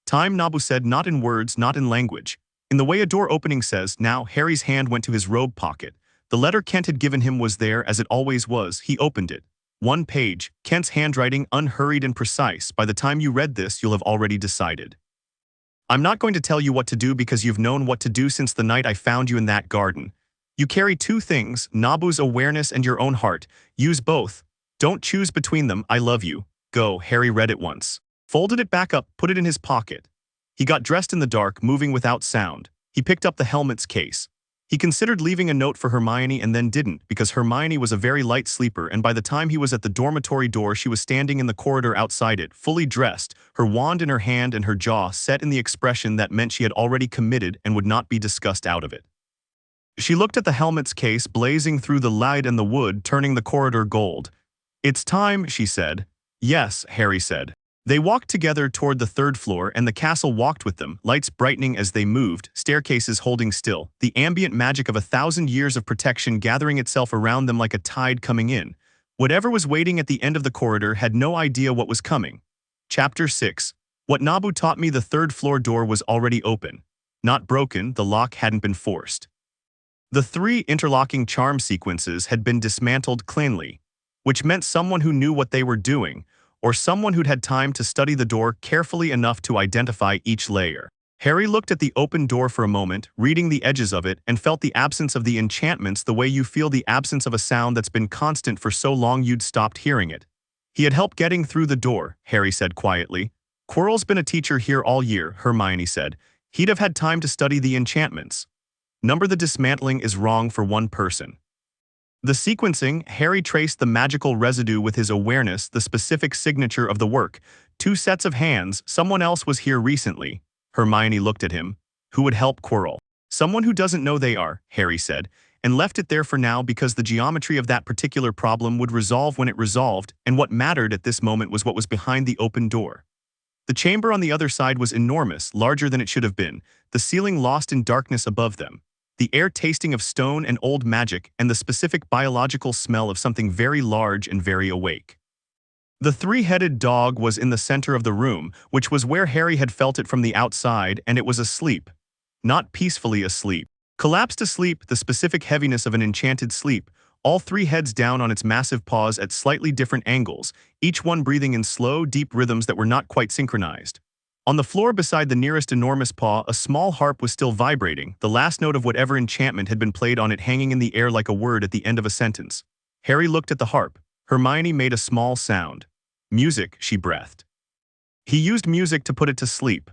Time, Nabu said, not in words, not in language. In the way a door opening says, now, Harry's hand went to his robe pocket. The letter Kent had given him was there, as it always was. He opened it. One page, Kent's handwriting, unhurried and precise. By the time you read this, you'll have already decided. I'm not going to tell you what to do because you've known what to do since the night I found you in that garden. You carry two things, Nabu's awareness and your own heart. Use both. Don't choose between them. I love you. Go. Harry read it once. Folded it back up, put it in his pocket. He got dressed in the dark, moving without sound. He picked up the helmet's case. He considered leaving a note for Hermione and then didn't, because Hermione was a very light sleeper, and by the time he was at the dormitory door, she was standing in the corridor outside it, fully dressed, her wand in her hand and her jaw set in the expression that meant she had already committed and would not be discussed out of it. She looked at the helmet's case, blazing through the light and the wood, turning the corridor gold. It's time, she said. Yes, Harry said. They walked together toward the third floor, and the castle walked with them, lights brightening as they moved, staircases holding still, the ambient magic of 1,000 years of protection gathering itself around them like a tide coming in. Whatever was waiting at the end of the corridor had no idea what was coming. Chapter 6. What Nabu taught me. The third floor door was already open. Not broken, the lock hadn't been forced. The 3 interlocking charm sequences had been dismantled cleanly, which meant someone who knew what they were doing, or someone who'd had time to study the door carefully enough to identify each layer. Harry looked at the open door for a moment, reading the edges of it, and felt the absence of the enchantments the way you feel the absence of a sound that's been constant for so long you'd stopped hearing it. He had help getting through the door, Harry said quietly. Quirrell's been a teacher here all year, Hermione said. He'd have had time to study the enchantments. Number the dismantling is wrong for one person. The sequencing, Harry traced the magical residue with his awareness, the specific signature of the work. 2 sets of hands, someone else was here recently. Hermione looked at him. Who would help Quirrell? Someone who doesn't know they are, Harry said, and left it there for now because the geometry of that particular problem would resolve when it resolved, and what mattered at this moment was what was behind the open door. The chamber on the other side was enormous, larger than it should have been, the ceiling lost in darkness above them. the air tasting of stone and old magic and the specific biological smell of something very large and very awake. The three-headed dog was in the center of the room, which was where Harry had felt it from the outside, and it was asleep. Not peacefully asleep. Collapsed asleep, the specific heaviness of an enchanted sleep, all three heads down on its massive paws at slightly different angles, each one breathing in slow, deep rhythms that were not quite synchronized. On the floor beside the nearest enormous paw, a small harp was still vibrating, the last note of whatever enchantment had been played on it hanging in the air like a word at the end of a sentence. Harry looked at the harp. Hermione made a small sound. Music, she breathed. He used music to put it to sleep.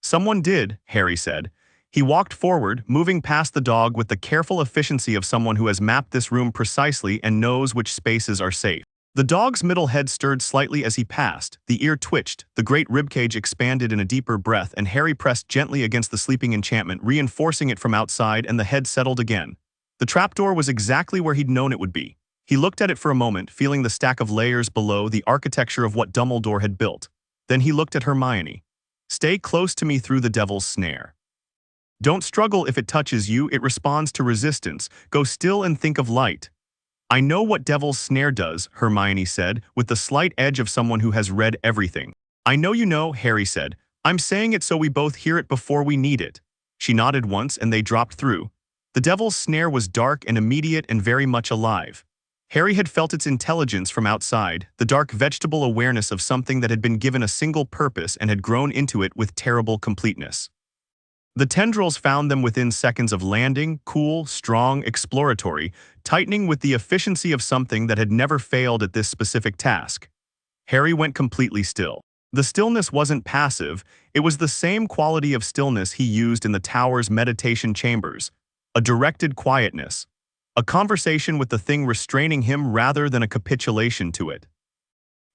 Someone did, Harry said. He walked forward, moving past the dog with the careful efficiency of someone who has mapped this room precisely and knows which spaces are safe. The dog's middle head stirred slightly as he passed, the ear twitched, the great ribcage expanded in a deeper breath, and Harry pressed gently against the sleeping enchantment, reinforcing it from outside, and the head settled again. The trapdoor was exactly where he'd known it would be. He looked at it for a moment, feeling the stack of layers below, the architecture of what Dumbledore had built. Then he looked at Hermione. "Stay close to me through the devil's snare. Don't struggle if it touches you, it responds to resistance. Go still and think of light." "I know what devil's snare does," Hermione said, with the slight edge of someone who has read everything. "I know you know," Harry said. "I'm saying it so we both hear it before we need it." She nodded once and they dropped through. The devil's snare was dark and immediate and very much alive. Harry had felt its intelligence from outside, the dark vegetable awareness of something that had been given a single purpose and had grown into it with terrible completeness. The tendrils found them within seconds of landing, cool, strong, exploratory, tightening with the efficiency of something that had never failed at this specific task. Harry went completely still. The stillness wasn't passive, it was the same quality of stillness he used in the tower's meditation chambers, a directed quietness, a conversation with the thing restraining him rather than a capitulation to it.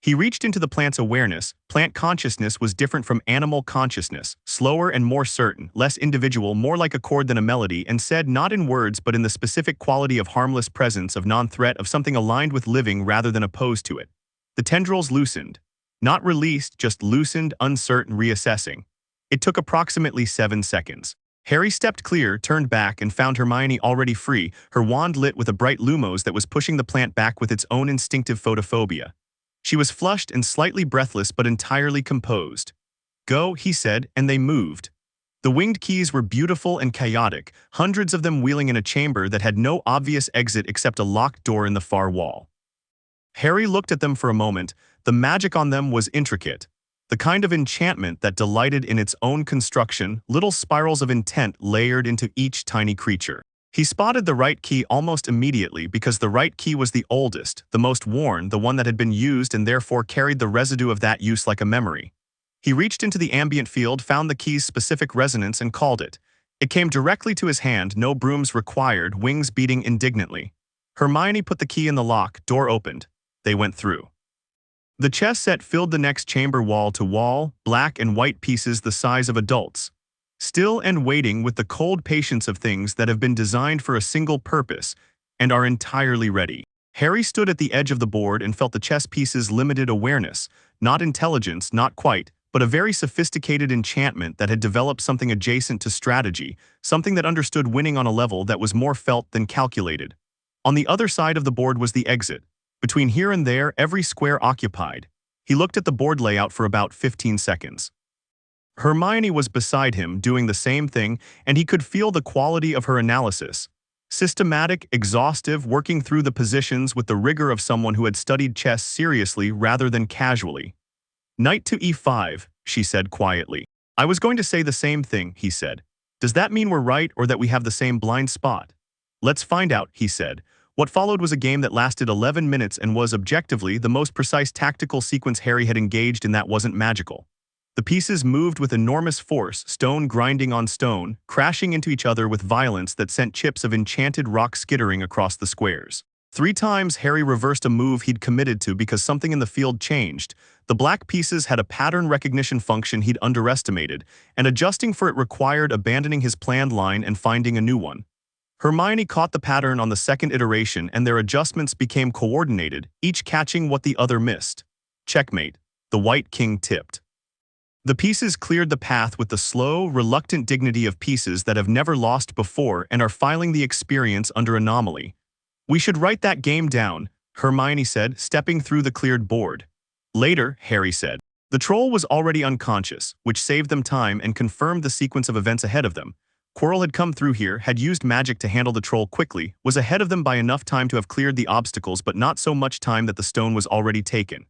He reached into the plant's awareness. Plant consciousness was different from animal consciousness, slower and more certain, less individual, more like a chord than a melody, and said not in words but in the specific quality of harmless presence, of non-threat, of something aligned with living rather than opposed to it. The tendrils loosened. Not released, just loosened, uncertain, reassessing. It took approximately 7 seconds. Harry stepped clear, turned back, and found Hermione already free, her wand lit with a bright lumos that was pushing the plant back with its own instinctive photophobia. She was flushed and slightly breathless but entirely composed. "Go," he said, and they moved. The winged keys were beautiful and chaotic, hundreds of them wheeling in a chamber that had no obvious exit except a locked door in the far wall. Harry looked at them for a moment. The magic on them was intricate. The kind of enchantment that delighted in its own construction, little spirals of intent layered into each tiny creature. He spotted the right key almost immediately because the right key was the oldest, the most worn, the one that had been used and therefore carried the residue of that use like a memory. He reached into the ambient field, found the key's specific resonance and called it. It came directly to his hand, no brooms required, wings beating indignantly. Hermione put the key in the lock, door opened. They went through. The chess set filled the next chamber wall to wall, black and white pieces the size of adults. Still and waiting with the cold patience of things that have been designed for a single purpose and are entirely ready. Harry stood at the edge of the board and felt the chess pieces' limited awareness, not intelligence, not quite, but a very sophisticated enchantment that had developed something adjacent to strategy, something that understood winning on a level that was more felt than calculated. On the other side of the board was the exit. Between here and there, every square occupied. He looked at the board layout for about 15 seconds. Hermione was beside him, doing the same thing, and he could feel the quality of her analysis. Systematic, exhaustive, working through the positions with the rigor of someone who had studied chess seriously rather than casually. "Knight to e5, she said quietly. "I was going to say the same thing," he said. "Does that mean we're right or that we have the same blind spot?" "Let's find out," he said. What followed was a game that lasted 11 minutes and was, objectively, the most precise tactical sequence Harry had engaged in that wasn't magical. The pieces moved with enormous force, stone grinding on stone, crashing into each other with violence that sent chips of enchanted rock skittering across the squares. 3 times Harry reversed a move he'd committed to because something in the field changed. The black pieces had a pattern recognition function he'd underestimated, and adjusting for it required abandoning his planned line and finding a new one. Hermione caught the pattern on the second iteration and their adjustments became coordinated, each catching what the other missed. Checkmate. The white king tipped. The pieces cleared the path with the slow, reluctant dignity of pieces that have never lost before and are filing the experience under anomaly. We should write that game down, Hermione said, stepping through the cleared board. Later, Harry said. The troll was already unconscious, which saved them time and confirmed the sequence of events ahead of them. Quirrell had come through here, had used magic to handle the troll quickly, was ahead of them by enough time to have cleared the obstacles but not so much time that the stone was already taken.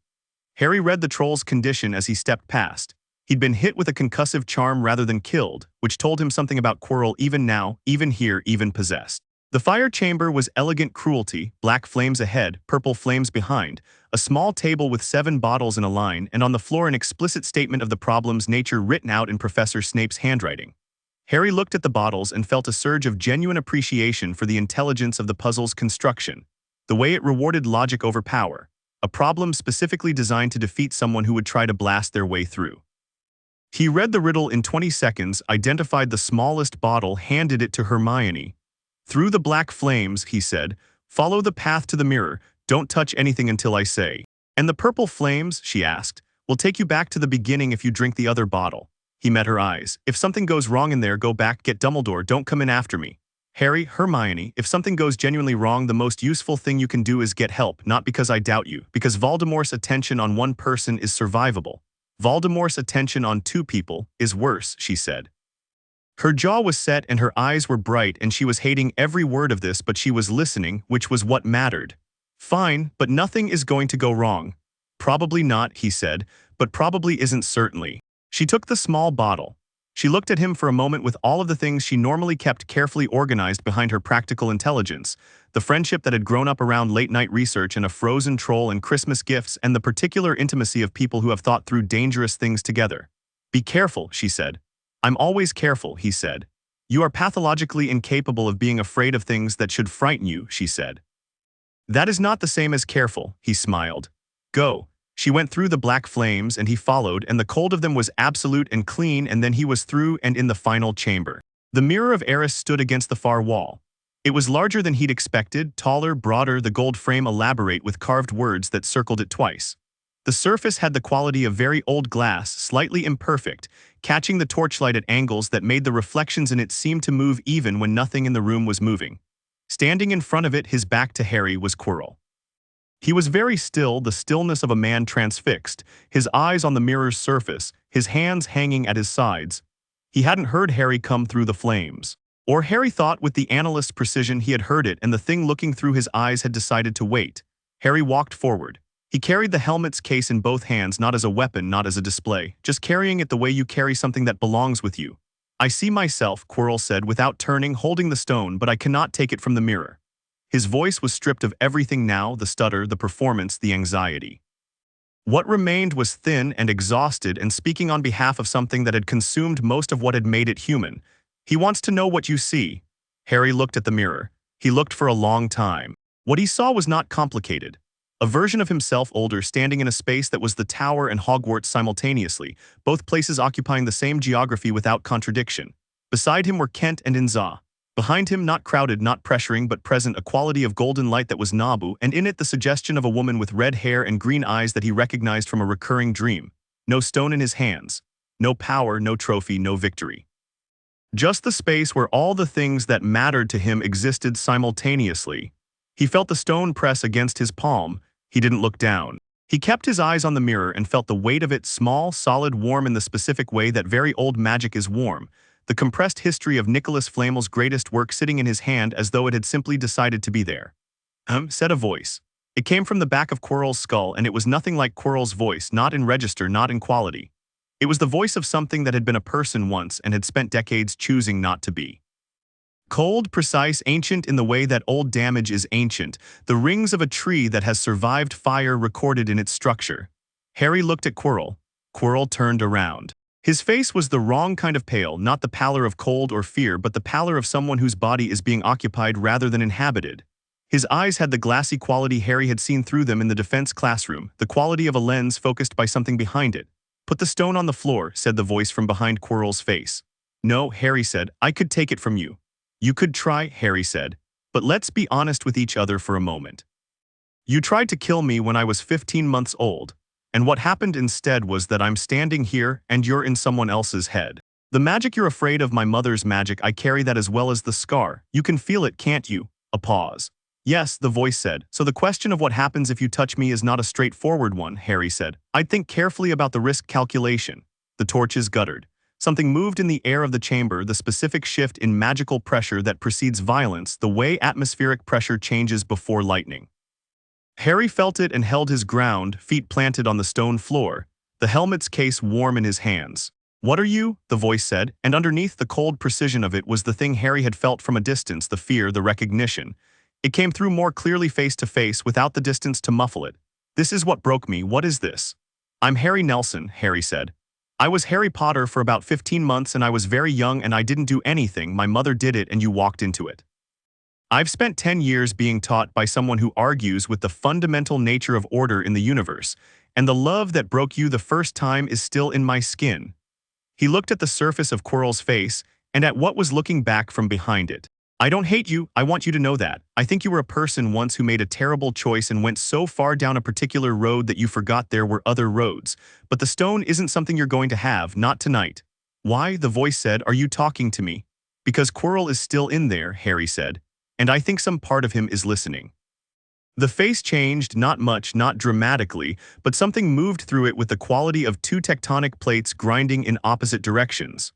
Harry read the troll's condition as he stepped past. He'd been hit with a concussive charm rather than killed, which told him something about Quirrell even now, even here, even possessed. The fire chamber was elegant cruelty, black flames ahead, purple flames behind, a small table with 7 bottles in a line, and on the floor an explicit statement of the problem's nature written out in Professor Snape's handwriting. Harry looked at the bottles and felt a surge of genuine appreciation for the intelligence of the puzzle's construction, the way it rewarded logic over power, a problem specifically designed to defeat someone who would try to blast their way through. He read the riddle in 20 seconds, identified the smallest bottle, handed it to Hermione. Through the black flames, he said, follow the path to the mirror, don't touch anything until I say. And the purple flames, she asked, will take you back to the beginning if you drink the other bottle. He met her eyes. If something goes wrong in there, go back, get Dumbledore, don't come in after me. Harry, Hermione, if something goes genuinely wrong, the most useful thing you can do is get help, not because I doubt you, because Voldemort's attention on one person is survivable. Voldemort's attention on 2 people is worse, she said. Her jaw was set and her eyes were bright and she was hating every word of this, but she was listening, which was what mattered. Fine, but nothing is going to go wrong. Probably not, he said, but probably isn't certainly. She took the small bottle. She looked at him for a moment with all of the things she normally kept carefully organized behind her practical intelligence, the friendship that had grown up around late-night research and a frozen troll and Christmas gifts, and the particular intimacy of people who have thought through dangerous things together. Be careful, she said. I'm always careful, he said. You are pathologically incapable of being afraid of things that should frighten you, she said. That is not the same as careful, he smiled. Go. She went through the black flames and he followed, and the cold of them was absolute and clean, and then he was through and in the final chamber. The mirror of Eris stood against the far wall. It was larger than he'd expected, taller, broader, the gold frame elaborate with carved words that circled it twice. The surface had the quality of very old glass, slightly imperfect, catching the torchlight at angles that made the reflections in it seem to move even when nothing in the room was moving. Standing in front of it, his back to Harry, was Quirrell. He was very still, the stillness of a man transfixed, his eyes on the mirror's surface, his hands hanging at his sides. He hadn't heard Harry come through the flames. Or Harry thought with the analyst's precision he had heard it, and the thing looking through his eyes had decided to wait. Harry walked forward. He carried the helmet's case in both hands, not as a weapon, not as a display, just carrying it the way you carry something that belongs with you. I see myself, Quirrell said without turning, holding the stone, but I cannot take it from the mirror. His voice was stripped of everything now, the stutter, the performance, the anxiety. What remained was thin and exhausted and speaking on behalf of something that had consumed most of what had made it human. He wants to know what you see. Harry looked at the mirror. He looked for a long time. What he saw was not complicated. A version of himself older, standing in a space that was the Tower and Hogwarts simultaneously, both places occupying the same geography without contradiction. Beside him were Kent and Inza. Behind him, not crowded, not pressuring, but present, a quality of golden light that was Nabu, and in it the suggestion of a woman with red hair and green eyes that he recognized from a recurring dream. No stone in his hands. No power, no trophy, no victory. Just the space where all the things that mattered to him existed simultaneously. He felt the stone press against his palm. He didn't look down. He kept his eyes on the mirror and felt the weight of it, small, solid, warm in the specific way that very old magic is warm. The compressed history of Nicholas Flamel's greatest work sitting in his hand as though it had simply decided to be there. Said a voice. It came from the back of Quirrell's skull, and it was nothing like Quirrell's voice, not in register, not in quality. It was the voice of something that had been a person once and had spent decades choosing not to be. Cold, precise, ancient in the way that old damage is ancient, the rings of a tree that has survived fire recorded in its structure. Harry looked at Quirrell. Quirrell turned around. His face was the wrong kind of pale, not the pallor of cold or fear, but the pallor of someone whose body is being occupied rather than inhabited. His eyes had the glassy quality Harry had seen through them in the defense classroom, the quality of a lens focused by something behind it. Put the stone on the floor, said the voice from behind Quirrell's face. No, Harry said, I could take it from you. You could try, Harry said, but let's be honest with each other for a moment. You tried to kill me when I was 15 months old. And what happened instead was that I'm standing here and you're in someone else's head. The magic you're afraid of, my mother's magic, I carry that as well as the scar. You can feel it, can't you? A pause. Yes, the voice said. So the question of what happens if you touch me is not a straightforward one, Harry said. I'd think carefully about the risk calculation. The torches guttered. Something moved in the air of the chamber, the specific shift in magical pressure that precedes violence, the way atmospheric pressure changes before lightning. Harry felt it and held his ground, feet planted on the stone floor, the helmet's case warm in his hands. What are you? The voice said, and underneath the cold precision of it was the thing Harry had felt from a distance, the fear, the recognition. It came through more clearly face to face, without the distance to muffle it. This is what broke me. What is this? I'm Harry Nelson, Harry said. I was Harry Potter for about 15 months and I was very young and I didn't do anything. My mother did it and you walked into it. I've spent 10 years being taught by someone who argues with the fundamental nature of order in the universe, and the love that broke you the first time is still in my skin. He looked at the surface of Quirrell's face and at what was looking back from behind it. I don't hate you, I want you to know that. I think you were a person once who made a terrible choice and went so far down a particular road that you forgot there were other roads. But the stone isn't something you're going to have, not tonight. Why? The voice said. Are you talking to me? Because Quirrell is still in there, Harry said. And I think some part of him is listening. The face changed, not much, not dramatically, but something moved through it with the quality of two tectonic plates grinding in opposite directions.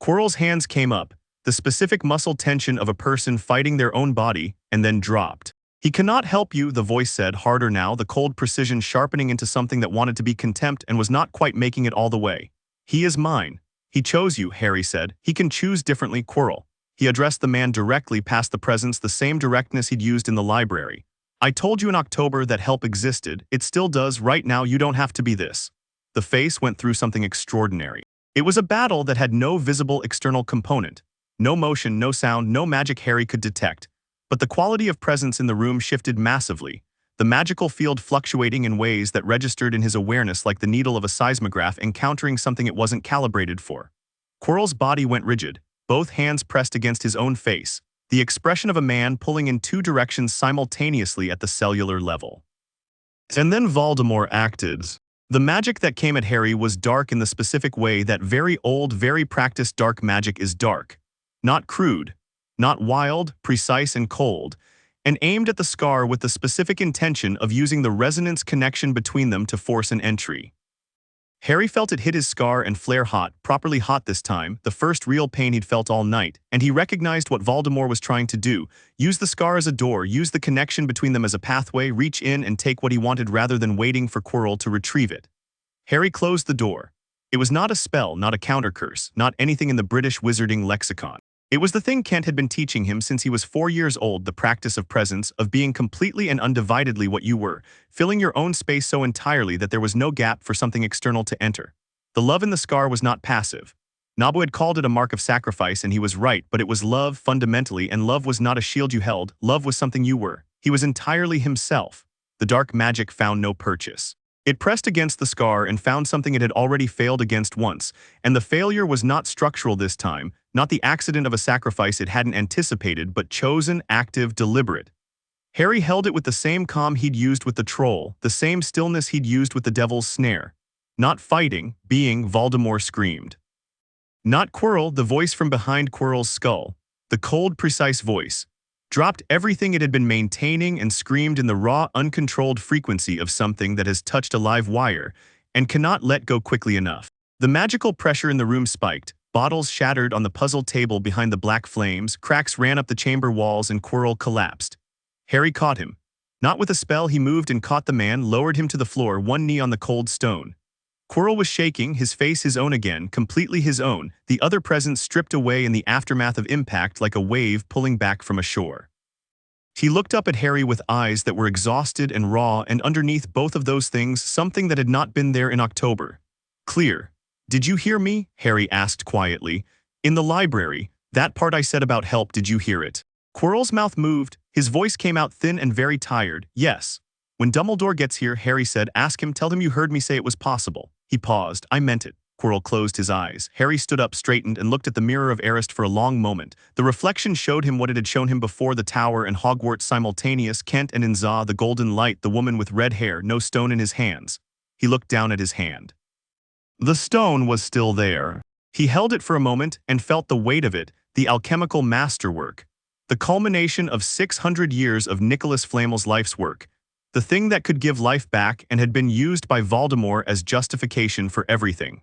Quirrell's hands came up, the specific muscle tension of a person fighting their own body, and then dropped. He cannot help you, the voice said, harder now, the cold precision sharpening into something that wanted to be contempt and was not quite making it all the way. He is mine. He chose you, Harry said. He can choose differently, Quirrell. He addressed the man directly past the presence, the same directness he'd used in the library. I told you in October that help existed. It still does. Right now, you don't have to be this. The face went through something extraordinary. It was a battle that had no visible external component. No motion, no sound, no magic Harry could detect. But the quality of presence in the room shifted massively, the magical field fluctuating in ways that registered in his awareness like the needle of a seismograph encountering something it wasn't calibrated for. Quirrell's body went rigid, both hands pressed against his own face, the expression of a man pulling in two directions simultaneously at the cellular level. And then Voldemort acted. The magic that came at Harry was dark in the specific way that very old, very practiced dark magic is dark. Not crude, not wild, precise and cold, and aimed at the scar with the specific intention of using the resonance connection between them to force an entry. Harry felt it hit his scar and flare hot, properly hot this time, the first real pain he'd felt all night, and he recognized what Voldemort was trying to do, use the scar as a door, use the connection between them as a pathway, reach in and take what he wanted rather than waiting for Quirrell to retrieve it. Harry closed the door. It was not a spell, not a counter-curse, not anything in the British wizarding lexicon. It was the thing Kent had been teaching him since he was 4 years old, the practice of presence, of being completely and undividedly what you were, filling your own space so entirely that there was no gap for something external to enter. The love in the scar was not passive. Nabu had called it a mark of sacrifice and he was right, but it was love fundamentally, and love was not a shield you held, love was something you were. He was entirely himself. The dark magic found no purchase. It pressed against the scar and found something it had already failed against once, and the failure was not structural this time, not the accident of a sacrifice it hadn't anticipated, but chosen, active, deliberate. Harry held it with the same calm he'd used with the troll, the same stillness he'd used with the devil's snare. Not fighting, being, Voldemort screamed. Not Quirrell, the voice from behind Quirrell's skull, the cold, precise voice, dropped everything it had been maintaining and screamed in the raw, uncontrolled frequency of something that has touched a live wire and cannot let go quickly enough. The magical pressure in the room spiked, bottles shattered on the puzzle table behind the black flames, cracks ran up the chamber walls and Quirrell collapsed. Harry caught him. Not with a spell, he moved and caught the man, lowered him to the floor, one knee on the cold stone. Quirrell was shaking, his face his own again, completely his own, the other presence stripped away in the aftermath of impact like a wave pulling back from a shore. He looked up at Harry with eyes that were exhausted and raw, and underneath both of those things, something that had not been there in October. Clear. Did you hear me? Harry asked quietly. In the library, that part I said about help, did you hear it? Quirrell's mouth moved, his voice came out thin and very tired. Yes. When Dumbledore gets here, Harry said, ask him, tell him you heard me say it was possible. He paused. I meant it. Quirrell closed his eyes. Harry stood up, straightened, and looked at the mirror of Arist for a long moment. The reflection showed him what it had shown him before, the tower and Hogwarts simultaneous, Kent and Inza, the golden light, the woman with red hair, no stone in his hands. He looked down at his hand. The stone was still there. He held it for a moment and felt the weight of it, the alchemical masterwork. The culmination of 600 years of Nicholas Flamel's life's work. The thing that could give life back and had been used by Voldemort as justification for everything.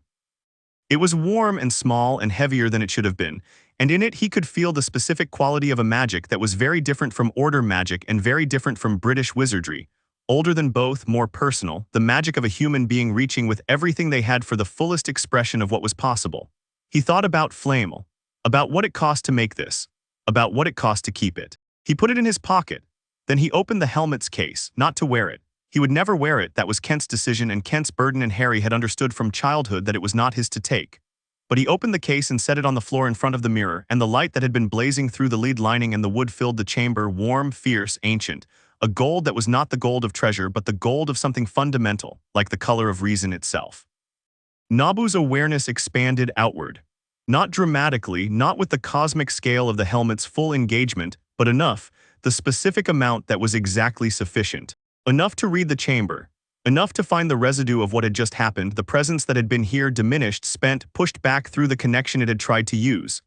It was warm and small and heavier than it should have been, and in it he could feel the specific quality of a magic that was very different from order magic and very different from British wizardry. Older than both, more personal, the magic of a human being reaching with everything they had for the fullest expression of what was possible. He thought about Flamel, about what it cost to make this, about what it cost to keep it. He put it in his pocket. Then he opened the helmet's case, not to wear it. He would never wear it, that was Kent's decision, and Kent's burden, and Harry had understood from childhood that it was not his to take. But he opened the case and set it on the floor in front of the mirror, and the light that had been blazing through the lead lining and the wood filled the chamber, warm, fierce, ancient. A gold that was not the gold of treasure, but the gold of something fundamental, like the color of reason itself. Nabu's awareness expanded outward. Not dramatically, not with the cosmic scale of the helmet's full engagement, but enough, the specific amount that was exactly sufficient. Enough to read the chamber. Enough to find the residue of what had just happened, the presence that had been here diminished, spent, pushed back through the connection it had tried to use.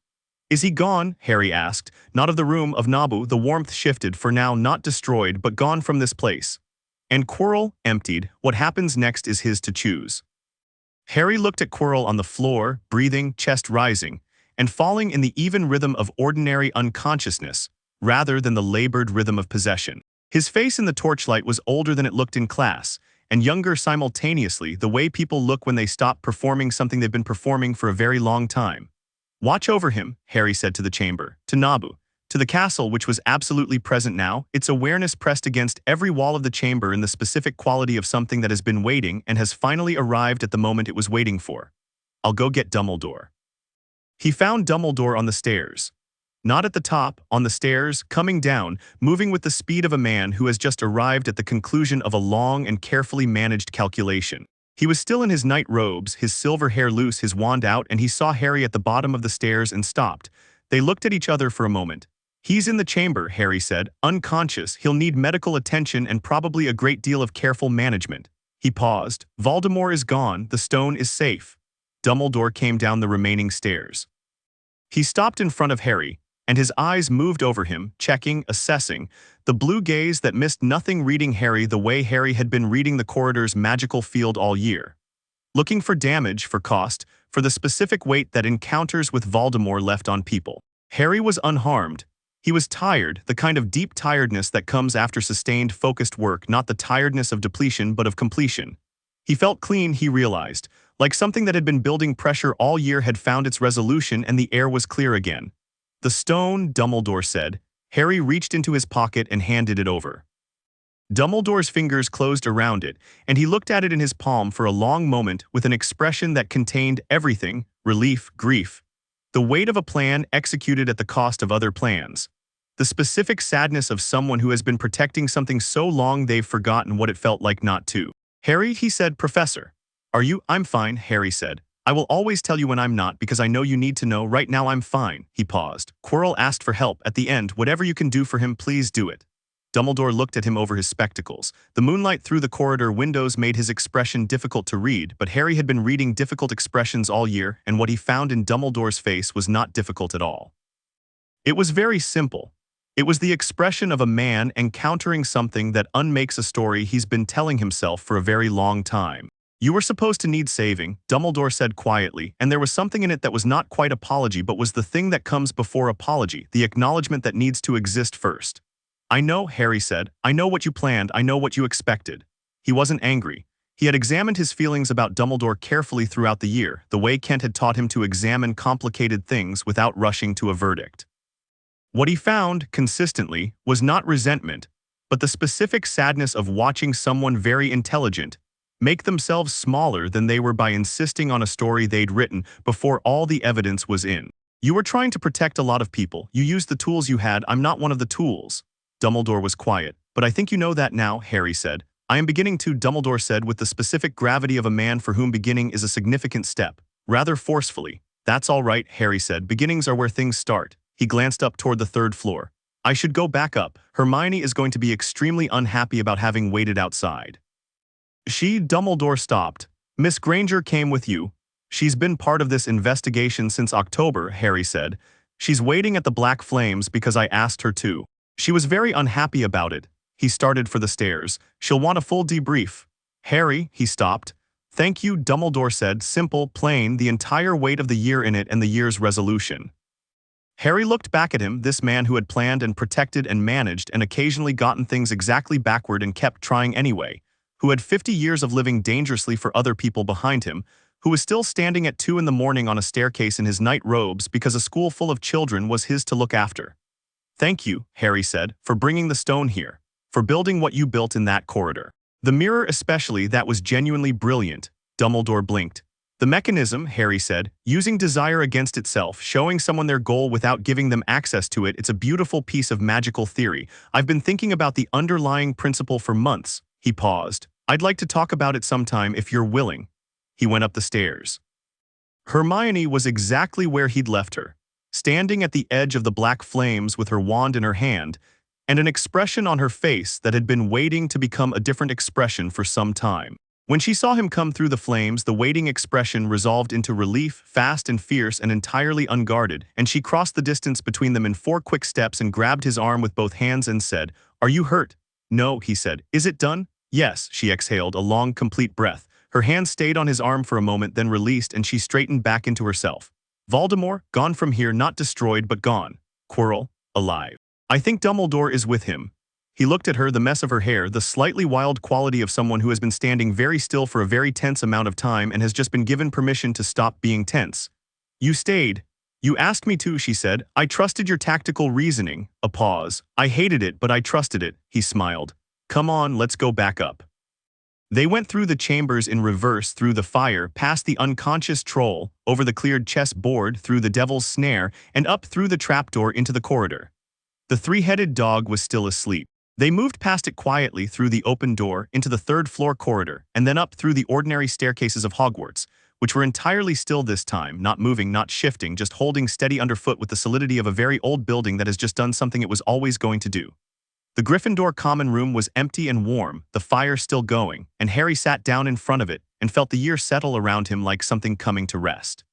Is he gone? Harry asked. Not of the room of Nabu, the warmth shifted, for now not destroyed, but gone from this place. And Quirrell, emptied, what happens next is his to choose. Harry looked at Quirrell on the floor, breathing, chest rising, and falling in the even rhythm of ordinary unconsciousness, rather than the labored rhythm of possession. His face in the torchlight was older than it looked in class, and younger simultaneously, the way people look when they stop performing something they've been performing for a very long time. Watch over him, Harry said to the chamber, to Nabu, to the castle which was absolutely present now, its awareness pressed against every wall of the chamber in the specific quality of something that has been waiting and has finally arrived at the moment it was waiting for. I'll go get Dumbledore. He found Dumbledore on the stairs. Not at the top, on the stairs, coming down, moving with the speed of a man who has just arrived at the conclusion of a long and carefully managed calculation. He was still in his night robes, his silver hair loose, his wand out, and he saw Harry at the bottom of the stairs and stopped. They looked at each other for a moment. He's in the chamber, Harry said, unconscious. He'll need medical attention and probably a great deal of careful management. He paused. Voldemort is gone, the stone is safe. Dumbledore came down the remaining stairs. He stopped in front of Harry, and his eyes moved over him, checking, assessing, the blue gaze that missed nothing, reading Harry the way Harry had been reading the corridor's magical field all year. Looking for damage, for cost, for the specific weight that encounters with Voldemort left on people. Harry was unharmed. He was tired, the kind of deep tiredness that comes after sustained, focused work, not the tiredness of depletion but of completion. He felt clean, he realized, like something that had been building pressure all year had found its resolution and the air was clear again. The stone, Dumbledore said. Harry reached into his pocket and handed it over. Dumbledore's fingers closed around it, and he looked at it in his palm for a long moment with an expression that contained everything: relief, grief. The weight of a plan executed at the cost of other plans. The specific sadness of someone who has been protecting something so long they've forgotten what it felt like not to. Harry, he said, Professor. Are you? I'm fine, Harry said. I will always tell you when I'm not because I know you need to know. Right now I'm fine. He paused. Quirrell asked for help at the end. Whatever you can do for him, please do it. Dumbledore looked at him over his spectacles. The moonlight through the corridor windows made his expression difficult to read, but Harry had been reading difficult expressions all year, and what he found in Dumbledore's face was not difficult at all. It was very simple. It was the expression of a man encountering something that unmakes a story he's been telling himself for a very long time. You were supposed to need saving, Dumbledore said quietly, and there was something in it that was not quite apology but was the thing that comes before apology, the acknowledgement that needs to exist first. I know, Harry said. I know what you planned. I know what you expected. He wasn't angry. He had examined his feelings about Dumbledore carefully throughout the year, the way Kent had taught him to examine complicated things without rushing to a verdict. What he found, consistently, was not resentment, but the specific sadness of watching someone very intelligent make themselves smaller than they were by insisting on a story they'd written before all the evidence was in. You were trying to protect a lot of people. You used the tools you had. I'm not one of the tools. Dumbledore was quiet. But I think you know that now, Harry said. I am beginning to, Dumbledore said with the specific gravity of a man for whom beginning is a significant step, rather forcefully. That's all right, Harry said. Beginnings are where things start. He glanced up toward the third floor. I should go back up. Hermione is going to be extremely unhappy about having waited outside. Dumbledore stopped. Miss Granger came with you. She's been part of this investigation since October, Harry said. She's waiting at the Black Flames because I asked her to. She was very unhappy about it. He started for the stairs. She'll want a full debrief. Harry, he stopped. Thank you, Dumbledore said, simple, plain, the entire weight of the year in it and the year's resolution. Harry looked back at him, this man who had planned and protected and managed and occasionally gotten things exactly backward and kept trying anyway, who had 50 years of living dangerously for other people behind him, who was still standing at 2 in the morning on a staircase in his night robes because a school full of children was his to look after. Thank you, Harry said, for bringing the stone here, for building what you built in that corridor. The mirror especially, that was genuinely brilliant. Dumbledore blinked. The mechanism, Harry said, using desire against itself, showing someone their goal without giving them access to it, it's a beautiful piece of magical theory. I've been thinking about the underlying principle for months. He paused. I'd like to talk about it sometime if you're willing. He went up the stairs. Hermione was exactly where he'd left her, standing at the edge of the Black Flames with her wand in her hand, and an expression on her face that had been waiting to become a different expression for some time. When she saw him come through the flames, the waiting expression resolved into relief, fast and fierce and entirely unguarded, and she crossed the distance between them in 4 quick steps and grabbed his arm with both hands and said, "Are you hurt?" "No," he said. "Is it done?" "Yes," she exhaled, a long, complete breath. Her hand stayed on his arm for a moment, then released, and she straightened back into herself. "Voldemort, gone from here, not destroyed but gone. Quirrell, alive. I think Dumbledore is with him." He looked at her, the mess of her hair, the slightly wild quality of someone who has been standing very still for a very tense amount of time and has just been given permission to stop being tense. "You stayed. You asked me to," she said. "I trusted your tactical reasoning." A pause. "I hated it, but I trusted it," he smiled. "Come on, let's go back up." They went through the chambers in reverse, through the fire, past the unconscious troll, over the cleared chess board, through the devil's snare, and up through the trapdoor into the corridor. The 3-headed dog was still asleep. They moved past it quietly through the open door into the 3rd-floor corridor, and then up through the ordinary staircases of Hogwarts, which were entirely still this time, not moving, not shifting, just holding steady underfoot with the solidity of a very old building that has just done something it was always going to do. The Gryffindor common room was empty and warm, the fire still going, and Harry sat down in front of it and felt the year settle around him like something coming to rest.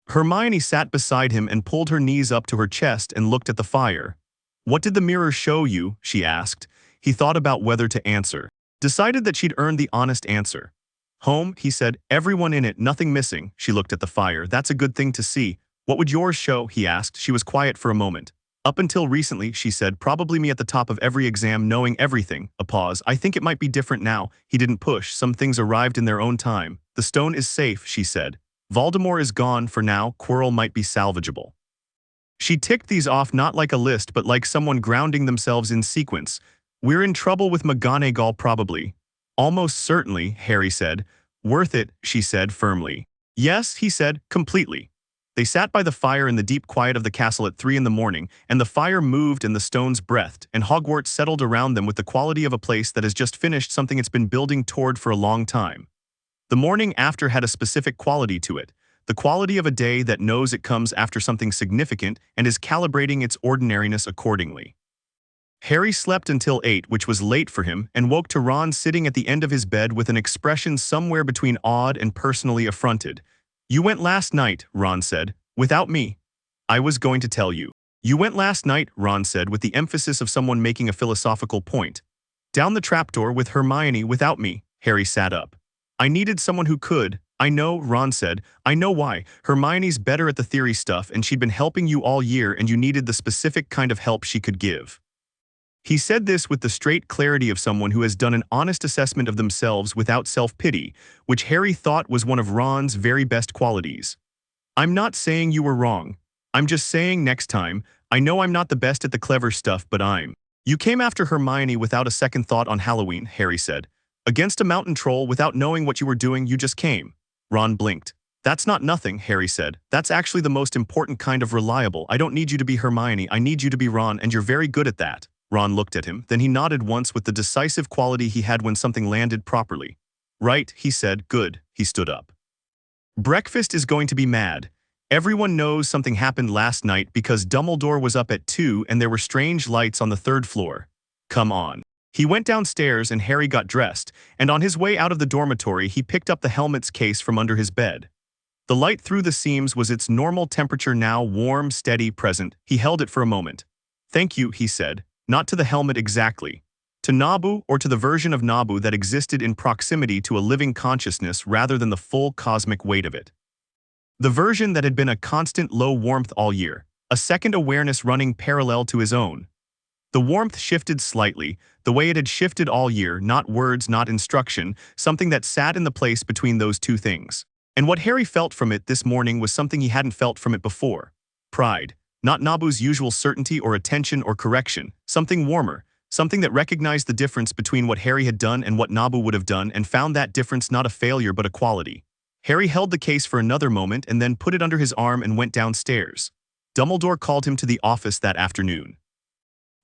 Hermione sat beside him and pulled her knees up to her chest and looked at the fire. "What did the mirror show you?" she asked. He thought about whether to answer. Decided that she'd earned the honest answer. "Home," he said. "Everyone in it, nothing missing." She looked at the fire. "That's a good thing to see. What would yours show?" he asked. She was quiet for a moment. "Up until recently," she said, "probably me at the top of every exam, knowing everything." A pause. "I think it might be different now." He didn't push. Some things arrived in their own time. "The stone is safe," she said. "Voldemort is gone for now. Quirrell might be salvageable." She ticked these off not like a list but like someone grounding themselves in sequence. "We're in trouble with McGonagall probably." "Almost certainly," Harry said. "Worth it," she said firmly. "Yes," he said, "completely." They sat by the fire in the deep quiet of the castle at 3 in the morning, and the fire moved and the stones breathed, and Hogwarts settled around them with the quality of a place that has just finished something it's been building toward for a long time. The morning after had a specific quality to it. The quality of a day that knows it comes after something significant and is calibrating its ordinariness accordingly. Harry slept until 8, which was late for him, and woke to Ron sitting at the end of his bed with an expression somewhere between awed and personally affronted. "You went last night," Ron said, "without me." "I was going to tell you." "You went last night," Ron said with the emphasis of someone making a philosophical point. "Down the trapdoor with Hermione without me." Harry sat up. "I needed someone who could." "I know," Ron said. "I know why. Hermione's better at the theory stuff and she'd been helping you all year and you needed the specific kind of help she could give." He said this with the straight clarity of someone who has done an honest assessment of themselves without self-pity, which Harry thought was one of Ron's very best qualities. "I'm not saying you were wrong. I'm just saying next time, I know I'm not the best at the clever stuff but I'm." "You came after Hermione without a second thought on Halloween," Harry said. "Against a mountain troll without knowing what you were doing, you just came." Ron blinked. "That's not nothing," Harry said. "That's actually the most important kind of reliable. I don't need you to be Hermione, I need you to be Ron, and you're very good at that." Ron looked at him, then he nodded once with the decisive quality he had when something landed properly. "Right," he said. "Good." He stood up. "Breakfast is going to be mad. Everyone knows something happened last night because Dumbledore was up at 2 and there were strange lights on the 3rd floor. Come on." He went downstairs and Harry got dressed, and on his way out of the dormitory he picked up the helmet's case from under his bed. The light through the seams was its normal temperature now, warm, steady, present. He held it for a moment. "Thank you," he said, "not to the helmet exactly. To Nabu, or to the version of Nabu that existed in proximity to a living consciousness rather than the full cosmic weight of it. The version that had been a constant low warmth all year, a second awareness running parallel to his own. The warmth shifted slightly, the way it had shifted all year, not words, not instruction, something that sat in the place between those two things. And what Harry felt from it this morning was something he hadn't felt from it before. Pride. Not Nabu's usual certainty or attention or correction, something warmer, something that recognized the difference between what Harry had done and what Nabu would have done and found that difference not a failure but a quality. Harry held the case for another moment and then put it under his arm and went downstairs. Dumbledore called him to the office that afternoon.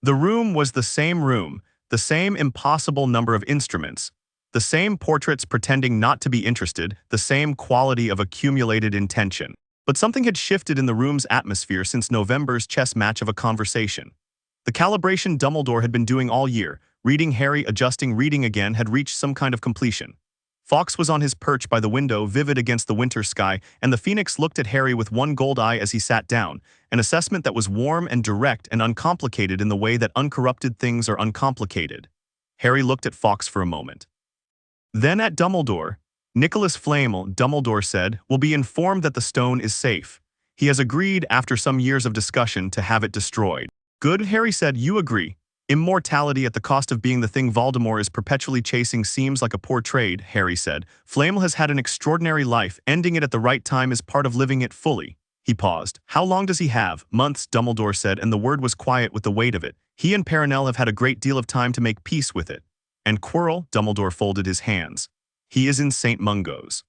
The room was the same impossible number of instruments, the same portraits pretending not to be interested, the same quality of accumulated intention. But something had shifted in the room's atmosphere since November's chess match of a conversation. The calibration Dumbledore had been doing all year, reading Harry, adjusting, reading again, had reached some kind of completion. Fawkes was on his perch by the window, vivid against the winter sky, and the Phoenix looked at Harry with one gold eye as he sat down, an assessment that was warm and direct and uncomplicated in the way that uncorrupted things are uncomplicated. Harry looked at Fawkes for a moment. Then at Dumbledore. "Nicholas Flamel," Dumbledore said, "will be informed that the stone is safe. He has agreed, after some years of discussion, to have it destroyed." "Good," Harry said. "You agree. Immortality at the cost of being the thing Voldemort is perpetually chasing seems like a poor trade," Harry said. "Flamel has had an extraordinary life. Ending it at the right time is part of living it fully." He paused. "How long does he have?" "Months," Dumbledore said, and the word was quiet with the weight of it. "He and Perenelle have had a great deal of time to make peace with it." "And Quirrell?" Dumbledore folded his hands. "He is in St. Mungo's.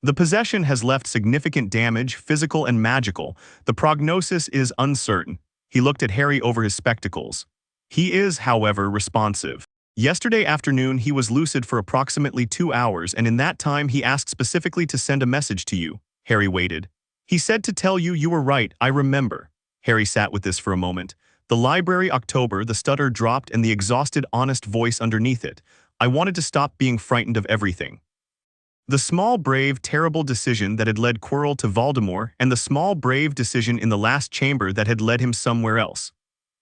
The possession has left significant damage, physical and magical. The prognosis is uncertain." He looked at Harry over his spectacles. "He is, however, responsive. Yesterday afternoon he was lucid for approximately 2 hours, and in that time he asked specifically to send a message to you." Harry waited. "He said to tell you you were right, I remember." Harry sat with this for a moment. "The library, October," the stutter dropped and the exhausted, honest voice underneath it. "I wanted to stop being frightened of everything. The small, brave, terrible decision that had led Quirrell to Voldemort, and the small, brave decision in the last chamber that had led him somewhere else."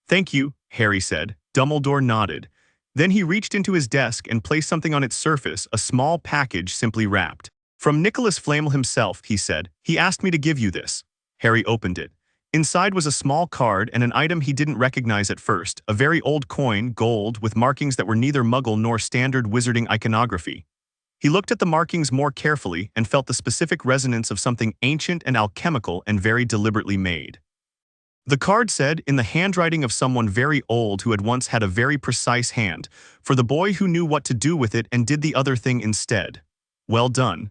"Thank you," Harry said. Dumbledore nodded. Then he reached into his desk and placed something on its surface, a small package simply wrapped. "From Nicholas Flamel himself," he said. "He asked me to give you this." Harry opened it. Inside was a small card and an item he didn't recognize at first, a very old coin, gold, with markings that were neither Muggle nor standard wizarding iconography. He looked at the markings more carefully and felt the specific resonance of something ancient and alchemical and very deliberately made. The card said, in the handwriting of someone very old who had once had a very precise hand, "For the boy who knew what to do with it and did the other thing instead. Well done."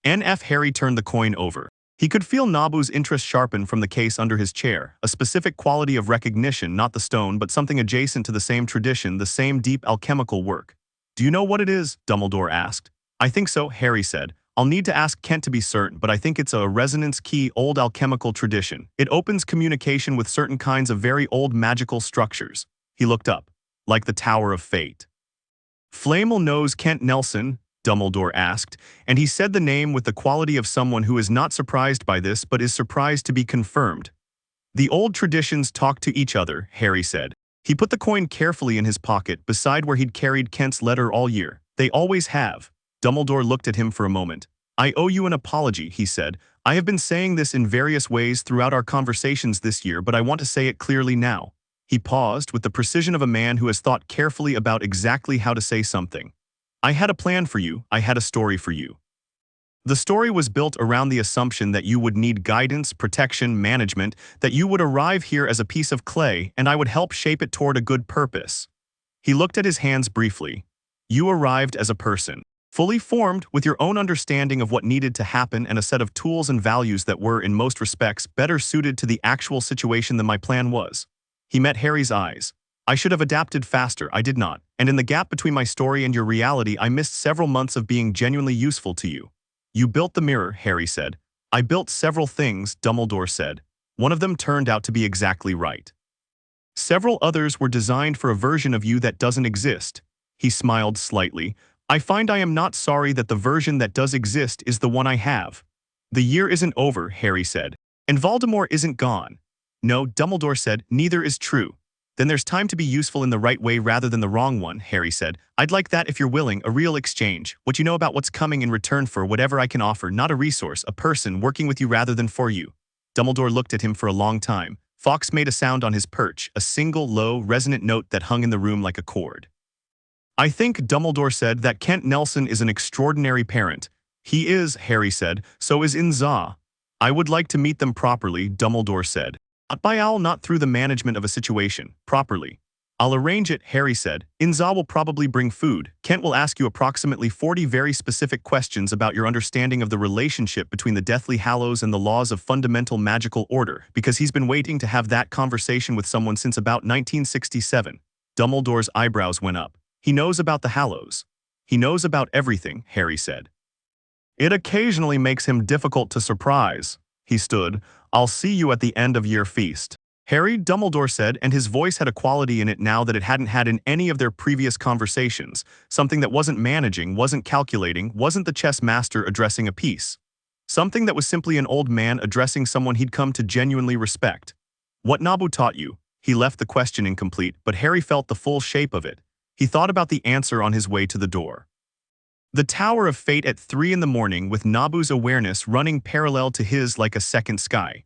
N.F. Harry turned the coin over. He could feel Nabu's interest sharpen from the case under his chair, a specific quality of recognition, not the stone but something adjacent to the same tradition, the same deep alchemical work. "Do you know what it is?" Dumbledore asked. "I think so," Harry said. "I'll need to ask Kent to be certain, but I think it's a resonance key, old alchemical tradition. It opens communication with certain kinds of very old magical structures." He looked up. "Like the Tower of Fate." "Flamel knows Kent Nelson?" Dumbledore asked, and he said the name with the quality of someone who is not surprised by this but is surprised to be confirmed. "The old traditions talk to each other," Harry said. He put the coin carefully in his pocket beside where he'd carried Kent's letter all year. "They always have." Dumbledore looked at him for a moment. "I owe you an apology," he said. "I have been saying this in various ways throughout our conversations this year, but I want to say it clearly now." He paused with the precision of a man who has thought carefully about exactly how to say something. "I had a plan for you, I had a story for you. The story was built around the assumption that you would need guidance, protection, management, that you would arrive here as a piece of clay, and I would help shape it toward a good purpose." He looked at his hands briefly. "You arrived as a person, fully formed, with your own understanding of what needed to happen and a set of tools and values that were, in most respects, better suited to the actual situation than my plan was." He met Harry's eyes. "I should have adapted faster, I did not, and in the gap between my story and your reality I missed several months of being genuinely useful to you." "You built the mirror," Harry said. "I built several things," Dumbledore said. "One of them turned out to be exactly right." Several others were designed for a version of you that doesn't exist. He smiled slightly. I find I am not sorry that the version that does exist is the one I have. The year isn't over, Harry said. And Voldemort isn't gone. No, Dumbledore said, neither is true. Then there's time to be useful in the right way rather than the wrong one, Harry said. I'd like that if you're willing, a real exchange. What you know about what's coming in return for whatever I can offer, not a resource, a person working with you rather than for you. Dumbledore looked at him for a long time. Fawkes made a sound on his perch, a single, low, resonant note that hung in the room like a chord. I think, Dumbledore said, that Kent Nelson is an extraordinary parent. He is, Harry said, so is Inza. I would like to meet them properly, Dumbledore said. Not by owl, not through the management of a situation, properly. I'll arrange it, Harry said. Inza will probably bring food. Kent will ask you approximately 40 very specific questions about your understanding of the relationship between the Deathly Hallows and the laws of fundamental magical order, because he's been waiting to have that conversation with someone since about 1967. Dumbledore's eyebrows went up. He knows about the Hallows. He knows about everything, Harry said. It occasionally makes him difficult to surprise. He stood. I'll see you at the end of your feast. Harry, Dumbledore said, and his voice had a quality in it now that it hadn't had in any of their previous conversations, something that wasn't managing, wasn't calculating, wasn't the chess master addressing a piece. Something that was simply an old man addressing someone he'd come to genuinely respect. What Nabu taught you? He left the question incomplete, but Harry felt the full shape of it. He thought about the answer on his way to the door. The Tower of Fate at 3 in the morning with Nabu's awareness running parallel to his like a second sky.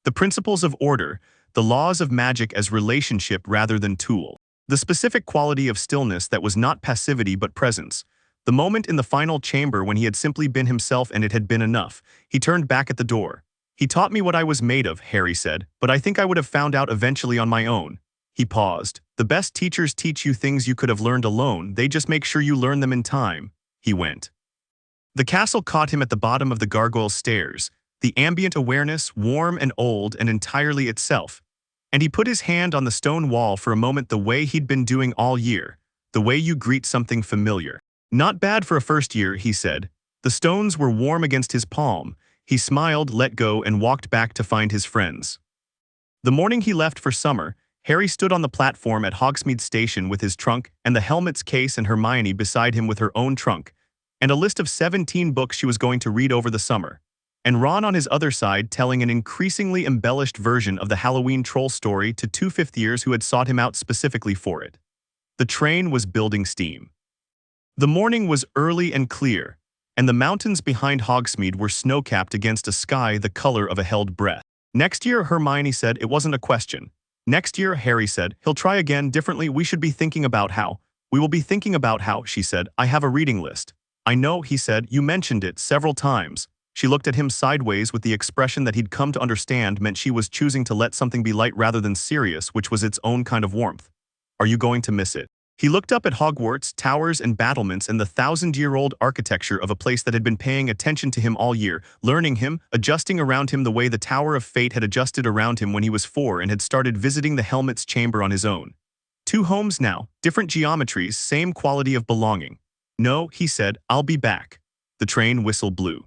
The principles of order, the laws of magic as relationship rather than tool. The specific quality of stillness that was not passivity but presence. The moment in the final chamber when he had simply been himself and it had been enough. He turned back at the door. He taught me what I was made of, Harry said, but I think I would have found out eventually on my own. He paused. The best teachers teach you things you could have learned alone, they just make sure you learn them in time. He went. The castle caught him at the bottom of the gargoyle stairs, the ambient awareness, warm and old and entirely itself. And he put his hand on the stone wall for a moment the way he'd been doing all year, the way you greet something familiar. Not bad for a first year, he said. The stones were warm against his palm. He smiled, let go, and walked back to find his friends. The morning he left for summer, Harry stood on the platform at Hogsmeade Station with his trunk and the helmet's case and Hermione beside him with her own trunk, and a list of 17 books she was going to read over the summer, and Ron on his other side telling an increasingly embellished version of the Halloween troll story to 2 fifth-years who had sought him out specifically for it. The train was building steam. The morning was early and clear, and the mountains behind Hogsmeade were snow-capped against a sky the color of a held breath. Next year, Hermione said, it wasn't a question. Next year, Harry said, he'll try again differently. We should be thinking about how. We will be thinking about how, she said. I have a reading list. I know, he said, you mentioned it several times. She looked at him sideways with the expression that he'd come to understand meant she was choosing to let something be light rather than serious, which was its own kind of warmth. Are you going to miss it? He looked up at Hogwarts, towers and battlements and the 1,000-year-old architecture of a place that had been paying attention to him all year, learning him, adjusting around him the way the Tower of Fate had adjusted around him when he was 4 and had started visiting the Helmet's chamber on his own. 2 homes now, different geometries, same quality of belonging. No, he said, I'll be back. The train whistle blew.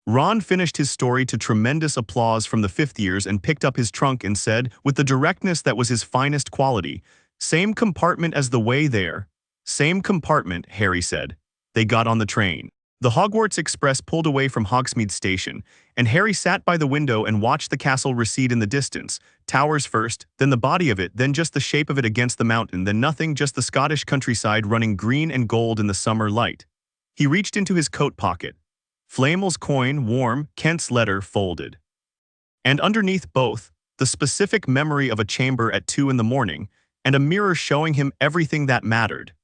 Ron finished his story to tremendous applause from the 5th-years and picked up his trunk and said, with the directness that was his finest quality, same compartment as the way there. Same compartment, Harry said. They got on the train. The Hogwarts Express pulled away from Hogsmeade Station, and Harry sat by the window and watched the castle recede in the distance. Towers first, then the body of it, then just the shape of it against the mountain, then nothing, just the Scottish countryside running green and gold in the summer light. He reached into his coat pocket. Flamel's coin, warm, Kent's letter, folded. And underneath both, the specific memory of a chamber at 2 in the morning, and a mirror showing him everything that mattered,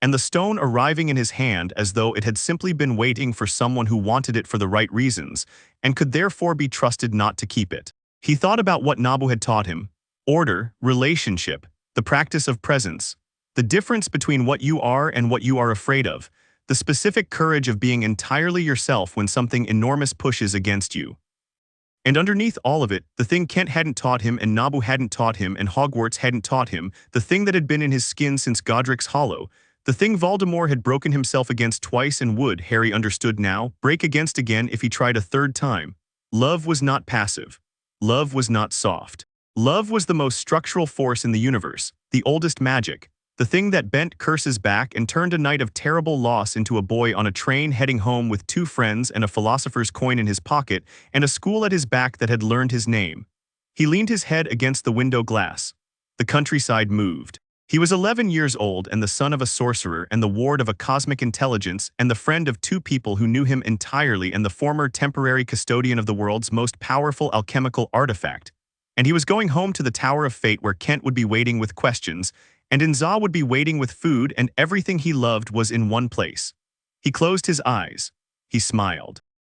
and the stone arriving in his hand as though it had simply been waiting for someone who wanted it for the right reasons, and could therefore be trusted not to keep it. He thought about what Nabu had taught him: order, relationship, the practice of presence, the difference between what you are and what you are afraid of, the specific courage of being entirely yourself when something enormous pushes against you. And underneath all of it, the thing Kent hadn't taught him and Nabu hadn't taught him and Hogwarts hadn't taught him, the thing that had been in his skin since Godric's Hollow, the thing Voldemort had broken himself against twice and would, Harry understood now, break against again if he tried a 3rd time. Love was not passive. Love was not soft. Love was the most structural force in the universe, the oldest magic, the thing that bent curses back and turned a night of terrible loss into a boy on a train heading home with two friends and a philosopher's coin in his pocket and a school at his back that had learned his name. He leaned his head against the window glass. The countryside moved. He was 11 years old and the son of a sorcerer and the ward of a cosmic intelligence and the friend of two people who knew him entirely and the former temporary custodian of the world's most powerful alchemical artifact. And he was going home to the Tower of Fate where Kent would be waiting with questions, and Inza would be waiting with food, and everything he loved was in one place. He closed his eyes. He smiled.